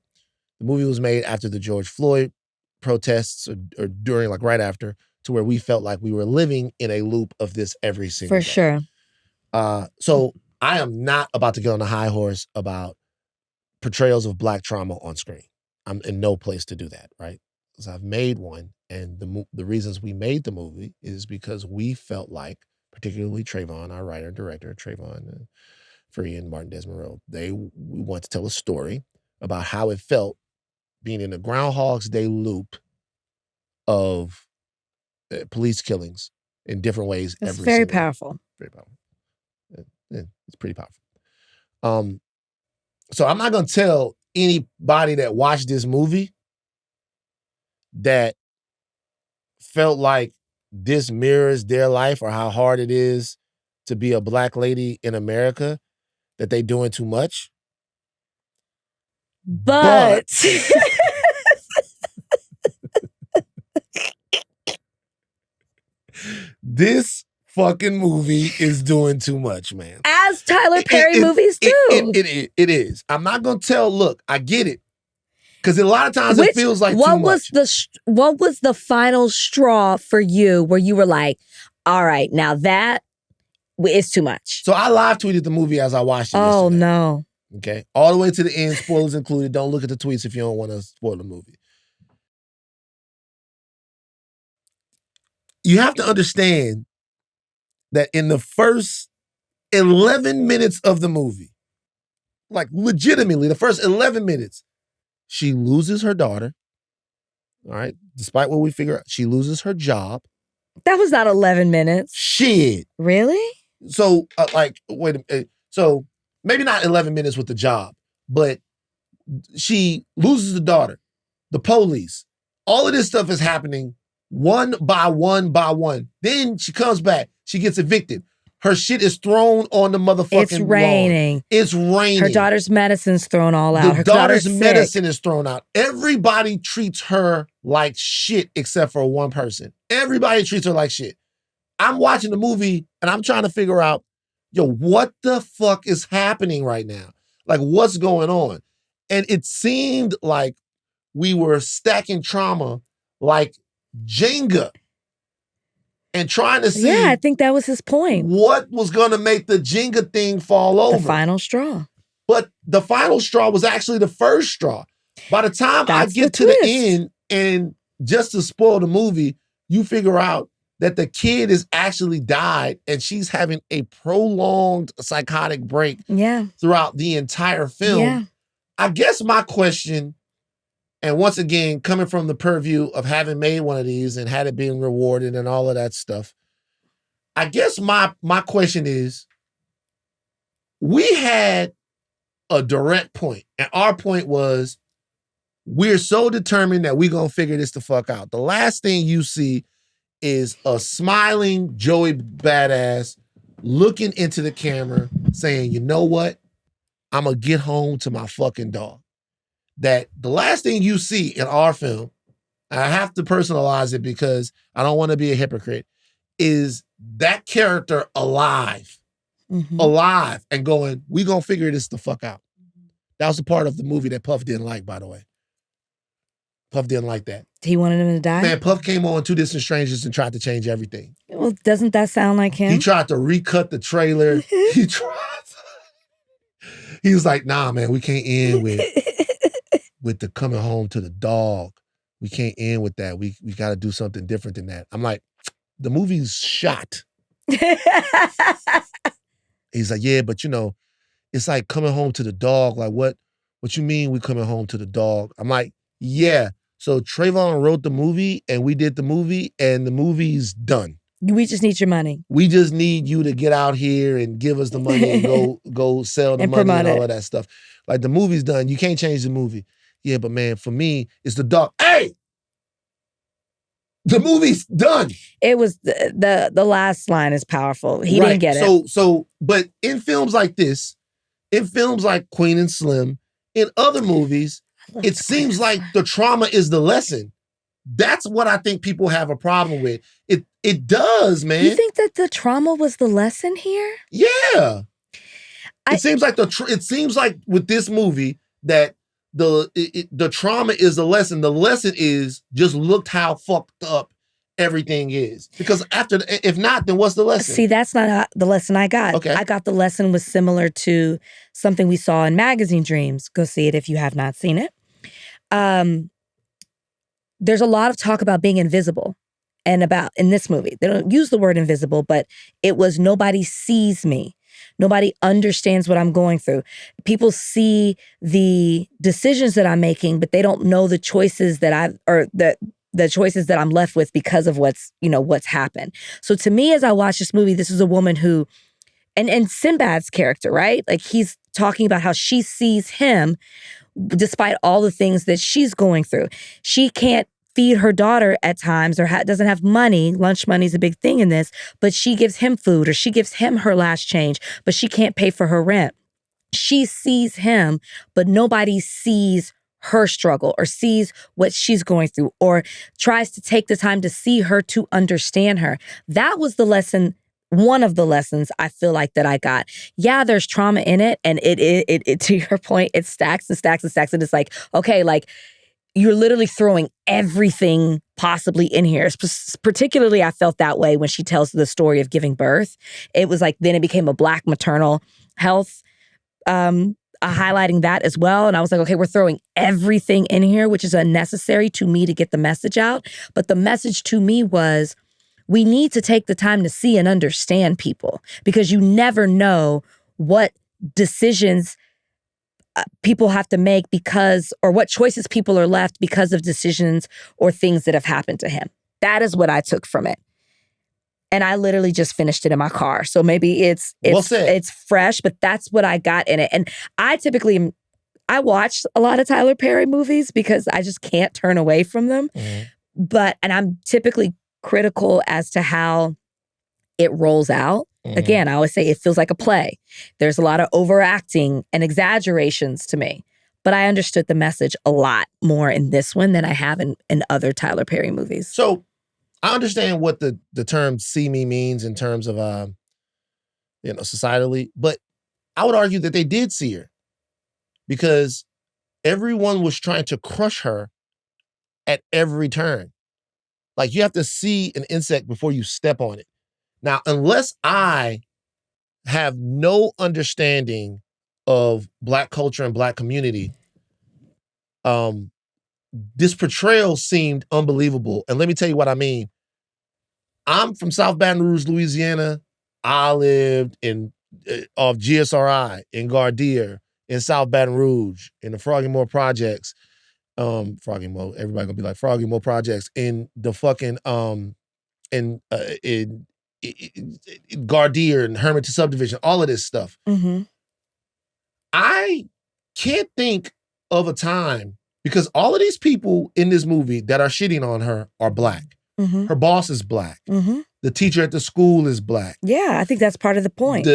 The movie was made after the George Floyd protests or during, like right after, to where we felt like we were living in a loop of this every single day. For sure. So I am not about to get on a high horse about portrayals of Black trauma on screen. I'm in no place to do that, right? Because I've made one, and the reasons we made the movie is because we felt like, particularly Trayvon, our writer and director, Trayvon Free and Martin Desmarais, we want to tell a story about how it felt being in a Groundhog's Day loop of police killings in different ways. It's very powerful. Very powerful. It's pretty powerful. So I'm not going to tell anybody that watched this movie that felt like this mirrors their life or how hard it is to be a Black lady in America that they doing too much. But this fucking movie is doing too much, man. As Tyler Perry movies do. It is. I'm not going to tell, look, I get it. Because a lot of times it feels like too much. What was the final straw for you where you were like, all right, now that is too much? So I live tweeted the movie as I watched it yesterday. Oh, no. Okay. All the way to the end, spoilers included. Don't look at the tweets if you don't want to spoil the movie. You have to understand that in the first 11 minutes of the movie, like legitimately, the first 11 minutes, she loses her daughter. All right. Despite what we figure out, she loses her job. That was not 11 minutes. Shit. Really? So, wait a minute. So, maybe not 11 minutes with the job, but she loses the daughter, the police. All of this stuff is happening one by one by one. Then she comes back. She gets evicted. Her shit is thrown on the motherfucking It's raining. lawn. It's raining. Her daughter's medicine's thrown all out. The Her daughter's sick. medicine is thrown out. Everybody treats her like shit except for one person. Everybody treats her like shit. I'm watching the movie and I'm trying to figure out, yo, what the fuck is happening right now? Like, what's going on? And it seemed like we were stacking trauma like Jenga and trying to see Yeah, I think that was his point. what was going to make the Jenga thing fall over. The final straw. But the final straw was actually the first straw. By the time I get to the end, and just to spoil the movie, you figure out that the kid is actually died and she's having a prolonged psychotic break throughout the entire film. Yeah. I guess my question, and once again, coming from the purview of having made one of these and had it being rewarded and all of that stuff, I guess my question is, we had a direct point, and our point was, we're so determined that we're going to figure this the fuck out. The last thing you see is a smiling Joey Badass looking into the camera saying, you know what? I'm going to get home to my fucking dog. That the last thing you see in our film, I have to personalize it because I don't want to be a hypocrite, is that character alive. Alive and going, we going to figure this the fuck out. That was the part of the movie that Puff didn't like, by the way. Puff didn't like that. He wanted him to die? Man, Puff came on Two Distant Strangers and tried to change everything. Well, doesn't that sound like him? He tried to recut the trailer. He was like, nah, man, we can't end with the coming home to the dog. We can't end with that. We got to do something different than that. I'm like, the movie's shot. He's like, yeah, but you know, it's like coming home to the dog. Like, what you mean we coming home to the dog? I'm like, yeah. So Trayvon wrote the movie and we did the movie and the movie's done. We just need your money. We just need you to get out here and give us the money and go sell the money and all of that stuff. Like, the movie's done. You can't change the movie. Yeah, but man, for me, it's the dog. Hey! The movie's done. It was the last line is powerful. He didn't get it. So, but in films like this, in films like Queen and Slim, in other movies, it seems like the trauma is the lesson. That's what I think people have a problem with. It does, man. You think that the trauma was the lesson here? Yeah. It seems like with this movie that the trauma is the lesson. The lesson is just look how fucked up everything is. Because if not, then what's the lesson? See, that's not the lesson I got. Okay. I got the lesson was similar to something we saw in Magazine Dreams. Go see it if you have not seen it. There's a lot of talk about being invisible and about in this movie. They don't use the word invisible, but it was nobody sees me. Nobody understands what I'm going through. People see the decisions that I'm making, but they don't know the choices that the choices that I'm left with because of what's happened. So to me, as I watch this movie, this is a woman who, and Sinbad's character, right? Like, he's talking about how she sees him despite all the things that she's going through. She can't feed her daughter at times or doesn't have money. Lunch money is a big thing in this, but she gives him food or she gives him her last change, but she can't pay for her rent. She sees him, but nobody sees her struggle or sees what she's going through or tries to take the time to see her, to understand her. That was the lesson. One of the lessons I feel like that I got. Yeah, there's trauma in it. And it to your point, it stacks and stacks and stacks. And it's like, okay, like, you're literally throwing everything possibly in here. Particularly, I felt that way when she tells the story of giving birth. It was like, then it became a Black maternal health, highlighting that as well. And I was like, okay, we're throwing everything in here, which is unnecessary to me to get the message out. But the message to me was, we need to take the time to see and understand people, because you never know what decisions people have to make or what choices people are left because of decisions or things that have happened to him. That is what I took from it. And I literally just finished it in my car. So maybe it's fresh, but that's what I got in it. And I watch a lot of Tyler Perry movies because I just can't turn away from them. Mm-hmm. And I'm typically critical as to how it rolls out. Again, I always say it feels like a play. There's a lot of overacting and exaggerations to me. But I understood the message a lot more in this one than I have in other Tyler Perry movies. So I understand what the term see me means in terms of, societally, but I would argue that they did see her because everyone was trying to crush her at every turn. Like, you have to see an insect before you step on it. Now, unless I have no understanding of Black culture and Black community, this portrayal seemed unbelievable. And let me tell you what I mean. I'm from South Baton Rouge, Louisiana. I lived off GSRI in Gardere, in South Baton Rouge, in the Froggy-Moore projects. Froggy-Moore, everybody gonna be like Froggy-Moore projects in the fucking in Gardere and Hermitage subdivision, all of this stuff. Mm-hmm. I can't think of a time, because all of these people in this movie that are shitting on her are Black. Mm-hmm. Her boss is Black. Mm-hmm. The teacher at the school is Black. Yeah, I think that's part of the point.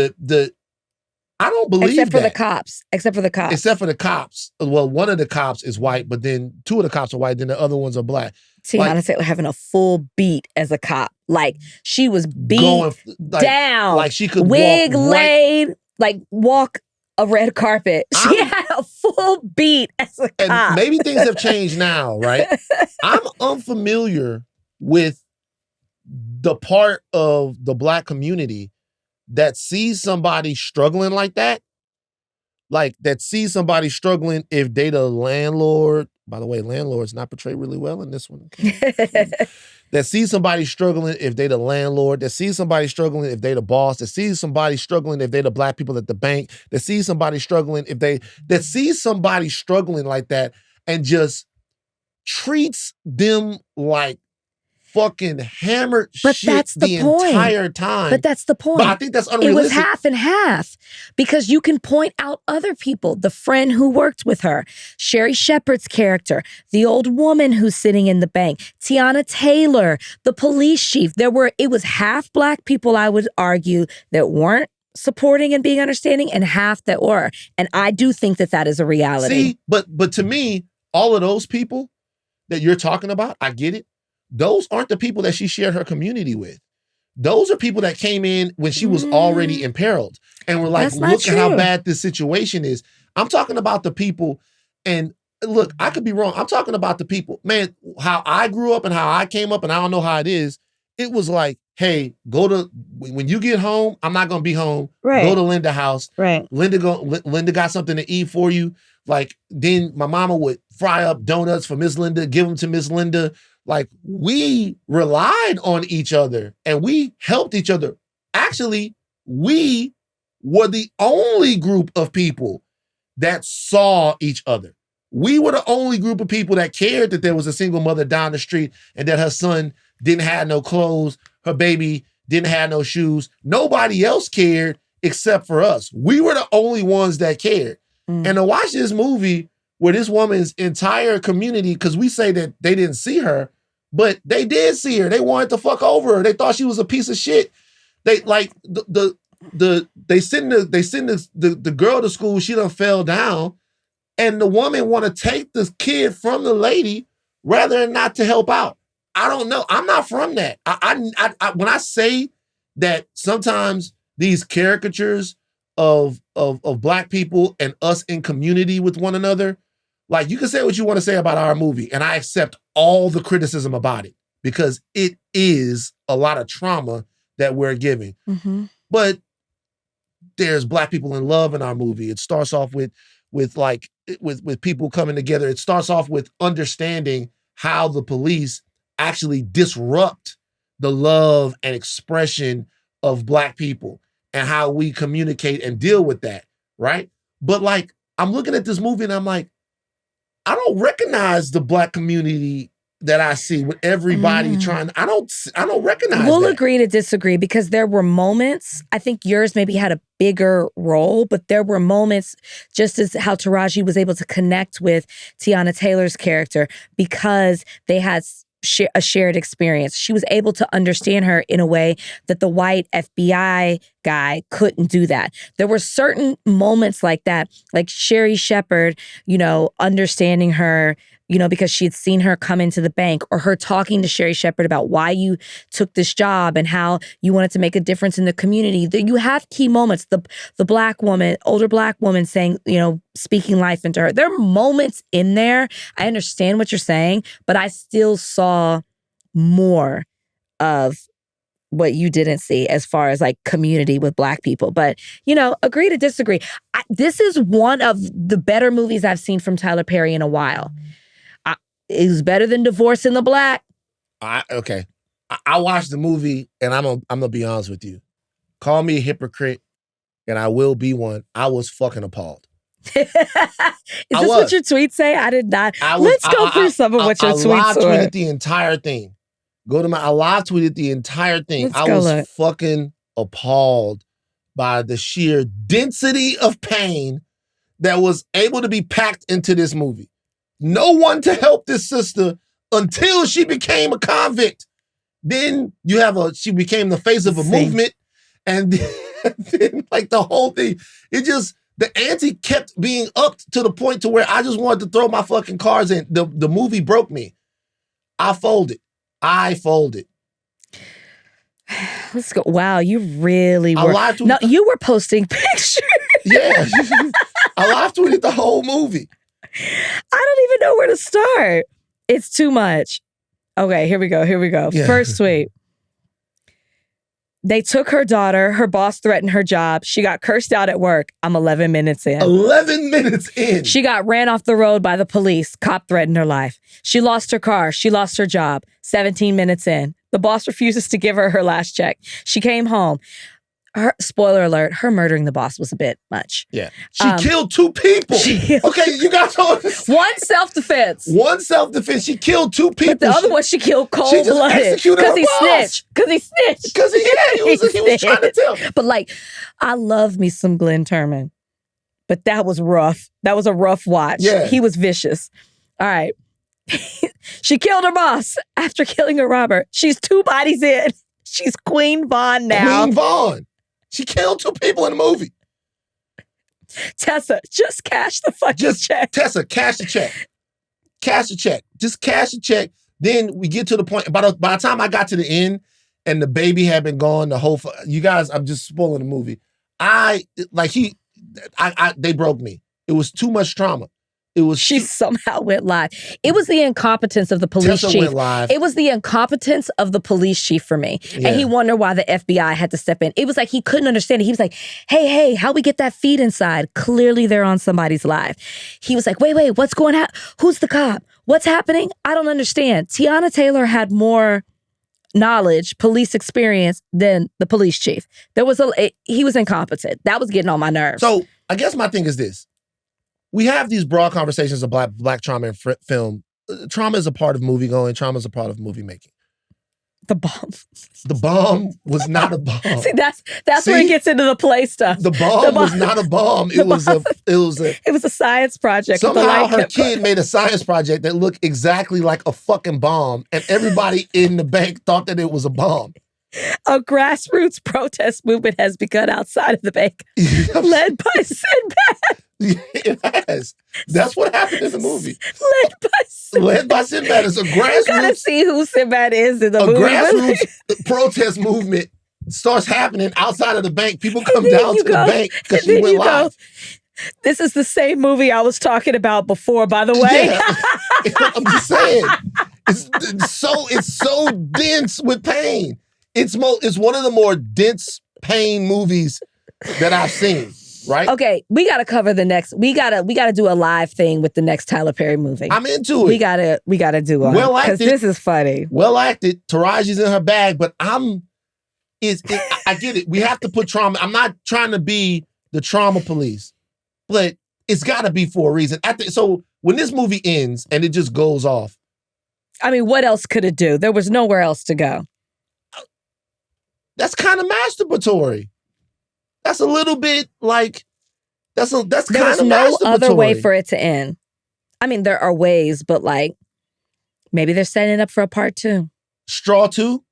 I don't believe Except for that. the cops. Except for the cops. Well, one of the cops is white, but then two of the cops are white, then the other ones are Black. Tiana Taylor having a full beat as a cop. Like, she was beat down. Like, she could wig walk laid, like walk a red carpet. She had a full beat as a cop. And maybe things have changed now, right? I'm unfamiliar with the part of the Black community that sees somebody struggling like that. Like, that sees somebody struggling if they the landlord. By the way, landlord's not portrayed really well in this one. That sees somebody struggling if they the landlord. That sees somebody struggling if they the boss. That sees somebody struggling if they the Black people at the bank. That sees somebody struggling that sees somebody struggling like that and just treats them like fucking hammered shit the entire time. But that's the point. But I think that's unrealistic. It was half and half, because you can point out other people, the friend who worked with her, Sherry Shepherd's character, the old woman who's sitting in the bank, Tiana Taylor, the police chief. It was half Black people, I would argue, that weren't supporting and being understanding, and half that were. And I do think that is a reality. See, but to me, all of those people that you're talking about, I get it. Those aren't the people that she shared her community with. Those are people that came in when she was already imperiled and were like, look at how bad this situation is. I'm talking about the people, and look, I could be wrong. I'm talking about the people, man, how I grew up and how I came up, and I don't know how it is. It was like, hey, when you get home, I'm not going to be home. Right. Go to Linda's house. Right. Linda got something to eat for you. Like, then my mama would fry up donuts for Miss Linda, give them to Miss Linda. Like, we relied on each other and we helped each other. Actually, we were the only group of people that saw each other. We were the only group of people that cared that there was a single mother down the street and that her son didn't have no clothes, her baby didn't have no shoes. Nobody else cared except for us. We were the only ones that cared. And to watch this movie where this woman's entire community, because we say that they didn't see her, but they did see her. They wanted to fuck over her. They thought she was a piece of shit. They like they send the girl to school. She done fell down, and the woman want to take this kid from the lady rather than not to help out. I don't know. I'm not from that. I when I say that sometimes these caricatures of Black people and us in community with one another, like, you can say what you want to say about our movie, and I accept all the criticism about it because it is a lot of trauma that we're giving. Mm-hmm. But there's Black people in love in our movie. It starts off with people coming together. It starts off with understanding how the police actually disrupt the love and expression of Black people and how we communicate and deal with that, right? But like, I'm looking at this movie and I'm like, I don't recognize the Black community that I see with everybody trying. I don't recognize We'll that. agree to disagree because there were moments, I think yours maybe had a bigger role, but there were moments just as how Taraji was able to connect with Tiana Taylor's character because they had a shared experience. She was able to understand her in a way that the white FBI guy couldn't do that. There were certain moments like that, like Sherry Shepherd, understanding her, because she had seen her come into the bank, or her talking to Sherry Shepherd about why you took this job and how you wanted to make a difference in the community. You have key moments. The black woman, older black woman saying, speaking life into her. There are moments in there. I understand what you're saying, but I still saw more of what you didn't see as far as like community with black people. But, agree to disagree. This is one of the better movies I've seen from Tyler Perry in a while. It was better than Divorce in the Black. Okay. I watched the movie, and I'm gonna be honest with you. Call me a hypocrite, and I will be one. I was fucking appalled. Is this what your tweets say? I did not. Let's go through some of what your tweets were. I live tweeted the entire thing. I live tweeted the entire thing. I was fucking appalled by the sheer density of pain that was able to be packed into this movie. No one to help this sister until she became a convict. Then she became the face of a movement. And then like the whole thing, the ante kept being upped to the point to where I just wanted to throw my fucking cards in. The movie broke me. I folded. Let's go. Wow, you really were. No, you were posting pictures. Yeah. I live tweeted the whole movie. I don't even know where to start. It's too much. Okay, here we go. Yeah. First tweet. They took her daughter. Her boss threatened her job. She got cursed out at work. I'm 11 minutes in. 11 minutes in. She got ran off the road by the police. Cop threatened her life. She lost her car. She lost her job. 17 minutes in. The boss refuses to give her last check. She came home. Spoiler alert, her murdering the boss was a bit much. Yeah. She killed 2 people. Okay, you guys know. One self-defense. She killed 2 people. But the other one she killed cold-blooded. Because he snitched. Because he was trying to tell. But I love me some Glenn Turman. But that was rough. That was a rough watch. Yeah. He was vicious. All right. She killed her boss after killing her robber. She's 2 bodies in. She's Queen Vaughn now. Queen Vaughn. She killed 2 people in the movie. Tessa, just cash the fucking check. Tessa, cash the check. Cash the check. Just cash the check. Then we get to the point. By the time I got to the end and the baby had been gone, you guys, I'm just spoiling the movie. They broke me. It was too much trauma. She somehow went live. It was the incompetence of the police chief. Went live. It was the incompetence of the police chief for me. Yeah. And he wondered why the FBI had to step in. It was like he couldn't understand it. He was like, hey, how we get that feed inside? Clearly they're on somebody's live. He was like, wait, what's going on? Who's the cop? What's happening? I don't understand. Tiana Taylor had more knowledge, police experience than the police chief. He was incompetent. That was getting on my nerves. So I guess my thing is this. We have these broad conversations of black trauma in film. Trauma is a part of movie going. Trauma is a part of movie making. The bomb. The bomb was not a bomb. See, that's where it gets into the play stuff. The bomb was not a bomb. It was a science project. Somehow her kid made a science project that looked exactly like a fucking bomb, and everybody in the bank thought that it was a bomb. A grassroots protest movement has begun outside of the bank, led by Sinbad. It has. That's what happened in the movie. Led by Sinbad. It's a grassroots. You gotta see who Sinbad is in the movie. A grassroots protest movement starts happening outside of the bank. People come down to the bank because she went live. This is the same movie I was talking about before, by the way. Yeah. I'm just saying. It's so dense with pain. It's one of the more dense pain movies that I've seen. Right? Okay, we gotta cover the next. We gotta do a live thing with the next Tyler Perry movie. I'm into it. We gotta do one. Well acted. Because this is funny. Well acted. Taraji's in her bag, but I get it. We have to put trauma. I'm not trying to be the trauma police, but it's gotta be for a reason. So when this movie ends and it just goes off. I mean, what else could it do? There was nowhere else to go. That's kind of masturbatory. That's a little bit like, that's kind of masturbatory. There was no other way for it to end. I mean, there are ways, but Maybe they're setting it up for a part 2. Straw 2?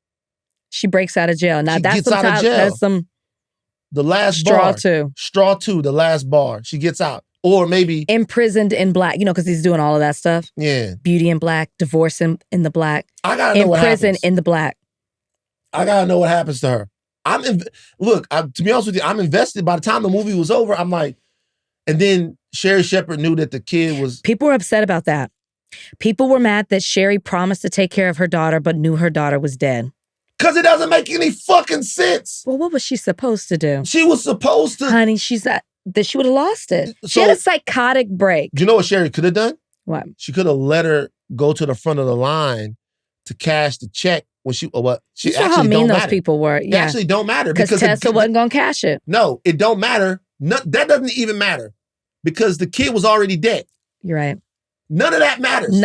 She breaks out of jail. Now She that's gets some out of jail. That's some The last Straw bar. 2. Straw 2, the last bar. She gets out. Or maybe Imprisoned in black, because he's doing all of that stuff. Yeah. Beauty in black, divorce in the black. I gotta know what happens. In prison in the black. I gotta know what happens to her. To be honest with you, I'm invested. By the time the movie was over, I'm like, and then Sherry Shepherd knew that the kid was. People were upset about that. People were mad that Sherry promised to take care of her daughter, but knew her daughter was dead. Because it doesn't make any fucking sense. Well, what was she supposed to do? She was supposed to. Honey, she would have lost it. She had a psychotic break. You know what Sherry could have done? What? She could have let her go to the front of the line to cash the check when she. She you saw actually how mean don't those matter. people were. They Yeah. actually don't matter because Tessa wasn't going to cash it. No, it don't matter. That doesn't even matter because the kid was already dead. You're right. None of that matters.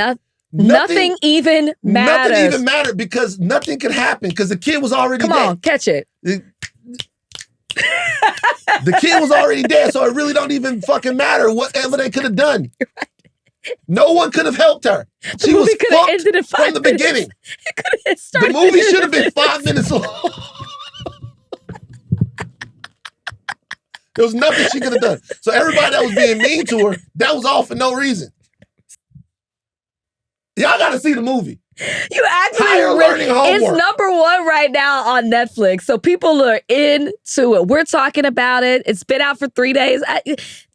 Nothing even matters. Nothing even mattered because nothing could happen because the kid was already dead. Come on, catch it. The kid was already dead, so it really don't even fucking matter whatever they could have done. No one could have helped her. She was fucked from the beginning. The movie should have been 5 minutes long. There was nothing she could have done. So everybody that was being mean to her, that was all for no reason. Y'all got to see the movie. You actually learning homework. It's #1 right now on Netflix, so people are into it. We're talking about it. It's been out for 3 days.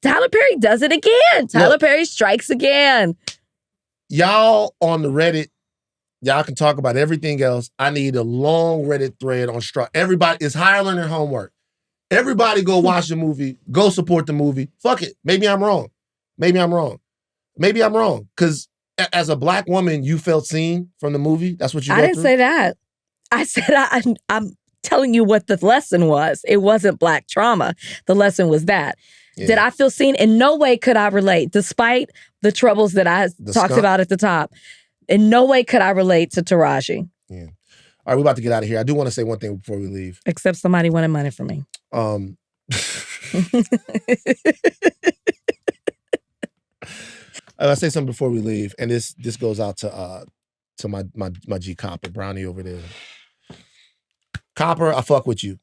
Tyler Perry does it again. Tyler Perry strikes again. Y'all on the Reddit, y'all can talk about everything else. I need a long Reddit thread on Strike. Everybody is higher learning homework. Everybody go watch the movie. Go support the movie. Fuck it. Maybe I'm wrong. Because as a black woman, you felt seen from the movie? That's what you I didn't say that. I said I'm telling you what the lesson was. It wasn't black trauma. The lesson was that. Yeah. Did I feel seen? In no way could I relate, despite the troubles that I talked about at the top. In no way could I relate to Taraji. Yeah. All right, we're about to get out of here. I do want to say one thing before we leave. Except somebody wanted money from me. I'll say something before we leave, and this goes out to my G Copper, Brownie over there. Copper, I fuck with you.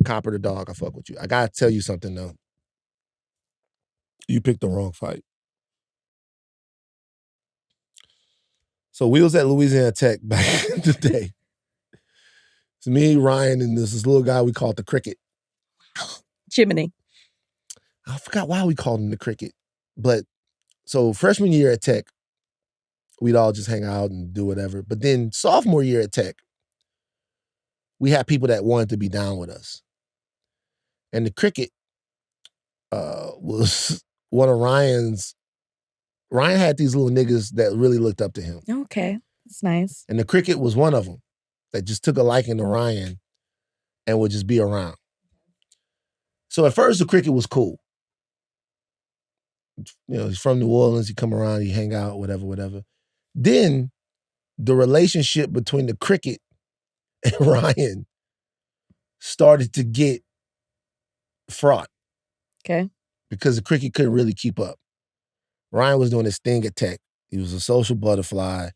Copper the dog, I fuck with you. I gotta tell you something though. You picked the wrong fight. So we was at Louisiana Tech back in the day. It's me, Ryan, and this little guy we called the Cricket. Jiminy. I forgot why we called him the Cricket, but. So freshman year at Tech, we'd all just hang out and do whatever. But then sophomore year at Tech, we had people that wanted to be down with us. And the Cricket was one of Ryan had these little niggas that really looked up to him. Okay, that's nice. And the Cricket was one of them that just took a liking to Ryan and would just be around. So at first, the Cricket was cool. He's from New Orleans. He come around, he hang out, whatever. Then the relationship between the Cricket and Ryan started to get fraught. Okay. Because the Cricket couldn't really keep up. Ryan was doing his thing at Tech. He was a social butterfly.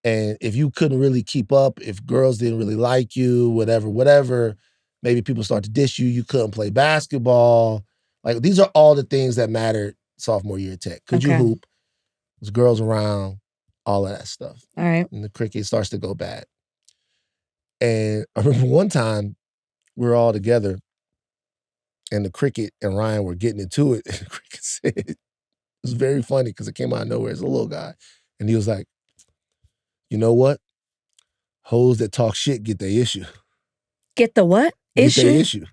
And if you couldn't really keep up, if girls didn't really like you, whatever, maybe people start to diss you, you couldn't play basketball. Like, these are all the things that mattered sophomore year at Tech. Could you hoop? There's girls around, all of that stuff. All right. And the Cricket starts to go bad. And I remember one time we were all together and the Cricket and Ryan were getting into it. And the Cricket said, it was very funny because it came out of nowhere as a little guy. And he was like, you know what? Hoes that talk shit get their issue. Get the what? Get their issue.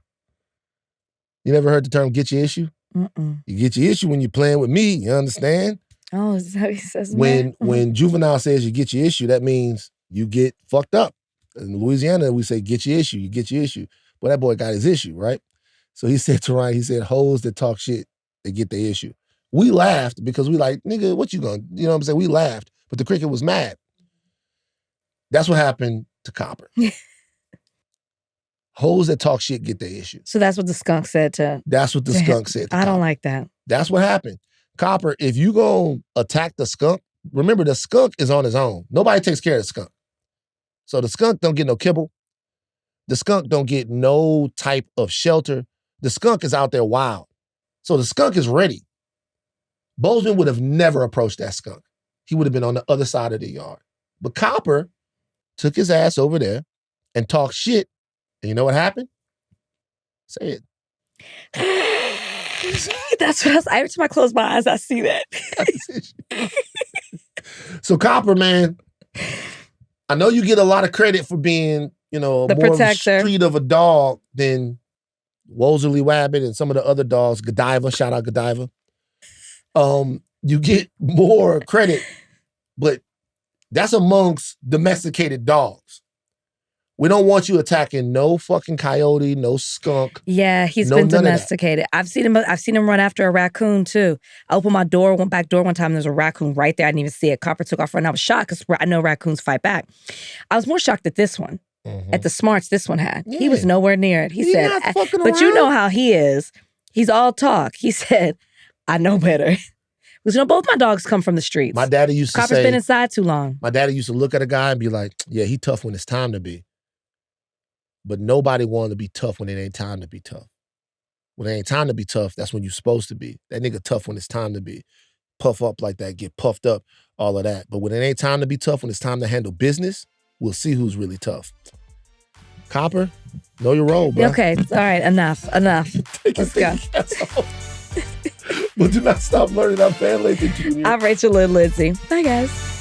You never heard the term get your issue? Mm-mm. You get your issue when you're playing with me, you understand? Oh, is that what he says? When Juvenile says you get your issue, that means you get fucked up. In Louisiana, we say get your issue, you get your issue. But that boy got his issue, right? So he said to Ryan, he said, hoes that talk shit, they get their issue. We laughed because we like, nigga, what you gonna, you know what I'm saying? We laughed, but the Cricket was mad. That's what happened to Copper. Hoes that talk shit get their issue. So that's what the skunk said to. That's what the skunk said to I don't Copper. like that. That's what happened. Copper, if you gonna attack the skunk, remember, the skunk is on his own. Nobody takes care of the skunk. So the skunk don't get no kibble. The skunk don't get no type of shelter. The skunk is out there wild. So the skunk is ready. Bozeman would have never approached that skunk. He would have been on the other side of the yard. But Copper took his ass over there and talked shit. And you know what happened? Say it. That's what every time I close my eyes, I see that. So Copper, man, I know you get a lot of credit for being, the more protector. Of a street of a dog than Wozeley Wabbit and some of the other dogs. Godiva, shout out Godiva. You get more credit, but that's amongst domesticated dogs. We don't want you attacking no fucking coyote, no skunk. Yeah, he's been domesticated. I've seen him run after a raccoon too. I opened my back door one time. There's a raccoon right there. I didn't even see it. Copper took off running. I was shocked because I know raccoons fight back. I was more shocked at this one, at the smarts this one had. Yeah. He was nowhere near it. He said, but you know how he is. He's all talk. He said, I know better. Because both my dogs come from the streets. My daddy used to Copper's been inside too long. My daddy used to look at a guy and be like, yeah, he tough when it's time to be. But nobody wanted to be tough when it ain't time to be tough. When it ain't time to be tough, that's when you're supposed to be. That nigga tough when it's time to be. Puff up like that, get puffed up, all of that. But when it ain't time to be tough, when it's time to handle business, we'll see who's really tough. Copper, know your role, bro. Okay, all right, enough. Let's go. But do not stop learning. I'm Fan Lathan Jr. I'm Rachel Lynn Lindsay. Bye, guys.